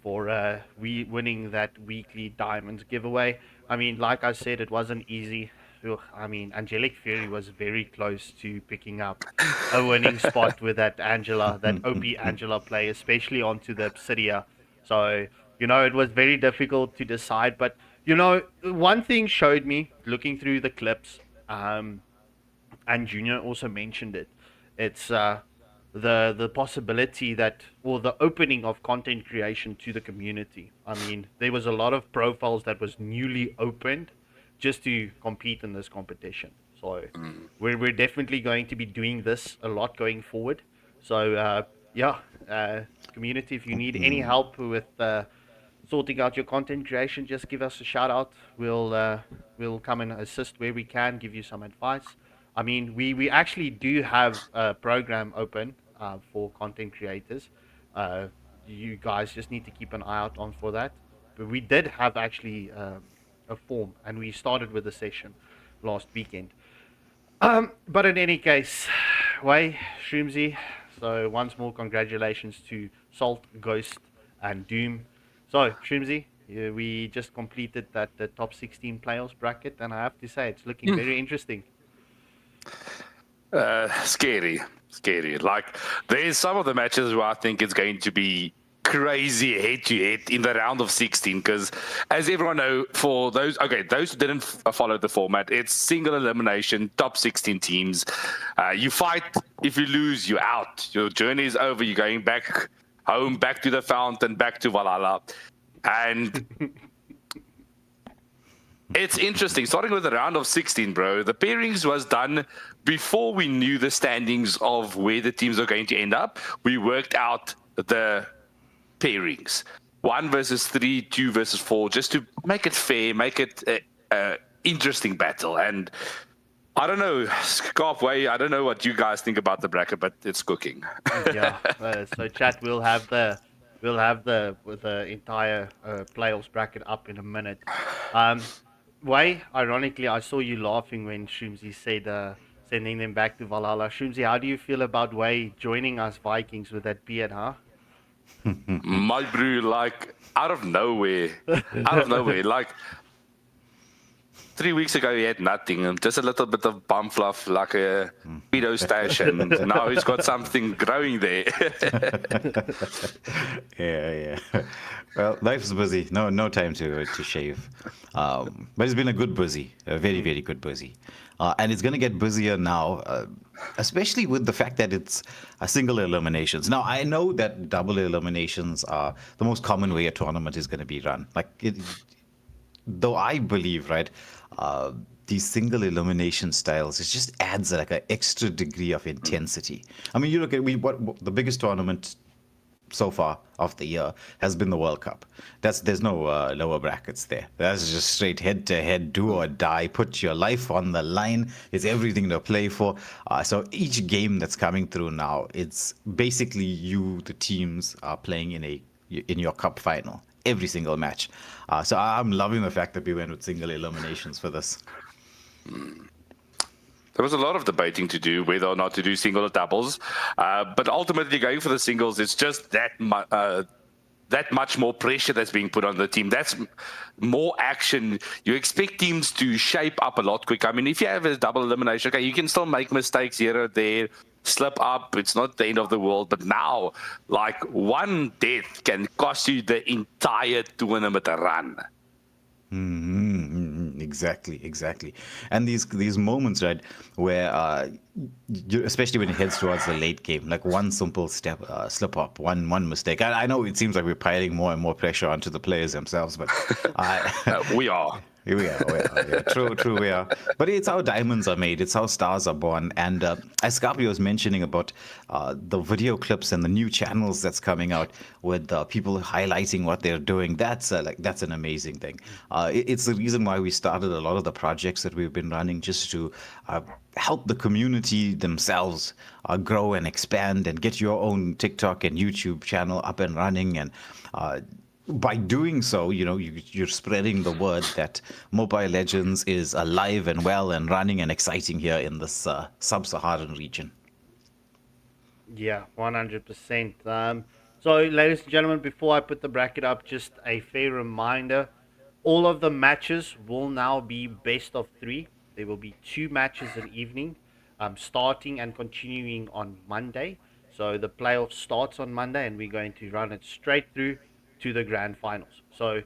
Speaker 3: for winning that weekly Diamonds giveaway. I mean, like I said, it wasn't easy. Ugh, I mean, Angelic Fury was very close to picking up a winning spot with that OP Angela play, especially onto the Obsidia. So, you know, it was very difficult to decide. But, you know, one thing showed me, looking through the clips, and Junior also mentioned it, it's the possibility that, or the opening of content creation to the community. I mean, there was a lot of profiles that was newly opened just to compete in this competition. So we're definitely going to be doing this a lot going forward. So community, if you need any help with sorting out your content creation, just give us a shout out. We'll come and assist where we can, give you some advice. I mean, we actually do have a program open for content creators. You guys just need to keep an eye out on for that. But we did have actually a form, and we started with a session last weekend. But in any case, Way, Shroomsy, so once more congratulations to Salt, Ghost, and Doom. So, Shroomsy, we just completed the top 16 playoffs bracket, and I have to say, it's looking very interesting.
Speaker 8: Scary. Like, there's some of the matches where I think it's going to be crazy head-to-head in the round of 16, because as everyone know, for those who didn't follow the format, it's single elimination, top 16 teams. You fight, if you lose, you're out. Your journey is over. You're going back home, back to the fountain, back to Valhalla. And it's interesting. Starting with the round of 16, bro, the pairings was done before we knew the standings of where the teams are going to end up. We worked out the pairings. 1 versus 3, 2 versus 4, just to make it fair, make it a interesting battle. And I don't know, Scarp Way, I don't know what you guys think about the bracket, but it's cooking.
Speaker 3: Yeah. So chat, we'll have the entire playoffs bracket up in a minute. Way, ironically, I saw you laughing when Shroomsy said sending them back to Valhalla. Shroomsy, how do you feel about Way joining us Vikings with that beard, huh?
Speaker 8: My brew, like, out of nowhere, like, 3 weeks ago he had nothing, and just a little bit of bum fluff, like a pedo stash, and now he's got something growing there.
Speaker 7: Yeah. Well, life's busy. No time to shave. But it's been a good busy, a very, very good busy. And it's going to get busier now, especially with the fact that it's a single eliminations. Now, I know that double eliminations are the most common way a tournament is going to be run. Though I believe, right, these single elimination styles, it just adds like an extra degree of intensity. I mean, you look at what the biggest tournament so far of the year has been the World Cup. There's no lower brackets there. That's just straight head to head, do or die, put your life on the line. It's everything to play for. So each game that's coming through now, it's basically the teams are playing in your cup final. Every single match. So I'm loving the fact that we went with single eliminations for this.
Speaker 8: There was a lot of debating to do whether or not to do single or doubles, but ultimately going for the singles, it's just that much more pressure that's being put on the team. That's more action. You expect teams to shape up a lot quicker. I mean, if you have a double elimination, okay, you can still make mistakes here or there, slip up. It's not the end of the world. But now, like, one death can cost you the entire tournament run.
Speaker 7: Exactly. And these moments, right, where especially when it heads towards the late game, like one simple slip up, one mistake. I know it seems like we're piling more and more pressure onto the players themselves, but
Speaker 8: we are.
Speaker 7: We are. Yeah. True, we are. But it's how diamonds are made. It's how stars are born. And as Scarpio was mentioning about the video clips and the new channels that's coming out with people highlighting what they're doing, that's an amazing thing. It's the reason why we started a lot of the projects that we've been running, just to help the community themselves grow and expand and get your own TikTok and YouTube channel up and running. And by doing so, you're spreading the word that Mobile Legends is alive and well and running and exciting here in this sub-Saharan region.
Speaker 3: Yeah, 100%. So, ladies and gentlemen, before I put the bracket up, just a fair reminder, all of the matches will now be best of 3. There will be 2 matches an evening, starting and continuing on Monday. So the playoff starts on Monday, and we're going to run it straight through to the grand finals. So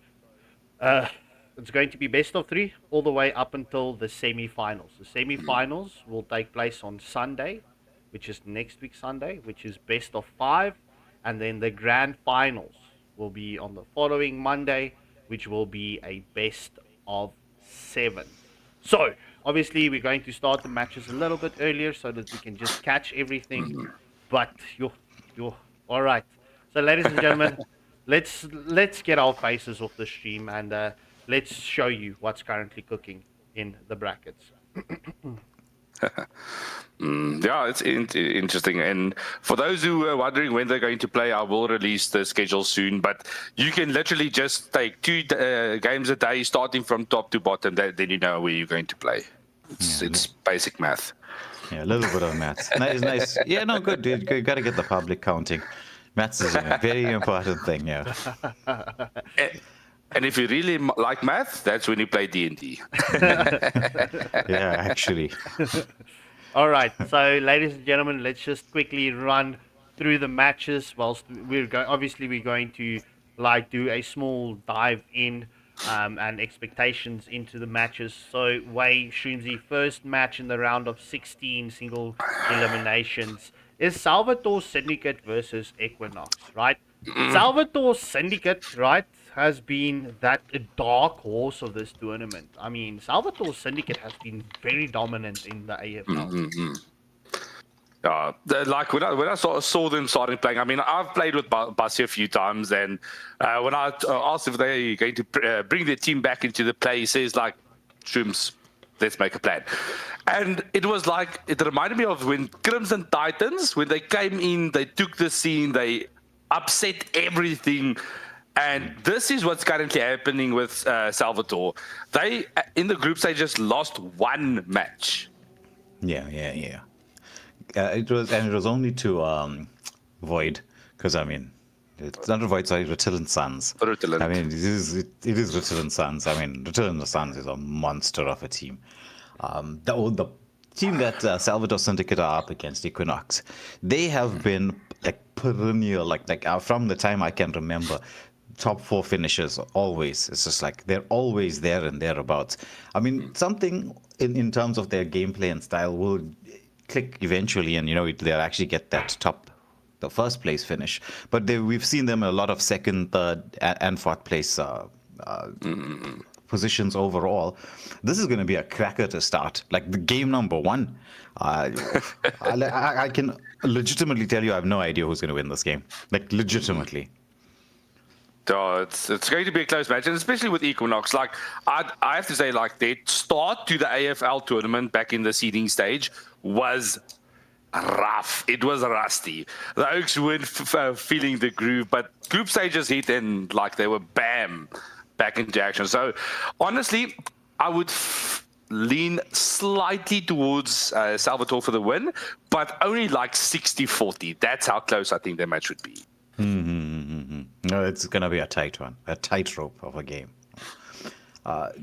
Speaker 3: it's going to be best of 3 all the way up until the semi-finals. The semi-finals will take place on Sunday, which is next week Sunday, which is best of 5, and then the grand finals will be on the following Monday, which will be a best of 7. So obviously we're going to start the matches a little bit earlier so that we can just catch everything. But you're all right. So, ladies and gentlemen, let's get our faces off the stream, and let's show you what's currently cooking in the brackets.
Speaker 8: Yeah, it's interesting. And for those who are wondering when they're going to play, I will release the schedule soon. But you can literally just take 2 games a day, starting from top to bottom. Then you know where you're going to play. It's basic math.
Speaker 7: Yeah, a little bit of maths. Nice. Yeah, no, good, dude. You got to get the public counting. Maths is a very important thing, yeah.
Speaker 8: And if you really like math, that's when you play D&D.
Speaker 7: Yeah, actually.
Speaker 3: All right, so ladies and gentlemen, let's just quickly run through the matches. Whilst we're going to do a small dive in and expectations into the matches. So, Way, Shroomsy, first match in the round of 16 single eliminations is Salvatore Syndicate versus Equinox, right? Salvatore Syndicate, right, has been that dark horse of this tournament. I mean, Salvatore Syndicate has been very dominant in the AFL.
Speaker 8: Like when I saw them starting playing, I mean, I've played with Bassi a few times, and when I asked if they're going to bring their team back into the play, he says, like, Shrooms, let's make a plan. And it reminded me of when Crimson Titans, when they came in, they took the scene, they upset everything. And this is what's currently happening with Salvatore. They, in the group stage, just lost one match.
Speaker 7: Yeah. It was only to Void, because I mean, it's not a Void, sorry, Retillant Suns.
Speaker 8: Retillant.
Speaker 7: I mean, it is Retillant Suns. I mean, Retillant Suns is a monster of a team. The team that Salvatore Syndicate are up against, Equinox, they have been like perennial, like from the time I can remember. Top 4 finishers always. It's just like they're always there and thereabouts. I mean, something in terms of their gameplay and style will click eventually, and they'll actually get the first place finish. But we've seen them in a lot of second, third, and fourth place positions overall. This is going to be a cracker to start. Like the game number 1. I can legitimately tell you, I have no idea who's going to win this game. Like legitimately.
Speaker 8: Oh, it's going to be a close match, and especially with Equinox. Like I have to say, like their start to the AFL tournament back in the seeding stage was rough. It was rusty. The Oaks weren't feeling the groove, but group stages hit and like they were bam back into action. So honestly, I would lean slightly towards Salvatore for the win, but only like 60-40. That's how close I think their match would be.
Speaker 7: No, it's going to be a tight one, a tightrope of a game.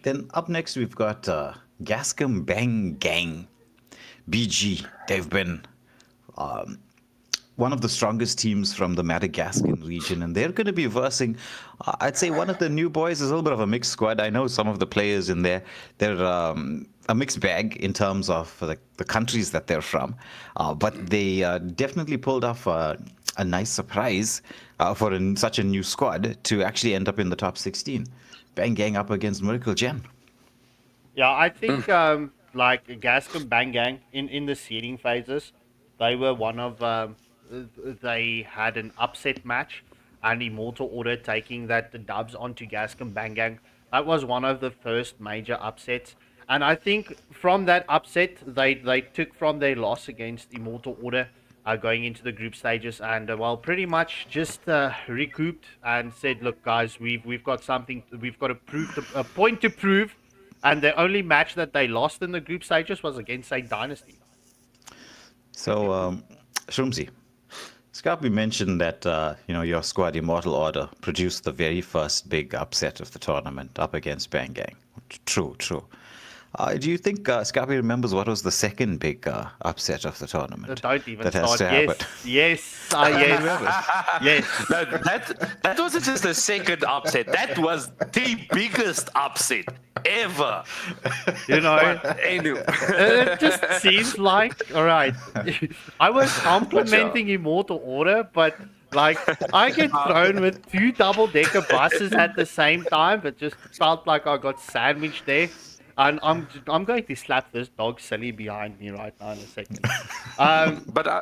Speaker 7: Then up next, we've got Gascon Bang Gang. BG, they've been one of the strongest teams from the Madagascan region, and they're going to be versing, I'd say, one of the new boys. Is a little bit of a mixed squad. I know some of the players in there, they're a mixed bag in terms of the countries that they're from, but they definitely pulled off a nice surprise for such a new squad to actually end up in the top 16. Bang Gang up against Miracle Gem.
Speaker 3: Yeah, I think like Gascon Bang Gang in the seeding phases, they were one of they had an upset match, and Immortal Order taking the dubs onto Gascon Bang Gang. That was one of the first major upsets, and I think from that upset they took from their loss against Immortal Order going into the group stages, and pretty much just recouped and said, look guys, we've got something, we've got a point to prove. And the only match that they lost in the group stages was against Saint Dynasty.
Speaker 7: So Shroomsy, Scarpy mentioned that your squad Immortal Order produced the very first big upset of the tournament up against Bang Gang. True. Do you think Scarpy remembers what was the second big upset of the tournament?
Speaker 3: Don't even
Speaker 7: that has
Speaker 3: start.
Speaker 7: to happen?
Speaker 3: Yes. Yes.
Speaker 8: No, that wasn't just the second upset. That was the biggest upset ever.
Speaker 3: Anyway. It just seems like, all right, I was complimenting Immortal Order, but like I get thrown with 2 double-decker buses at the same time. It just felt like I got sandwiched there. And I'm going to slap this dog silly behind me right now in a second.
Speaker 8: But I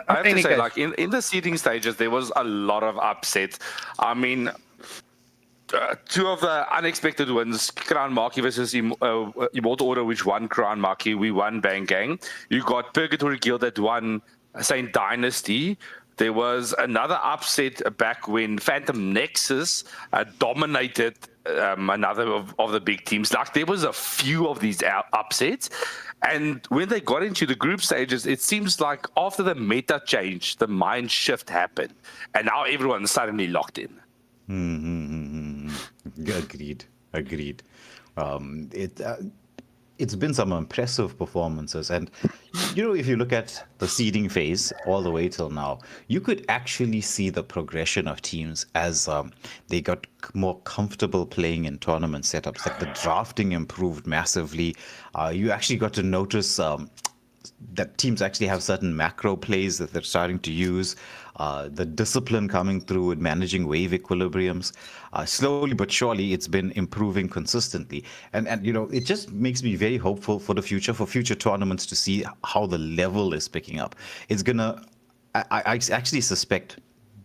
Speaker 8: have to say, like in the seeding stages, there was a lot of upsets. I mean, 2 of the unexpected wins: Crown Marquee versus Immortal Order, which won Crown Marquee. We won Bang Gang. You got Purgatory Guild that won Saint Dynasty. There was another upset back when Phantom Nexus dominated another of the big teams. Like there was a few of these upsets, and when they got into the group stages, it seems like after the meta change, the mind shift happened, and now everyone's suddenly locked in.
Speaker 7: Agreed. It's been some impressive performances, and if you look at the seeding phase all the way till now, you could actually see the progression of teams as they got more comfortable playing in tournament setups. Like the drafting improved massively. You actually got to notice that teams actually have certain macro plays that they're starting to use. the discipline coming through and managing wave equilibriums. Slowly but surely, it's been improving consistently. And it just makes me very hopeful for the future, for future tournaments, to see how the level is picking up. It's going to, I actually suspect,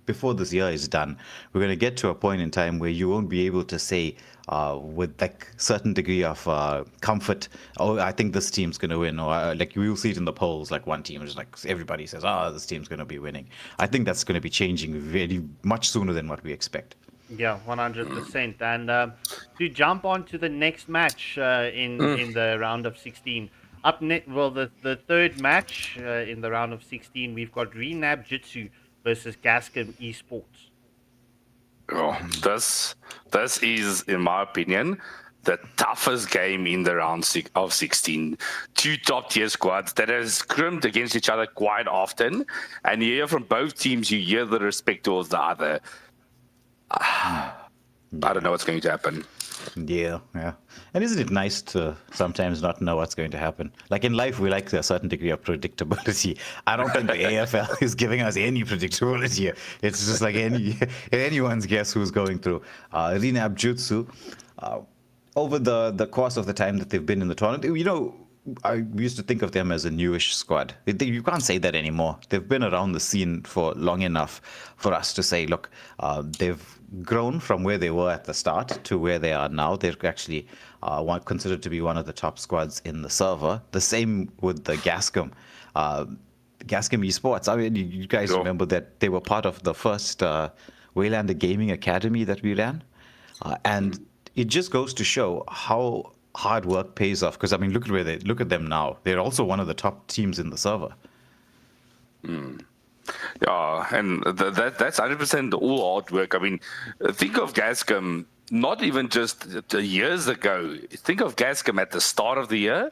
Speaker 7: before this year is done, we're going to get to a point in time where you won't be able to say with like certain degree of comfort, oh, I think this team's going to win, or like we'll see it in the polls, like one team is like everybody says, this team's going to be winning. I think that's going to be changing very much sooner than what we expect.
Speaker 3: Yeah, 100%. And to jump on to the next match in the round of 16. The third match in the round of 16, we've got Renab Jitsu versus Gascon Esports.
Speaker 8: Oh, this is, in my opinion, the toughest game in the round of 16. Two top-tier squads that have scrimmaged against each other quite often, and you hear from both teams, you hear the respect towards the other. I don't know what's going to happen.
Speaker 7: Yeah. And isn't it nice to sometimes not know what's going to happen? Like in life, we like a certain degree of predictability. I don't think the AFL is giving us any predictability. It's just like anyone's guess who's going through. Renab Jutsu, over the course of the time that they've been in the tournament, I used to think of them as a newish squad. You can't say that anymore. They've been around the scene for long enough for us to say, look, they've grown from where they were at the start to where they are now. They're actually considered to be one of the top squads in the server. The same with the Gascon. Gascon Esports. I mean, you guys remember that they were part of the first Waylander Gaming Academy that we ran. And it just goes to show how hard work pays off. Because, I mean, look at them now. They're also one of the top teams in the server.
Speaker 8: Yeah, and that's 100% all hard work. I mean, think of Gascon, not even just years ago. Think of Gascon at the start of the year.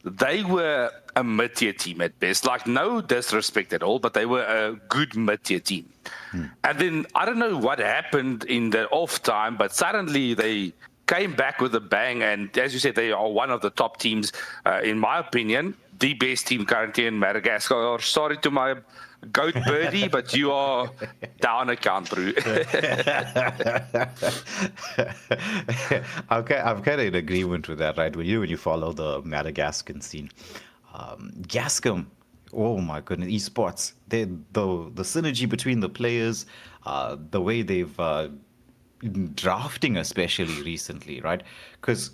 Speaker 8: They were a mid-tier team at best. Like, no disrespect at all, but they were a good mid-tier team. And then, I don't know what happened in the off time, but suddenly they came back with a bang. And as you said, they are one of the top teams, in my opinion, the best team currently in Madagascar. Sorry to my goat birdie, but you are down a country.
Speaker 7: I'm kind of in agreement with that, right? When you follow the Madagascan scene, Gascon, oh my goodness, esports, the synergy between the players, the way they've drafting, especially recently, right? Because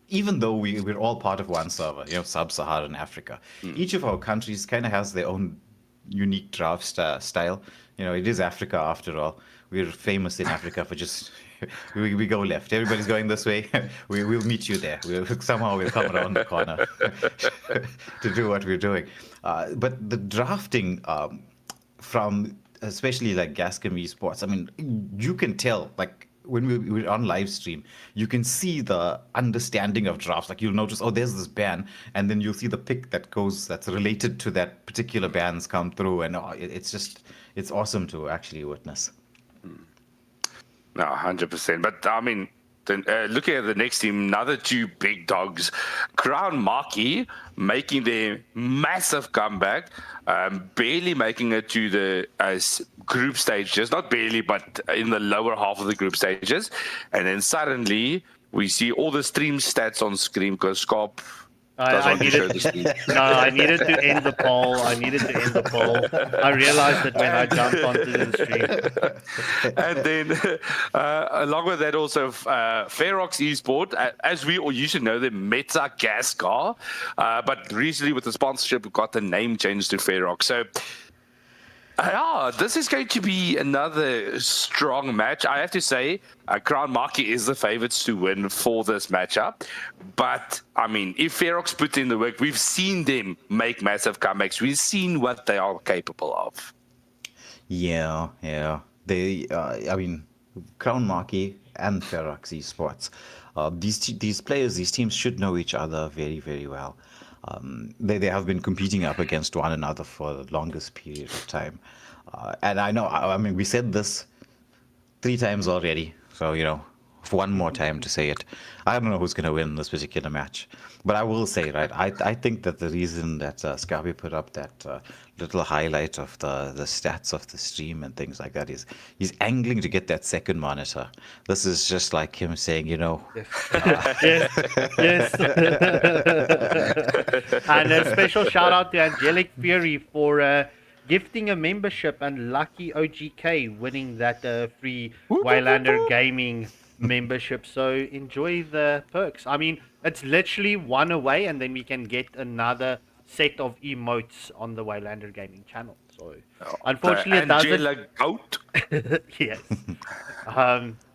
Speaker 7: even though we're all part of one server, sub-Saharan Africa, each of our countries kind of has their own unique draft style. It is Africa after all. We're famous in Africa for just we go left. Everybody's going this way. We'll meet you there. Somehow we'll come around the corner to do what we're doing. But the drafting from especially like Gascon Esports, I mean, you can tell, like, when we're on live stream, you can see the understanding of drafts. Like, you'll notice, there's this ban, and then you'll see the pick that's related to that particular bands come through, and it's awesome to actually witness.
Speaker 8: No, 100%. But I mean, then, looking at the next team, another two big dogs, Crown Marquee making their massive comeback, barely making it to the group stages, not barely, but in the lower half of the group stages. And then suddenly we see all the stream stats on screen because Scarp
Speaker 3: I needed to end the poll. I realized that when I jumped onto the stream.
Speaker 8: And then, along with that, also Ferox Esports, as we all used to know them, Meta Gascar, but recently with the sponsorship, we've got the name changed to Ferox. So, this is going to be another strong match. I have to say, Crown Marquee is the favorites to win for this matchup. But, I mean, if Ferox put in the work, we've seen them make massive comebacks. We've seen what they are capable of.
Speaker 7: Yeah. They, Crown Marquee and Ferox Esports, these players, these teams should know each other very, very well. They have been competing up against one another for the longest period of time. And I know, we said this 3 times already. So, for one more time to say it. I don't know who's going to win this particular match, but I will say, right, I think that the reason that Scabi put up that little highlight of the stats of the stream and things like that is he's angling to get that second monitor. This is just like him saying, you know.
Speaker 3: Yes. Yes. And a special shout out to Angelic Fury for gifting a membership, and Lucky OGK winning that free Waylander Gaming membership. So enjoy the perks. I mean, it's literally one away, and then we can get another set of emotes on the Waylander Gaming channel. So unfortunately, it doesn't.
Speaker 8: Angela Goat.
Speaker 3: Yes.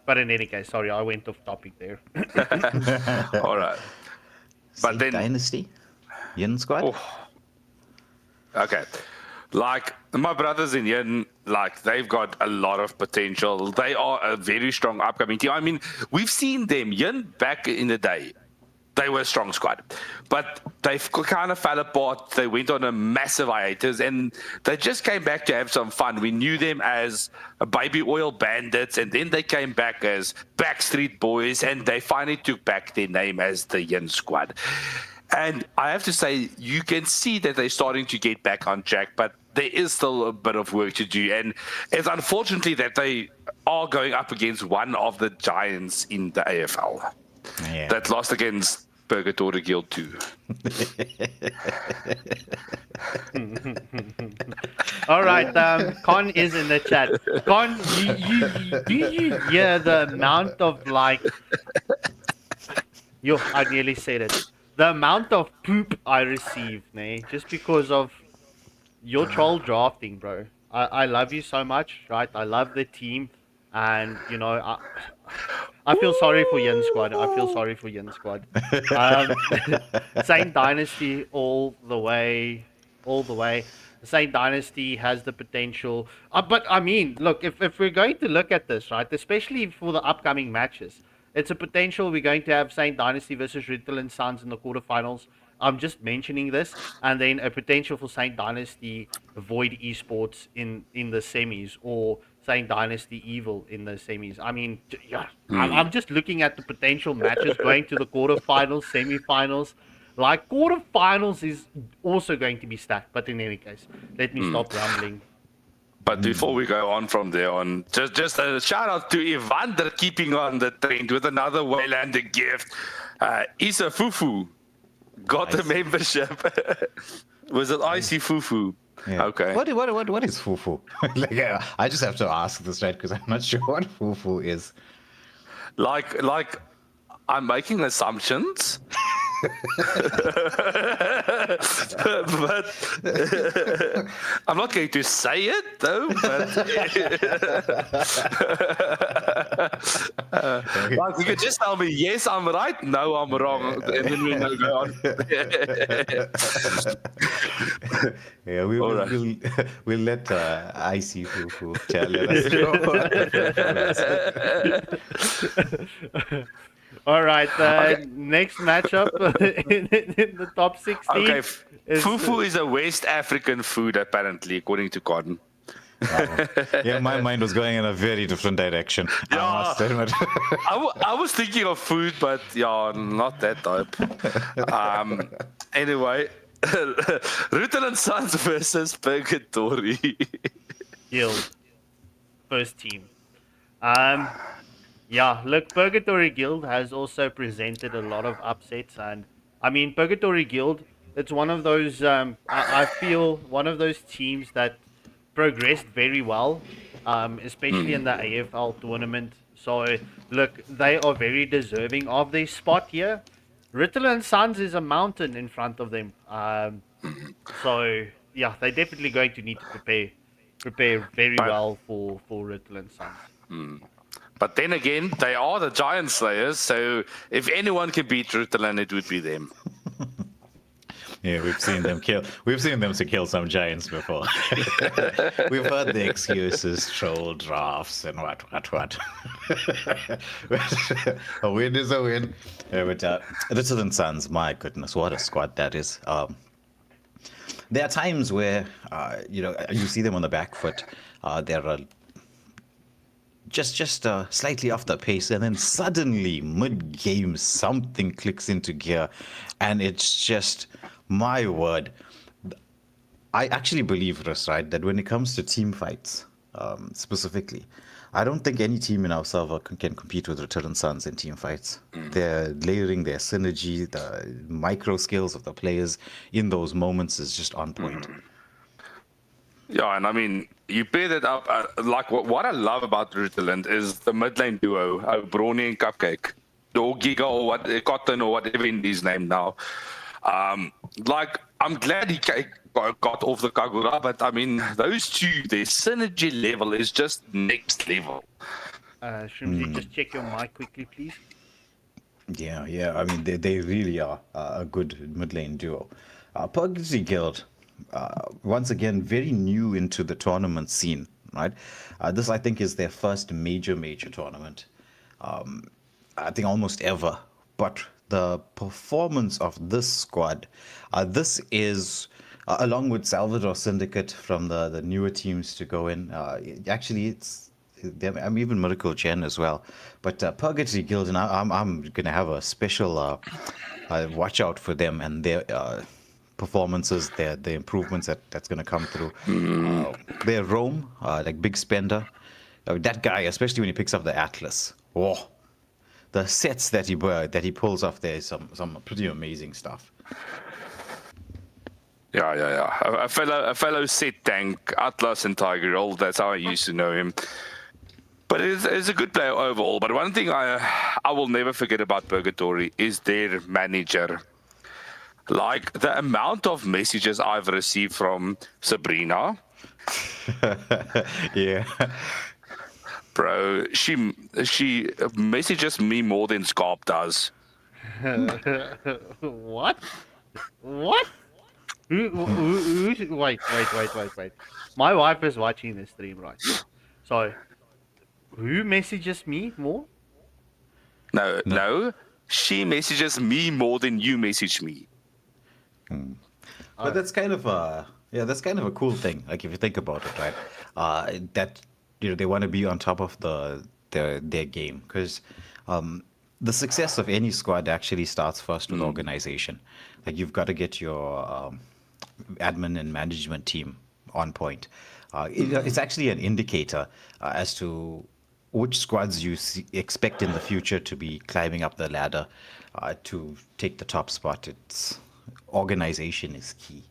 Speaker 3: But in any case, sorry, I went off topic there.
Speaker 8: All right. But then
Speaker 7: Dynasty, Yin squad.
Speaker 8: Oh. Okay. Like my brothers in Yin, like they've got a lot of potential. They are a very strong upcoming team. I mean, we've seen them Yin back in the day. They were a strong squad, but they kind of fell apart. They went on a massive hiatus, and they just came back to have some fun. We knew them as Baby Oil Bandits, and then they came back as Backstreet Boys, and they finally took back their name as the Yin Squad. And I have to say, you can see that they're starting to get back on track, but there is still a bit of work to do. And it's unfortunately that they are going up against one of the giants in the AFL that lost against Purgatory Guild 2.
Speaker 3: All right, Con is in the chat. Con, do you hear the amount of I nearly said it. The amount of poop I received, just because of your troll drafting, bro. I love you so much, right? I love the team, and you know, I feel sorry for Yin Squad. Saint Dynasty all the way. Saint Dynasty has the potential. But I mean, look, if we're going to look at this, right, especially for the upcoming matches, it's a potential we're going to have Saint Dynasty versus Riddle and Sons in the quarterfinals. I'm just mentioning this, and then a potential for Saint Dynasty Void Esports in the semis, or Saint Dynasty Evil in the semis. I mean, yeah, I'm just looking at the potential matches going to the quarterfinals, semifinals. Like, quarterfinals is also going to be stacked, but in any case, let me stop rambling.
Speaker 8: But before we go on from there on, just a shout out to Evander keeping on the trend with another Waylander gift. Isa Fufu got the membership. Was it Icy Fufu?
Speaker 7: Yeah.
Speaker 8: Okay.
Speaker 7: What is fufu? I just have to ask this, right? Because I'm not sure what fufu is.
Speaker 8: Like I'm making assumptions. But I'm not going to say it though. But like, you could just tell me yes, I'm right, no, I'm wrong, and then we know go on.
Speaker 7: Yeah, we'll let Icy Fufu tell us.
Speaker 3: All right, next matchup in the top 16.
Speaker 8: Okay, fufu is a West African food, apparently, according to Gordon.
Speaker 7: Yeah, my mind was going in a very different direction.
Speaker 8: Yeah.
Speaker 7: I must admit.
Speaker 8: I was thinking of food, but yeah, not that type. Anyway, Rutel and Sons versus Purgatory
Speaker 3: Guild, first team. Yeah, look, Purgatory Guild has also presented a lot of upsets, and I mean, Purgatory Guild, it's one of those, I feel, one of those teams that progressed very well, especially in the AFL tournament. So, look, they are very deserving of their spot here. Riddle and Sons is a mountain in front of them. So, yeah, they're definitely going to need to prepare very well for Riddle and Sons.
Speaker 8: But then again, they are the Giant Slayers, so if anyone can beat Rutland, it would be them.
Speaker 7: Yeah, we've seen them kill some giants before. We've heard the excuses, troll drafts, and what. A win is a win. But Riddle and Sons, my goodness, what a squad that is. There are times where you see them on the back foot. just slightly off the pace, and then suddenly mid-game something clicks into gear, and it's just, my word. I actually believe this, right, that when it comes to team fights, specifically, I don't think any team in our server can compete with Return Suns in team fights. Their layering, their synergy, the micro skills of the players in those moments is just on point.
Speaker 8: Yeah, and I mean, you pair that up. Like what I love about Rutherland is the mid lane duo, Brony and Cupcake, or Giga or what, Cotton or whatever his name now. Like, I'm glad he got off the Kagura, but I mean, those two, their synergy level is just next level.
Speaker 3: Shrimsy, just check your mic quickly, please.
Speaker 7: Yeah. I mean, they really are a good mid lane duo. Purgatory Guild, once again, very new into the tournament scene, right? This, I think, is their first major tournament. I think almost ever. But the performance of this squad, this is, along with Salvador Syndicate from the newer teams to go in, actually, I'm even Miracle Gen as well. But Purgatory Guild, and I'm going to have a special watch out for them and their performances, the improvements that's going to come through. Their roam, like Big Spender, that guy, especially when he picks up the Atlas. Oh, the sets that he pulls off there is some pretty amazing stuff.
Speaker 8: Yeah. A fellow set tank, Atlas and Tiger Roll. That's how I used to know him. But it's a good player overall. But one thing I will never forget about Purgatory is their manager. Like, the amount of messages I've received from Sabrina.
Speaker 7: Yeah.
Speaker 8: Bro, she messages me more than Scarp does.
Speaker 3: What? Wait. My wife is watching this stream right now. So, who messages me more?
Speaker 8: No. She messages me more than you message me.
Speaker 7: But that's kind of a cool thing. Like, if you think about it, right? That they want to be on top of their game, because the success of any squad actually starts first with organization. Like, you've got to get your admin and management team on point. It's actually an indicator as to which squads you expect in the future to be climbing up the ladder to take the top spot. Organization is key.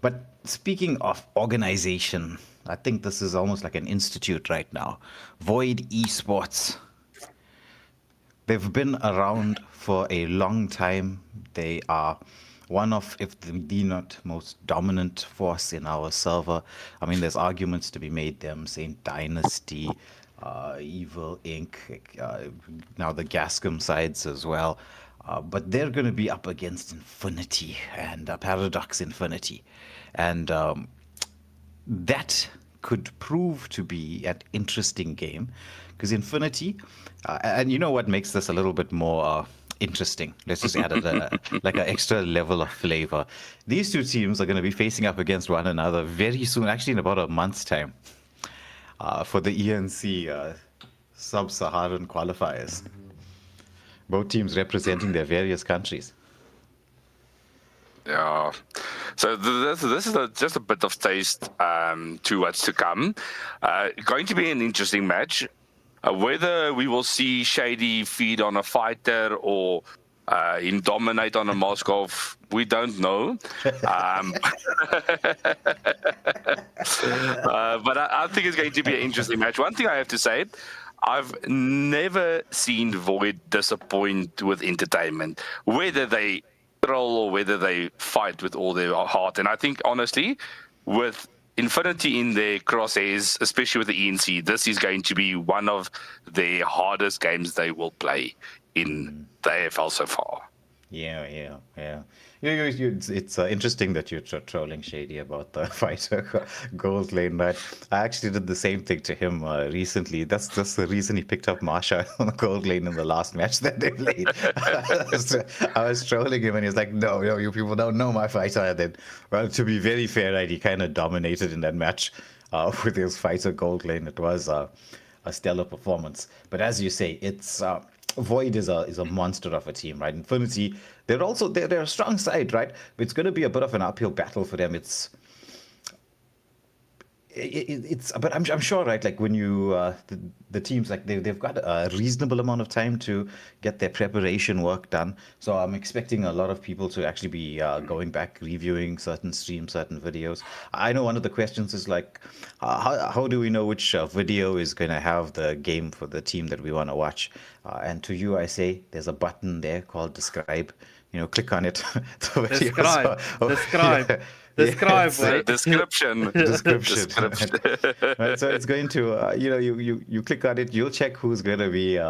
Speaker 7: But speaking of organization, I think this is almost like an institute right now. Void Esports. They've been around for a long time. They are one of, if the not most dominant force in our server. I mean, there's arguments to be made them saying Dynasty, Evil Inc., now the Gascom sides as well. But they're going to be up against Infinity and Paradox Infinity. And that could prove to be an interesting game, because Infinity, and you know what makes this a little bit more interesting? Let's just add like an extra level of flavor. These two teams are going to be facing up against one another very soon, actually in about a month's time, for the ENC Sub-Saharan qualifiers. Both teams representing their various countries.
Speaker 8: Yeah. So this is just a bit of taste to what's to come. Going to be an interesting match. Whether we will see Shady feed on a fighter or him dominate on a Moskov, we don't know. But I think it's going to be an interesting match. One thing I have to say, I've never seen Void disappoint with entertainment, whether they troll or whether they fight with all their heart. And I think, honestly, with Infinity in their crosshairs, especially with the ENC, this is going to be one of the hardest games they will play in the AFL so far.
Speaker 7: Yeah. It's interesting that you're trolling Shady about the fighter gold lane, right? I actually did the same thing to him recently. That's the reason he picked up Marsha on the gold lane in the last match that they played. I was trolling him and he was like, no, you people don't know my fighter. And then, well, to be very fair, right, he kind of dominated in that match with his fighter gold lane. It was a a stellar performance. But as you say, it's Void is a monster of a team, right? Infinity, they're a strong side, right? But it's going to be a bit of an uphill battle for them. But I'm sure, right? Like when you the teams, like they've got a reasonable amount of time to get their preparation work done. So I'm expecting a lot of people to actually be going back, reviewing certain streams, certain videos. I know one of the questions is like, how do we know which video is going to have the game for the team that we want to watch? And to you, I say there's a button there called describe. Click on it. The videos
Speaker 3: Describe.
Speaker 7: are-
Speaker 3: Describe.
Speaker 7: yeah.
Speaker 3: Describe,
Speaker 7: Yeah,
Speaker 3: wait.
Speaker 8: Description.
Speaker 7: description. Right, so it's going to, you click on it, you'll check who's going to be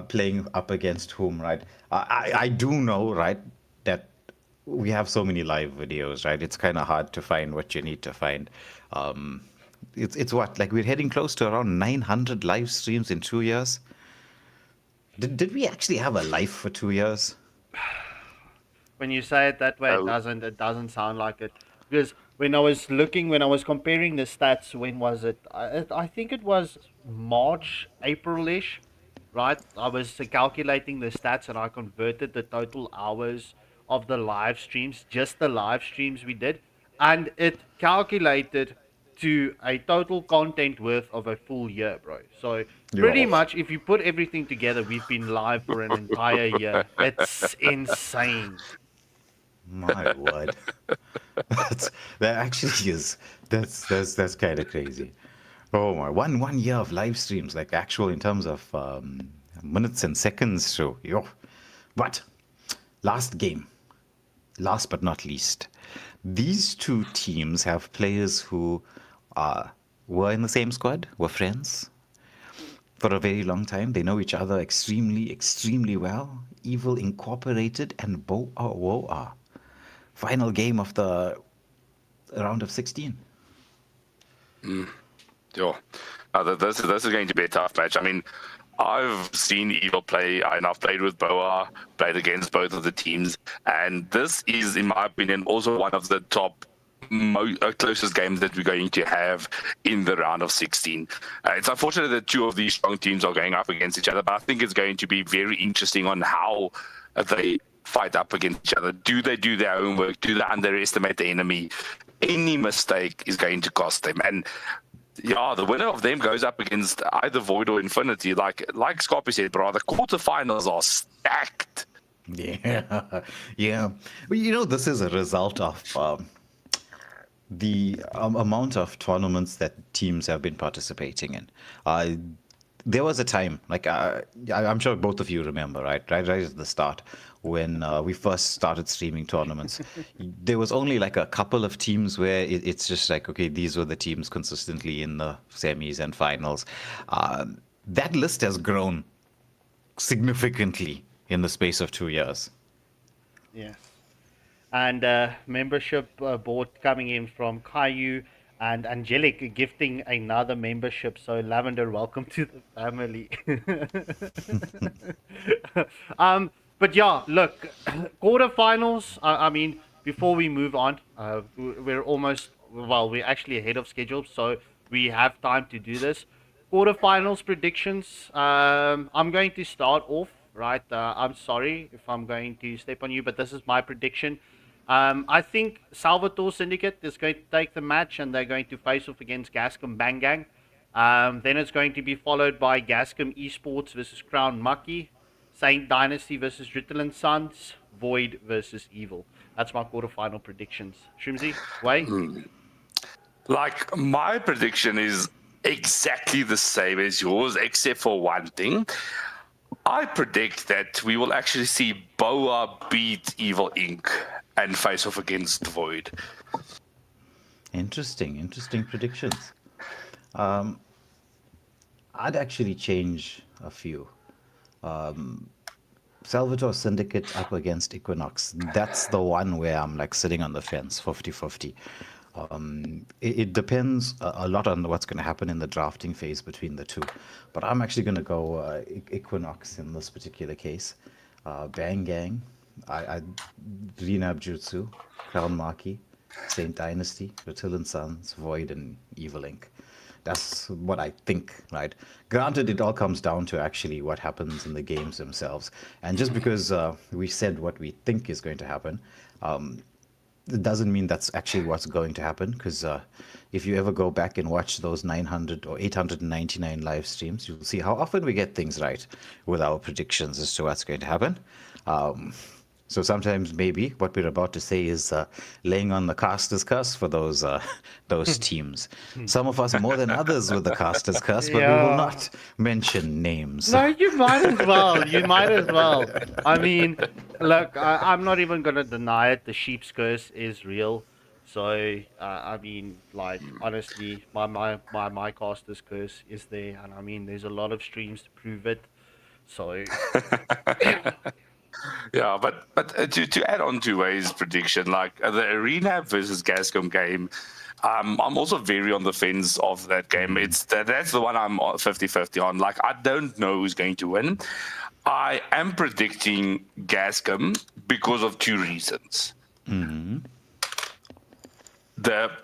Speaker 7: playing up against whom, right? I do know, right, that we have so many live videos, right? It's kind of hard to find what you need to find. It's what, like we're heading close to around 900 live streams in 2 years. Did we actually have a life for 2 years?
Speaker 3: When you say it that way,
Speaker 8: Oh.
Speaker 3: it doesn't sound like it. Because when I was comparing the stats, when was it? I think it was March, April-ish, right? I was calculating the stats and I converted the total hours of the live streams, just the live streams we did, and it calculated to a total content worth of a full year, bro. So pretty
Speaker 7: Yeah.
Speaker 3: much, if you put everything together, we've been live for an entire year. It's insane.
Speaker 7: My word. That actually is that's kind of crazy. Oh my, one year of live streams, like actual in terms of minutes and seconds. So yo, but last game, last but not least, these two teams have players who were in the same squad, were friends for a very long time. They know each other extremely, extremely well. Evil Incorporated and Boa Woa. Final game of the round of 16.
Speaker 8: Sure. This is going to be a tough match. I mean, I've seen Evil play, and I've played with Boa, played against both of the teams, and this is, in my opinion, also one of the top closest games that we're going to have in the round of 16. It's unfortunate that two of these strong teams are going up against each other, but I think it's going to be very interesting on how they fight up against each other. Do they do their homework? Do they underestimate the enemy? Any mistake is going to cost them. And yeah, the winner of them goes up against either Void or Infinity. Like Scarpy said, bro, the quarterfinals are stacked.
Speaker 7: Yeah, yeah. Well, this is a result of the amount of tournaments that teams have been participating in. There was a time, like I'm sure both of you remember, right at the start, when we first started streaming tournaments, there was only like a couple of teams where it's just like, okay, these were the teams consistently in the semis and finals. That list has grown significantly in the space of 2 years.
Speaker 3: Yes. And membership board coming in from Caillou and Angelic gifting another membership. So Lavender, welcome to the family. But yeah, look, quarterfinals. I mean, before we move on, we're actually ahead of schedule, so we have time to do this. Quarterfinals predictions. I'm going to start off, right? I'm sorry if I'm going to step on you, but this is my prediction. I think Salvatore Syndicate is going to take the match, and they're going to face off against Gascom Bangang. Then it's going to be followed by Gascom Esports versus Crown Mucky, Saint Dynasty versus Ritalin Sons, Void versus Evil. That's my quarterfinal predictions. Shrimsy, Way?
Speaker 8: Like, my prediction is exactly the same as yours, except for one thing. I predict that we will actually see Boa beat Evil Inc. and face off against Void.
Speaker 7: Interesting predictions. I'd actually change a few. Salvatore Syndicate up against Equinox. That's the one where I'm like sitting on the fence, 50-50. It depends a lot on what's going to happen in the drafting phase between the two. But I'm actually going to go Equinox in this particular case. Bang Gang, Renab Jutsu, Crown Maki, Saint Dynasty, Ritalin Sons, Void, and Evil Inc. That's what I think, right? Granted, it all comes down to actually what happens in the games themselves. And just because we said what we think is going to happen, it doesn't mean that's actually what's going to happen. Because if you ever go back and watch those 900 or 899 live streams, you'll see how often we get things right with our predictions as to what's going to happen. So sometimes maybe what we're about to say is laying on the caster's curse for those teams. Some of us more than others with the caster's curse, but we will
Speaker 3: Yeah.
Speaker 7: not mention names.
Speaker 3: No, you might as well. You might as well. I mean, look, I'm not even gonna deny it. The sheep's curse is real. So, I mean, like, honestly, my caster's curse is there, and I mean, there's a lot of streams to prove it. So,
Speaker 8: Yeah, but to add on to Way's prediction, like the Arena versus Gascom game, I'm also very on the fence of that game. That's the one I'm 50-50 on. Like, I don't know who's going to win. I am predicting Gascom because of two reasons. The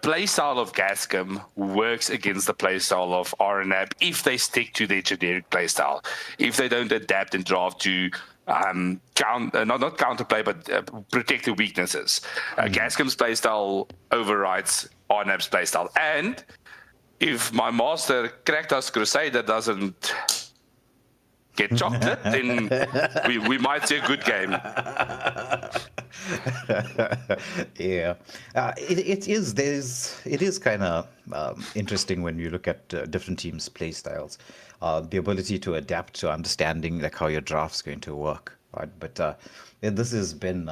Speaker 8: playstyle of Gascom works against the playstyle of RNAP if they stick to their generic playstyle. If they don't adapt and draft to not counterplay, but protect the weaknesses. Gascom's playstyle overrides RNAP's playstyle. And if my master Cracktas Crusader doesn't get chocolate, then we might see a good game.
Speaker 7: Yeah, it is kind of interesting when you look at different teams' play styles, the ability to adapt to understanding like how your draft's going to work, right? But this has been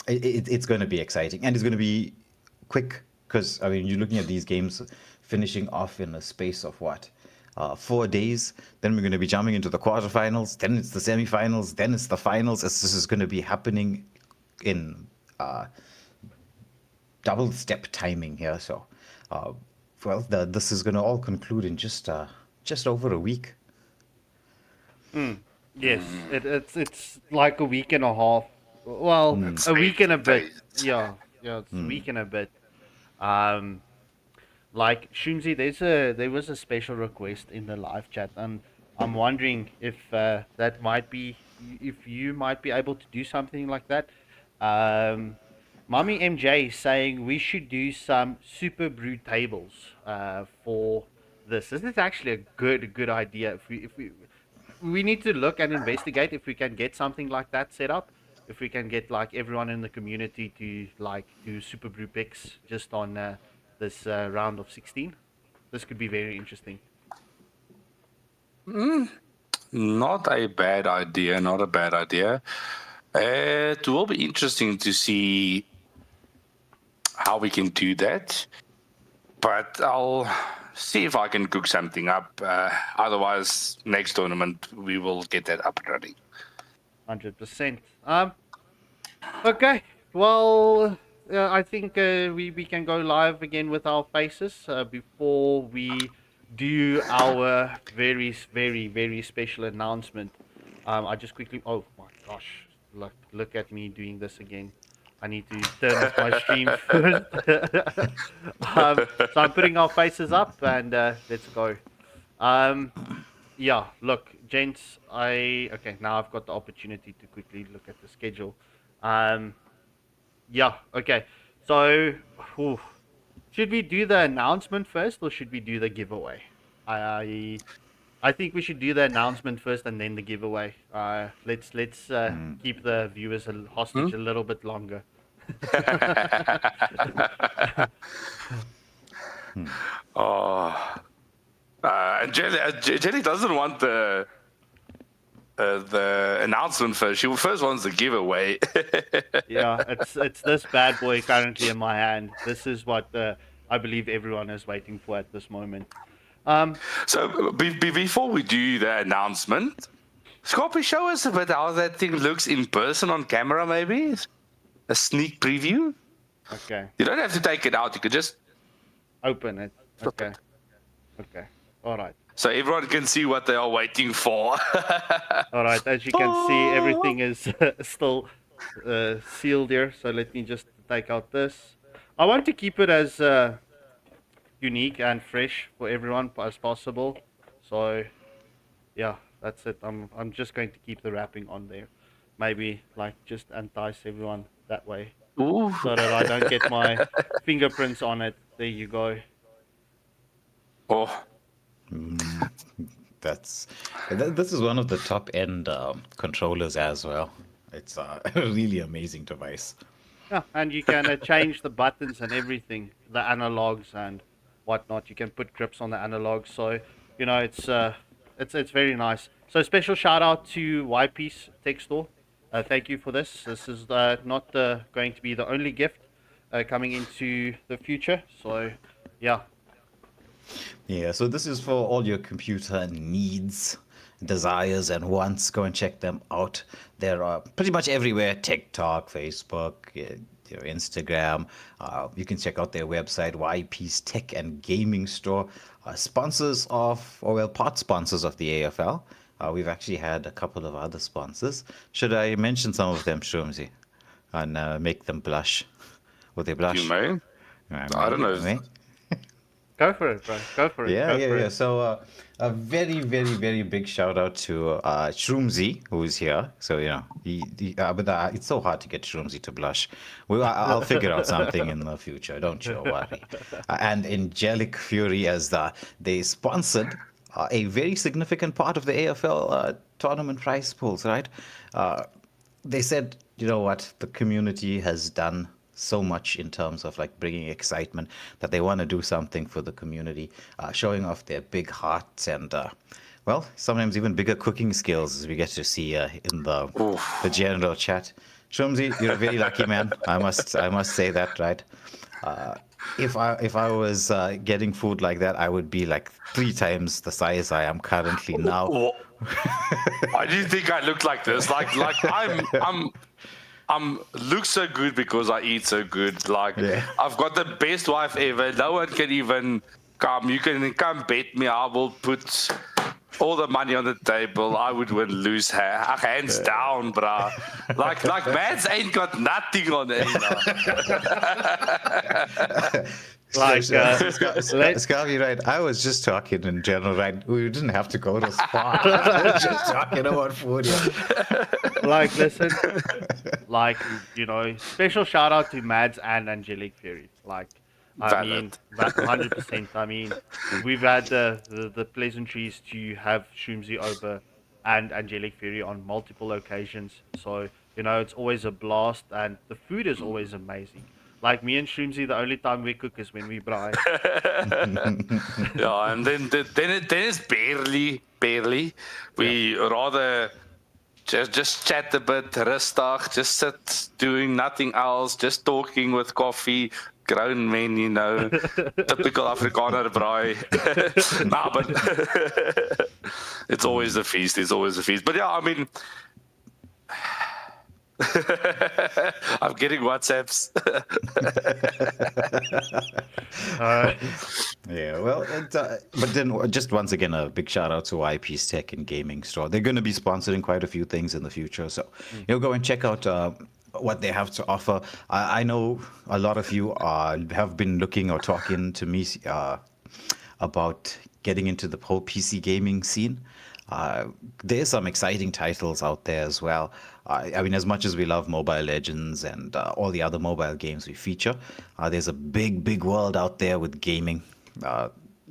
Speaker 7: it's going to be exciting, and it's going to be quick because I mean you're looking at these games finishing off in a space of what? 4 days, then we're going to be jumping into the quarterfinals, then it's the semifinals, then it's the finals. This is going to be happening in double step timing here. So, this is going to all conclude in just over a week.
Speaker 3: yes, it's like a week and a half. Well, a week and a bit. Yeah, it's a week and a bit. Like Shunzi, there was a special request in the live chat, and I'm wondering if that might be if you might be able to do something like that. Mommy MJ is saying we should do some super brew tables for this. This is actually a good idea. If we need to look and investigate if we can get something like that set up. If we can get like everyone in the community to like do super brew picks just on this round of 16, this could be very interesting.
Speaker 8: Not a bad idea. Not a bad idea. It will be interesting to see how we can do that. But I'll see if I can cook something up. Otherwise, next tournament, we will get that up and running.
Speaker 3: 100%. Okay. Well, I think we can go live again with our faces before we do our very special announcement. I just quickly. Oh my gosh! Look at me doing this again. I need to turn off my stream first. So I'm putting our faces up and let's go. Yeah, look, gents, okay, now I've got the opportunity to quickly look at the schedule. Yeah, okay. So, should we do the announcement first or should we do the giveaway? I think we should do the announcement first and then the giveaway. Let's keep the viewers hostage a little bit longer.
Speaker 8: And Jelly doesn't want the announcement first. She first wants the giveaway.
Speaker 3: Yeah, it's this bad boy currently in my hand. This is what I believe everyone is waiting for at this moment.
Speaker 8: So before we do the announcement, Scorpio, show us a bit how that thing looks in person on camera, maybe? A sneak preview?
Speaker 3: Okay.
Speaker 8: You don't have to take it out. You could just
Speaker 3: open it. Okay. Okay. All right.
Speaker 8: So everyone can see what they are waiting for.
Speaker 3: All right. As you can see, everything is still sealed here. So let me just take out this. I want to keep it as unique and fresh for everyone as possible. So yeah, that's it. I'm just going to keep the wrapping on there. Maybe like just entice everyone that way
Speaker 8: Ooh.
Speaker 3: so that I don't get my fingerprints on it. There you go.
Speaker 8: Oh,
Speaker 7: This is one of the top end controllers as well. It's a really amazing device.
Speaker 3: Yeah, and you can change the buttons and everything, the analogs and whatnot. You can put grips on the analogs, so you know it's very nice. So special shout out to YP's Tech Store. Thank you for this. This is not going to be the only gift coming into the future. So yeah,
Speaker 7: Yeah, so this is for all your computer needs, desires, and wants. Go and check them out. They're pretty much everywhere: TikTok, Facebook, Instagram. You can check out their website, YP's Tech and Gaming Store. Sponsors of, or well, part sponsors of the AFL. We've actually had a couple of other sponsors. Should I mention some of them, Shroomsy, and make them blush? Will they blush?
Speaker 8: you may. I don't know.
Speaker 7: May?
Speaker 3: go for it, bro. Go for it.
Speaker 7: Yeah,
Speaker 3: go for
Speaker 7: yeah.
Speaker 3: it.
Speaker 7: So a very, very, very big shout out to Shroomsy, who's here. So but it's so hard to get Shroomsy to blush. I'll figure out something in the future. Don't you worry. And Angelic Fury, as they sponsored a very significant part of the AFL tournament prize pools. Right? They said, you know what, the community has done so much in terms of like bringing excitement that they want to do something for the community, showing off their big hearts and well, sometimes even bigger cooking skills, as we get to see in the general chat. Shroomsy, you're a very lucky man. I must say that, right? If I was getting food like that, I would be like 3 times the size I am currently now.
Speaker 8: I didn't think I looked like this. Like I'm look so good because I eat so good. Like I've got the best wife ever. No one can even come. You can come bet me. I will put all the money on the table. I would win, lose hands down, bruh. Like Mads ain't got nothing on it.
Speaker 3: Like,
Speaker 7: Scarvy, right? I was just talking in general, right? We didn't have to go this far. I was just talking about food. Yeah.
Speaker 3: like listen, like special shout out to Mads and Angelic Fury. Like, I mean, that 100%. I mean, we've had the pleasantries to have Shroomsy over and Angelic Fury on multiple occasions. So it's always a blast, and the food is always amazing. Like me and Shroomsy, the only time we cook is when we braai.
Speaker 8: Yeah, and then it's barely. We rather just chat a bit, rustig, just sit doing nothing else, just talking with coffee. Grown men, typical Afrikaner braai. Nah, but it's always a feast. It's always a feast. But yeah, I mean, I'm getting WhatsApps.
Speaker 7: Yeah, well, but then just once again, a big shout out to YP's Tech and Gaming Store. They're going to be sponsoring quite a few things in the future, so go and check out what they have to offer. I know a lot of you have been looking or talking to me about getting into the whole PC gaming scene. There's some exciting titles out there as well. I mean, as much as we love Mobile Legends and all the other mobile games we feature, there's a big world out there with gaming.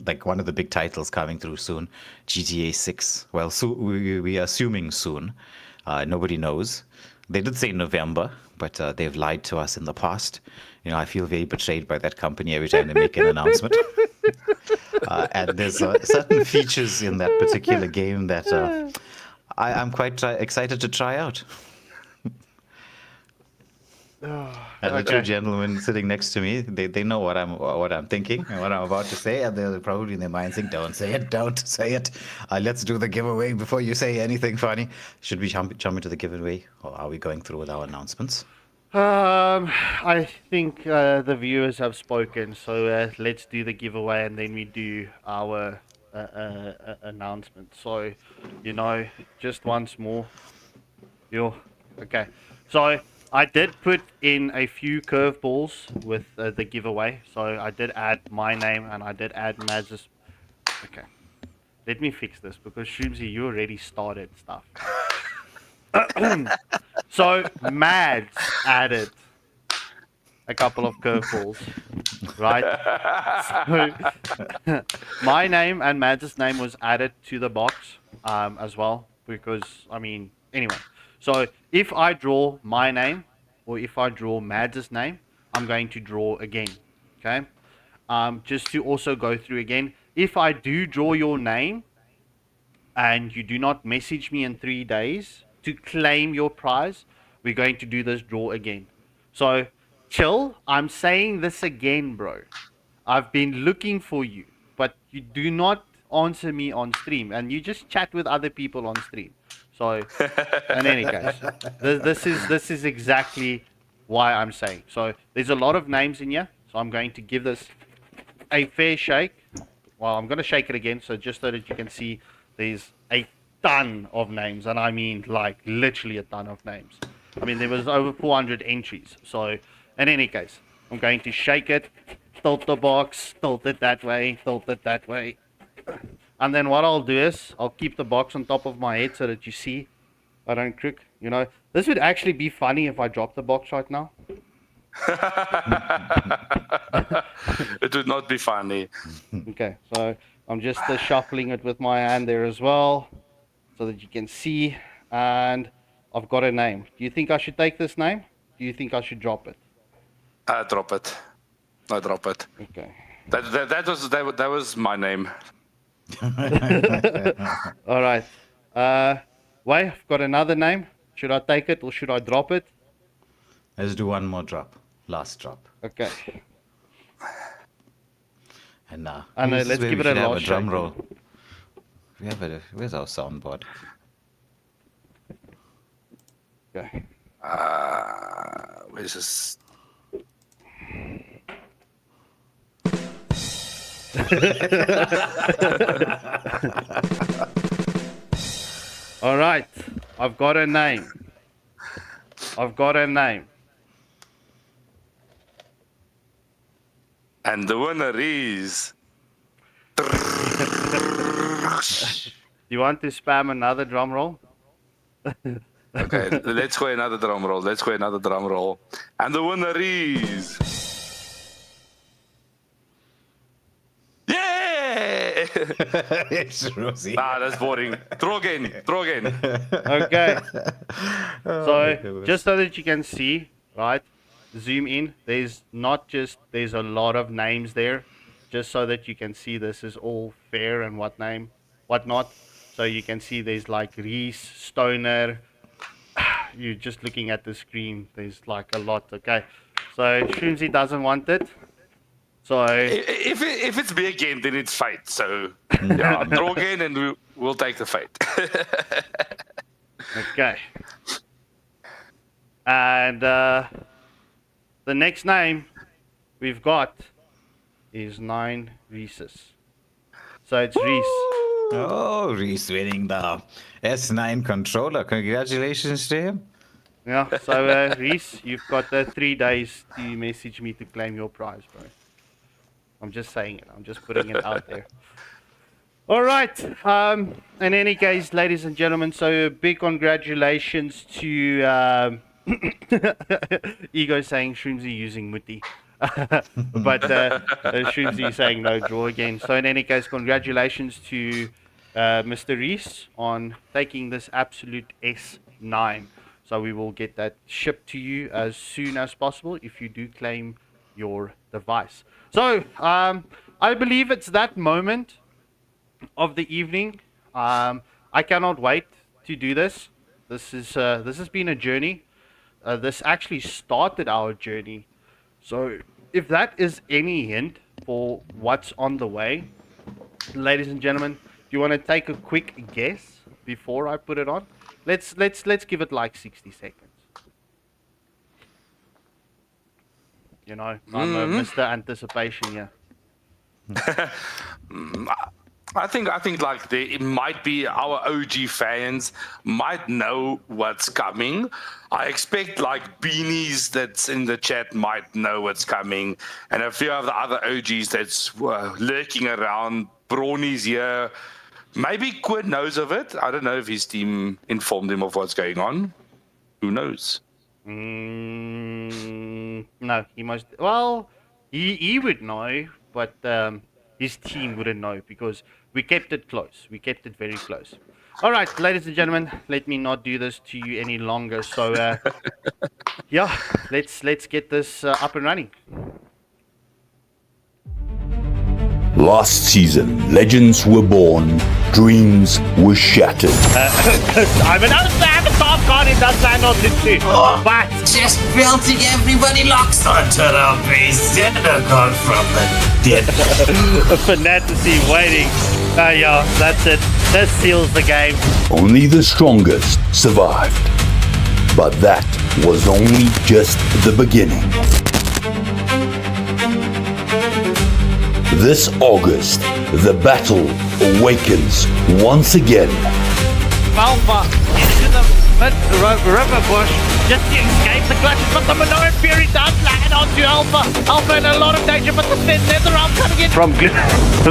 Speaker 7: Like one of the big titles coming through soon, GTA 6. Well, we are assuming soon. Nobody knows. They did say November, but they've lied to us in the past. I feel very betrayed by that company every time they make an announcement. And there's certain features in that particular game that I'm quite excited to try out. And the two gentlemen sitting next to me, they know what I'm thinking and what I'm about to say, and they're probably in their minds saying, "Don't say it. Let's do the giveaway before you say anything funny." Should we jump into the giveaway, or are we going through with our announcements?
Speaker 3: I think the viewers have spoken, so let's do the giveaway and then we do our announcement. So, just once more. Okay. So, I did put in a few curveballs with the giveaway. So I did add my name and I did add Maz's. Okay. Let me fix this because Shroomsy, you already started stuff. So Mads added a couple of curveballs, right? So, my name and Mads' name was added to the box as well because, I mean, anyway. So if I draw my name or if I draw Mads' name, I'm going to draw again, okay? Just to also go through again, if I do draw your name and you do not message me in 3 days to claim your prize, we're going to do this draw again. So, chill, I'm saying this again, bro. I've been looking for you, but you do not answer me on stream, and you just chat with other people on stream. So, in any case, this is exactly why I'm saying. So, there's a lot of names in here, so I'm going to give this a fair shake. Well, I'm going to shake it again, so just so that you can see there's a ton of names, and I mean like literally a ton of names. I mean, there was over 400 entries. So, in any case, I'm going to shake it, tilt the box, tilt it that way, and then what I'll do is I'll keep the box on top of my head so that you see I don't crook. You know, this would actually be funny if I drop the box right now.
Speaker 8: It would not be funny.
Speaker 3: Okay, so I'm just shuffling it with my hand there as well, so that you can see. And I've got a name. Do you think I should take this name? Do you think I should drop it?
Speaker 8: Drop it. No, drop it.
Speaker 3: Okay.
Speaker 8: That was my name.
Speaker 3: All right. Wait, I've got another name. Should I take it or should I drop it?
Speaker 7: Let's do one more drop. Last drop.
Speaker 3: Okay.
Speaker 7: And now,
Speaker 3: Let's give it a last
Speaker 7: drum
Speaker 3: shake.
Speaker 7: roll. We have where's our soundboard?
Speaker 3: Okay.
Speaker 8: Where's this?
Speaker 3: All right. I've got a name.
Speaker 8: And the winner is.
Speaker 3: You want to spam another drum roll?
Speaker 8: Okay, let's go another drum roll. And the winner is. Yeah!
Speaker 7: It's Rosie.
Speaker 8: That's boring. Throw again.
Speaker 3: Okay.
Speaker 7: Oh,
Speaker 3: So, just so that you can see, right? Zoom in. There's a lot of names there. Just so that you can see this is all fair and whatnot. So you can see there's like Reese, Stoner. You're just looking at the screen. There's like a lot. Okay. So Shroomsy doesn't want it. So
Speaker 8: If it's me again, then it's fight. So yeah, draw again and we'll take the fight.
Speaker 3: okay. And the next name we've got is 9 Reese's. So it's Reese.
Speaker 7: Oh, Reese winning the S9 controller. Congratulations to him.
Speaker 3: Yeah. So Reese, you've got 3 days to message me to claim your prize, bro. I'm just saying it. I'm just putting it out there. All right. In any case, ladies and gentlemen, so big congratulations to Ego saying Shroomsy using Muti. But Shroomsy saying no, draw again. So in any case, congratulations to Mr. Reese on taking this absolute S9. So we will get that shipped to you as soon as possible if you do claim your device. So I believe it's that moment of the evening. I cannot wait to do this. This has been a journey. This actually started our journey. So if that is any hint for what's on the way, ladies and gentlemen, do you want to take a quick guess before I put it on? Let's give it like 60 seconds. You know, I'm Mr. Anticipation here.
Speaker 8: I think like it might be our OG fans might know what's coming. I expect like Beanies that's in the chat might know what's coming, and a few of the other OGs that's lurking around. Brawny's here. Maybe Quinn knows of it. I don't know if his team informed him of what's going on. Who knows?
Speaker 3: No, he must. Well, he would know, but his team wouldn't know because we kept it close. We kept it very close. All right, ladies and gentlemen, let me not do this to you any longer. So, yeah, let's get this up and running.
Speaker 1: Last season, legends were born, dreams were shattered.
Speaker 3: I'm an Avatar card, it does land on this too. But
Speaker 9: Just belting everybody locks onto the base. Call from the dead.
Speaker 3: fantasy waiting. Yeah, that's it. This seals the game.
Speaker 1: Only the strongest survived. But that was only just the beginning. This August, the battle awakens once again.
Speaker 3: Alpha into the river bush just to escape the clutches, but the Minoan Fury does land onto Alpha. Alpha in a lot of danger, but the Netherrealm coming in from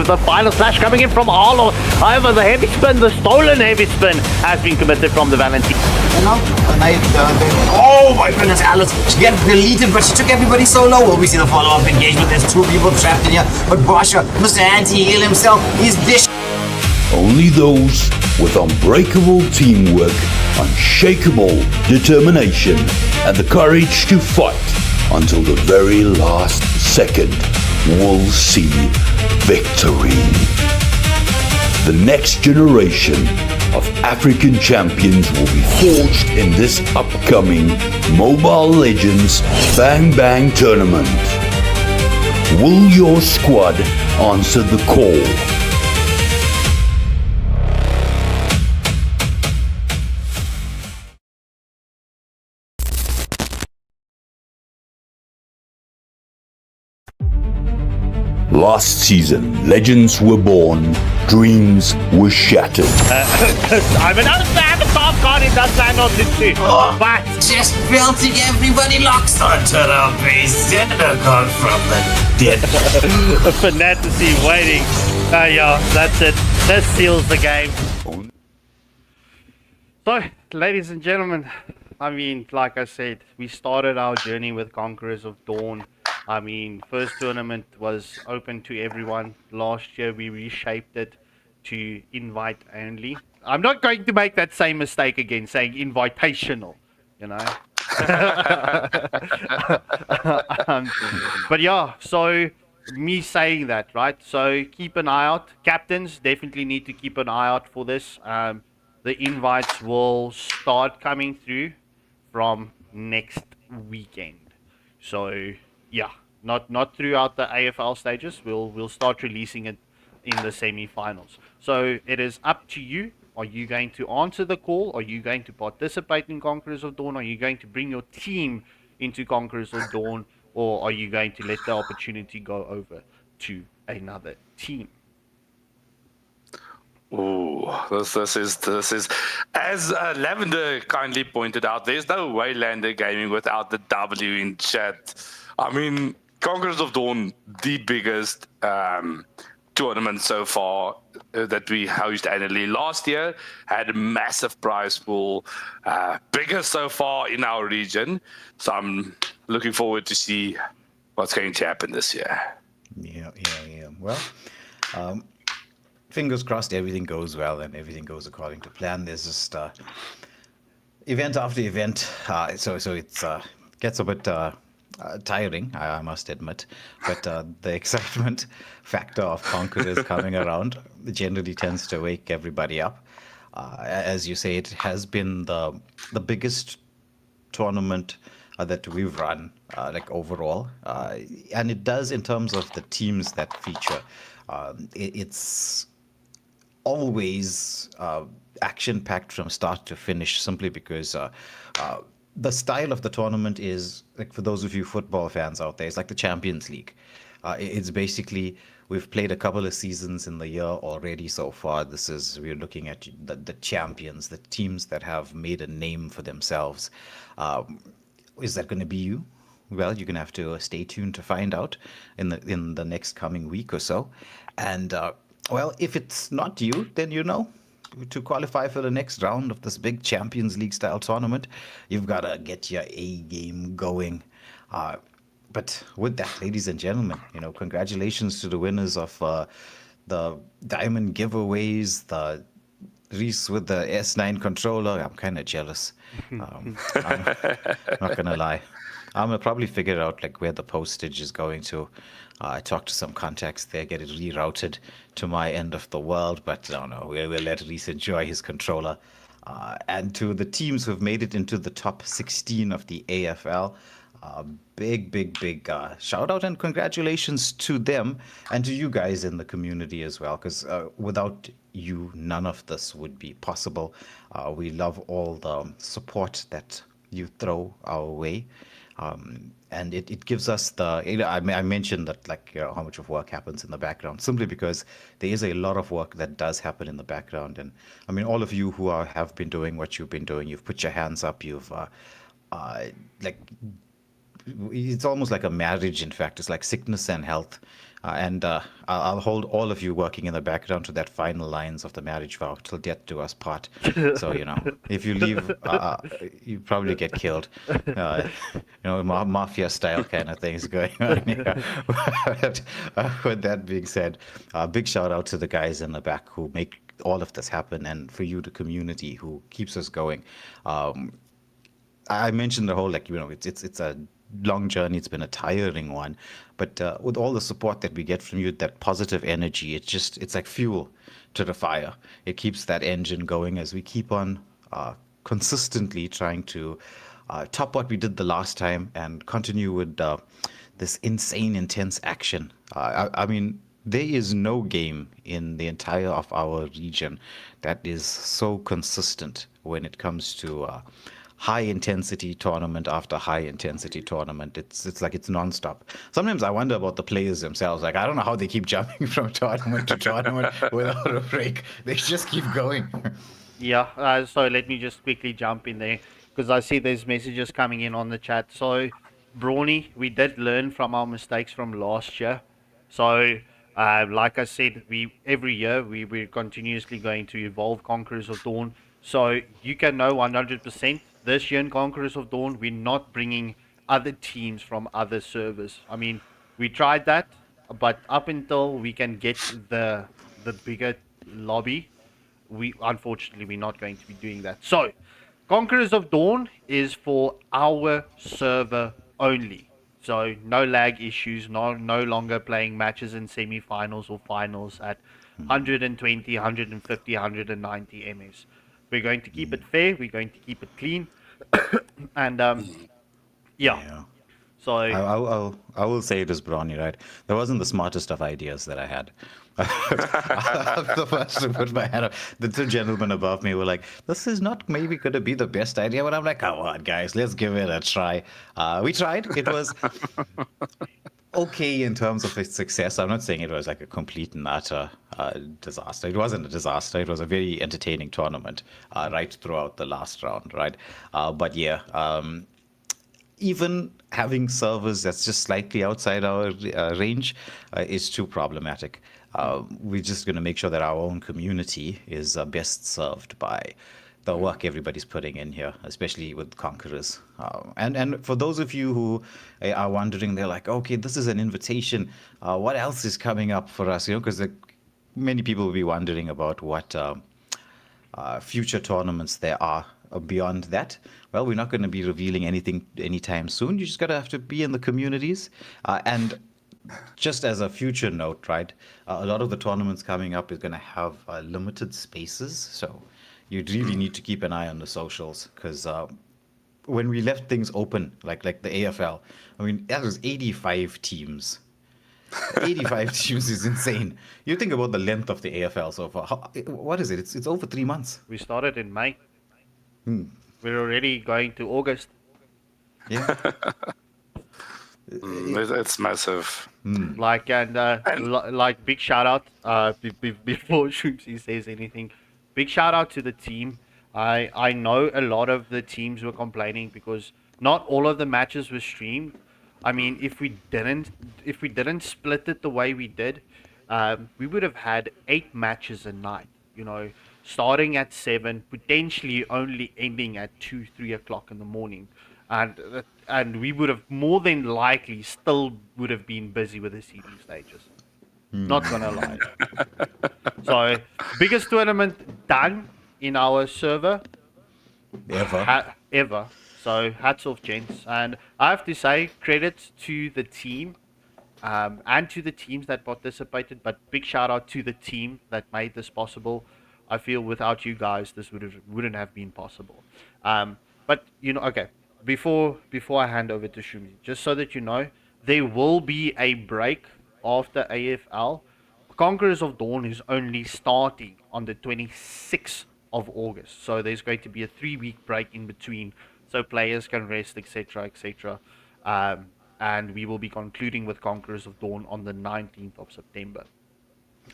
Speaker 3: the final slash coming in from Harlow. However, the heavy spin, the stolen heavy spin, has been committed from the Valentine.
Speaker 9: Oh my goodness, Alice. She got deleted, but she took everybody so low. Will we see the follow-up engagement? There's two people trapped in here. But Basha, Mr. Anti-Heal himself, he's dish.
Speaker 1: Only those with unbreakable teamwork, unshakable determination, and the courage to fight until the very last second will see victory. The next generation of African champions will be forged in this upcoming Mobile Legends Bang Bang tournament. Will your squad answer the call? Last season, legends were born, dreams were shattered.
Speaker 3: I'm an Avatar card, it does land on this too. But
Speaker 9: Just belting everybody locks onto the base. Call from the dead.
Speaker 3: fantasy waiting. Yeah, that's it. This seals the game. So, ladies and gentlemen, I mean, like I said, we started our journey with Conquerors of Dawn. I mean, first tournament was open to everyone. Last year we reshaped it to invite only. I'm not going to make that same mistake again, saying invitational, you know. But yeah, so me saying that, right? So keep an eye out. Captains definitely need to keep an eye out for this. The invites will start coming through from next weekend. So yeah, not throughout the AFL stages. We'll start releasing it in the semi-finals. So it is up to you. Are you going to answer the call? Are you going to participate in Conquerors of Dawn? Are you going to bring your team into Conquerors of Dawn? Or are you going to let the opportunity go over to another team?
Speaker 8: Oh, this is as Lavender kindly pointed out. There's no Waylander gaming without the W in chat. I mean, Conquerors of Dawn, the biggest tournament so far that we host annually. Last year had a massive prize pool, biggest so far in our region. So I'm looking forward to see what's going to happen this year.
Speaker 7: Yeah. Well, fingers crossed everything goes well and everything goes according to plan. There's just event after event, so it's gets a bit tiring, I must admit. But the excitement factor of Conquerors coming around generally tends to wake everybody up. As you say, it has been the biggest tournament that we've run, like overall, and it does in terms of the teams that feature. It's always action-packed from start to finish, simply because the style of the tournament is, like, for those of you football fans out there, it's like the Champions League. It's basically we've played a couple of seasons in the year already so far. We're looking at the champions, the teams that have made a name for themselves. Is that going to be you? Well, you're going to have to stay tuned to find out in the next coming week or so. And well, if it's not you, then to qualify for the next round of this big Champions League style tournament, you've got to get your A game going. But with that, ladies and gentlemen, congratulations to the winners of the diamond giveaways, the Reese with the S9 controller. I'm kind of jealous. I'm not going to lie. I'm going to probably figure out like where the postage is going to. I talked to some contacts there, get it rerouted to my end of the world, but no, we'll let Reese enjoy his controller. And to the teams who've made it into the top 16 of the AFL, big shout out and congratulations to them and to you guys in the community as well, because without you, none of this would be possible. We love all the support that you throw our way. And it gives us I mentioned that how much of work happens in the background simply because there is a lot of work that does happen in the background. And I mean, all of you who have been doing what you've been doing, you've put your hands up, you've it's almost like a marriage. In fact, it's like sickness and health. And I'll hold all of you working in the background to that final lines of the marriage vow, till death do us part. So, if you leave, you probably get killed. Mafia style kind of things going on here. But with that being said, big shout out to the guys in the back who make all of this happen, and for you, the community who keeps us going. I mentioned the whole, it's a long journey. It's been a tiring one, but with all the support that we get from you, that positive energy, it's like fuel to the fire. It keeps that engine going as we keep on consistently trying to top what we did the last time and continue with this insane, intense action. I mean, there is no game in the entire of our region that is so consistent when it comes to high intensity tournament after high intensity tournament. It's like it's nonstop. Sometimes I wonder about the players themselves. Like, I don't know how they keep jumping from tournament to tournament without a break. They just keep going.
Speaker 3: Yeah, so let me just quickly jump in there because I see there's messages coming in on the chat. So, Brawny, we did learn from our mistakes from last year. So, like I said, every year we're continuously going to evolve Conquerors of Dawn. So you can know 100% this year in Conquerors of Dawn, we're not bringing other teams from other servers. I mean, we tried that, but up until we can get the bigger lobby, unfortunately we're not going to be doing that. So, Conquerors of Dawn is for our server only. So no lag issues, no longer playing matches in semi-finals or finals at 120, 150, 190 ms. We're going to keep it fair. We're going to keep it clean. And yeah. So
Speaker 7: I will say it is Brawny, right? That wasn't the smartest of ideas that I had. I'm the first to put my hand up. The two gentlemen above me were like, this is not maybe going to be the best idea. But I'm like, come on, guys, let's give it a try. We tried. It was okay in terms of its success. I'm not saying it was like a complete and utter disaster. It wasn't a disaster. It was a very entertaining tournament right throughout the last round, right? But yeah, even having servers that's just slightly outside our range is too problematic. We're just going to make sure that our own community is best served by the work everybody's putting in here, especially with Conquerors. And for those of you who are wondering, they're like, okay, this is an invitation. What else is coming up for us? Because many people will be wondering about what future tournaments there are beyond that. Well, we're not going to be revealing anything anytime soon. You just got to have to be in the communities. And just as a future note, right, a lot of the tournaments coming up is going to have limited spaces. So you really need to keep an eye on the socials, because when we left things open, like the AFL, I mean, that was 85 teams. 85 teams is insane. You think about the length of the AFL so far. What is it? It's over 3 months.
Speaker 3: We started in May. We're already going to August.
Speaker 7: Yeah.
Speaker 8: It's massive.
Speaker 3: Like like big shout out before Shoopsy says anything. Big shout out to the team. I know a lot of the teams were complaining because not all of the matches were streamed. I mean, if we didn't split it the way we did, we would have had 8 matches a night. You know, starting at 7, potentially only ending at 2, 3 o'clock in the morning, and we would have more than likely still would have been busy with the seeding stages. Not gonna lie. So, biggest tournament done in our server ever. So, hats off, gents. And I have to say, credit to the team and to the teams that participated, but big shout out to the team that made this possible. I feel without you guys, this wouldn't have been possible. But you know, okay. Before I hand over to Shumi, just so that you know, there will be a break after AFL. Conquerors of Dawn is only starting on the 26th of August, so there's going to be a 3-week break in between, so players can rest, etc., etc. And we will be concluding with Conquerors of Dawn on the 19th of September.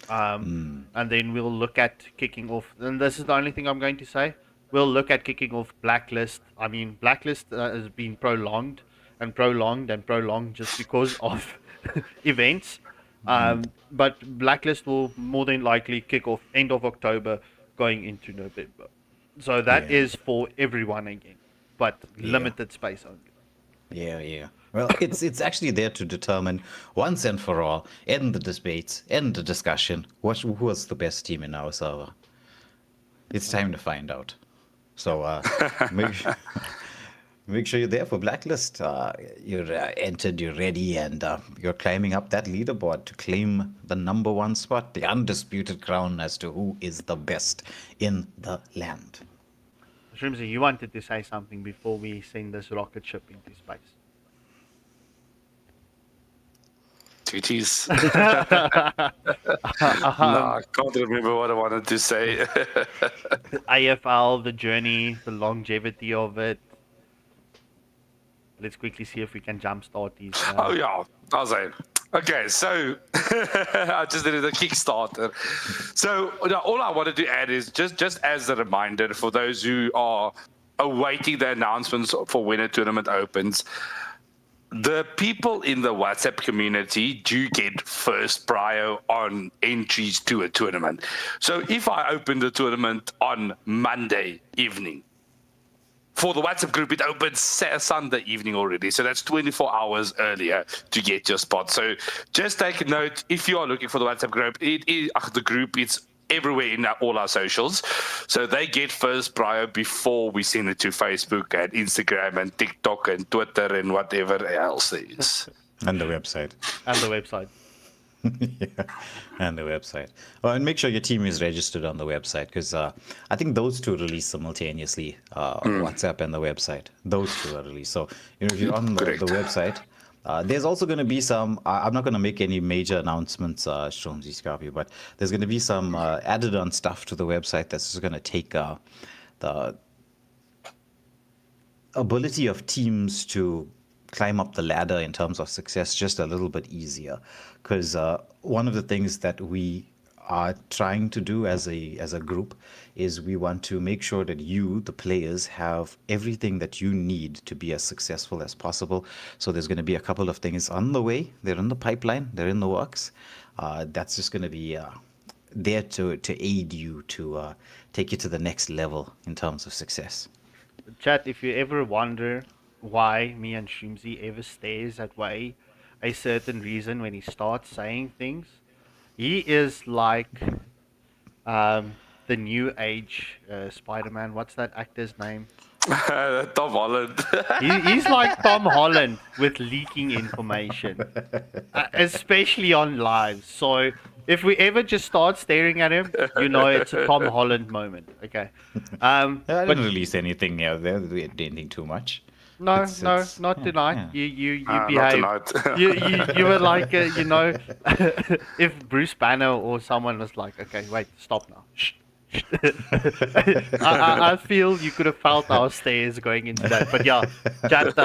Speaker 3: And then we'll look at kicking off, and this is the only thing I'm going to say, we'll look at kicking off Blacklist. I mean, Blacklist has been prolonged just because of events. But Blacklist will more than likely kick off end of October going into November. So that is for everyone again, but limited space only.
Speaker 7: Yeah. Well, it's actually there to determine once and for all, end the debates, end the discussion, who was the best team in our server. It's time to find out. So make sure you're there for Blacklist. You're entered, you're ready, and you're climbing up that leaderboard to claim the #1 spot, the undisputed crown as to who is the best in the land.
Speaker 3: Shrimsy, you wanted to say something before we send this rocket ship into space.
Speaker 8: GG's. I can't remember what I wanted to say.
Speaker 3: AFL, the journey, the longevity of it. Let's quickly see if we can jumpstart these.
Speaker 8: Oh yeah, I was saying. Okay, so I just did a Kickstarter. So all I wanted to add is just as a reminder for those who are awaiting the announcements for when a tournament opens. The people in the WhatsApp community do get first prio on entries to a tournament. So if I open the tournament on Monday evening, for the WhatsApp group, it opens Sunday evening already. So that's 24 hours earlier to get your spot. So just take a note, if you are looking for the WhatsApp group, it's everywhere in all our socials. So they get first prior before we send it to Facebook and Instagram and TikTok and Twitter and whatever else there is.
Speaker 7: And the website.
Speaker 5: Yeah, and the website. Oh, and make sure your team is registered on the website, because I think those two release simultaneously, WhatsApp and the website. Those two are released. So, if you're on the website, there's also going to be some, I'm not going to make any major announcements, Stromsy Scarpy, but there's going to be some added on stuff to the website that's just going to take the ability of teams to climb up the ladder in terms of success just a little bit easier, because one of the things that we are trying to do as a group is we want to make sure that you, the players, have everything that you need to be as successful as possible. So there's going to be a couple of things on the way. They're in the pipeline. They're in the works. That's just going to be there to aid you, to take you to the next level in terms of success.
Speaker 3: Chat, if you ever wonder why me and Shrimsy ever stares at Way a certain reason when he starts saying things, he is like the new age Spider-Man. What's that actor's name?
Speaker 8: Tom Holland.
Speaker 3: He's like Tom Holland with leaking information, especially on live. So if we ever just start staring at him, it's a Tom Holland moment. Okay.
Speaker 5: I didn't release anything there. Anything too much.
Speaker 3: No, not tonight. Yeah. You behave. you were like, if Bruce Banner or someone was like, okay, wait, stop now. Shh. I feel you could have felt our stares going into that. But yeah, chat,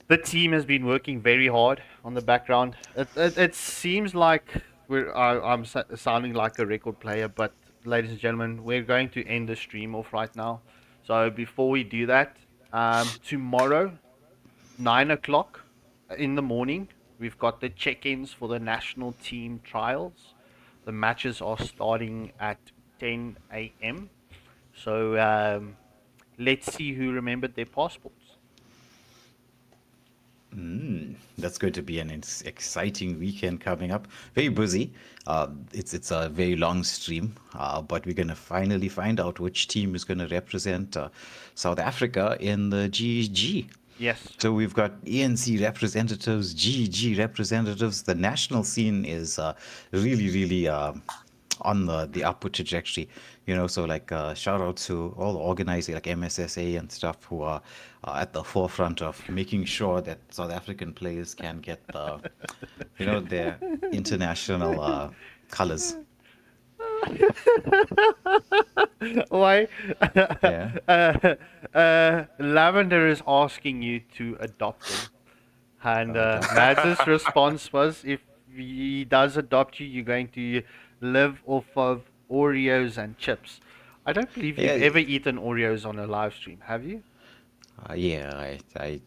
Speaker 3: The team has been working very hard on the background. It seems like I'm sounding like a record player, but ladies and gentlemen, we're going to end the stream off right now. So before we do that, tomorrow, 9 o'clock in the morning, we've got the check-ins for the national team trials. The matches are starting at 10 a.m. So let's see who remembered their passports.
Speaker 7: That's going to be an exciting weekend coming up. Very busy. It's a very long stream, but we're going to finally find out which team is going to represent South Africa in the GG.
Speaker 3: Yes.
Speaker 7: So we've got ANC representatives, GG representatives. The national scene is really, really on the upward trajectory. So like shout out to all the organizers like MSSA and stuff who are at the forefront of making sure that South African players can get their international colors.
Speaker 3: Why?
Speaker 7: Yeah.
Speaker 3: Lavender is asking you to adopt him. And Mads' response was, if he does adopt you, you're going to live off of Oreos and chips. I don't believe you've ever eaten Oreos on a live stream, have you?
Speaker 7: Yeah, I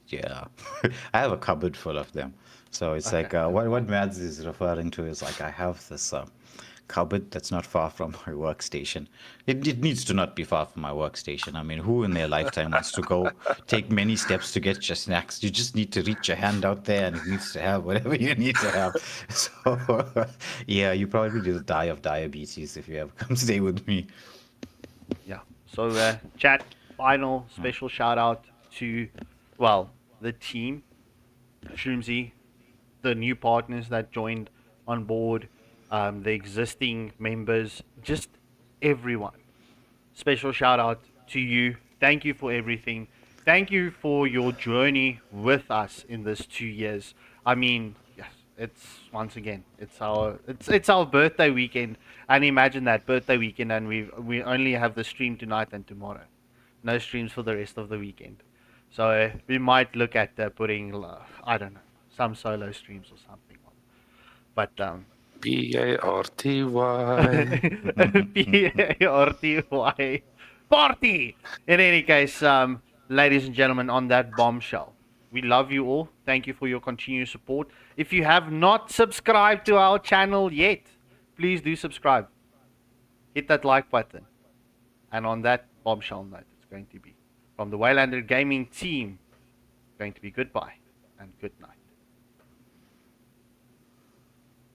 Speaker 7: I have a cupboard full of them. So it's like what Mads is referring to is like I have this cupboard that's not far from my workstation. It needs to not be far from my workstation. I mean, who in their lifetime wants to go take many steps to get your snacks? You just need to reach your hand out there and it needs to have whatever you need to have. So, yeah, you probably just die of diabetes if you ever come stay with me.
Speaker 3: Yeah. So, chat, final special shout out to, the team, Shroomsy, the new partners that joined on board, the existing members, just everyone. Special shout out to you. Thank you for everything. Thank you for your journey with us in this 2 years. I mean, yes, it's our birthday weekend, and imagine that birthday weekend, and we only have the stream tonight and tomorrow. No streams for the rest of the weekend. So we might look at putting, I don't know, some solo streams or something. But
Speaker 8: Party.
Speaker 3: Party. Party. In any case, ladies and gentlemen, on that bombshell, we love you all. Thank you for your continued support. If you have not subscribed to our channel yet, please do subscribe. Hit that like button. And on that bombshell note, it's going to be from the Waylander Gaming team, going to be goodbye and good night.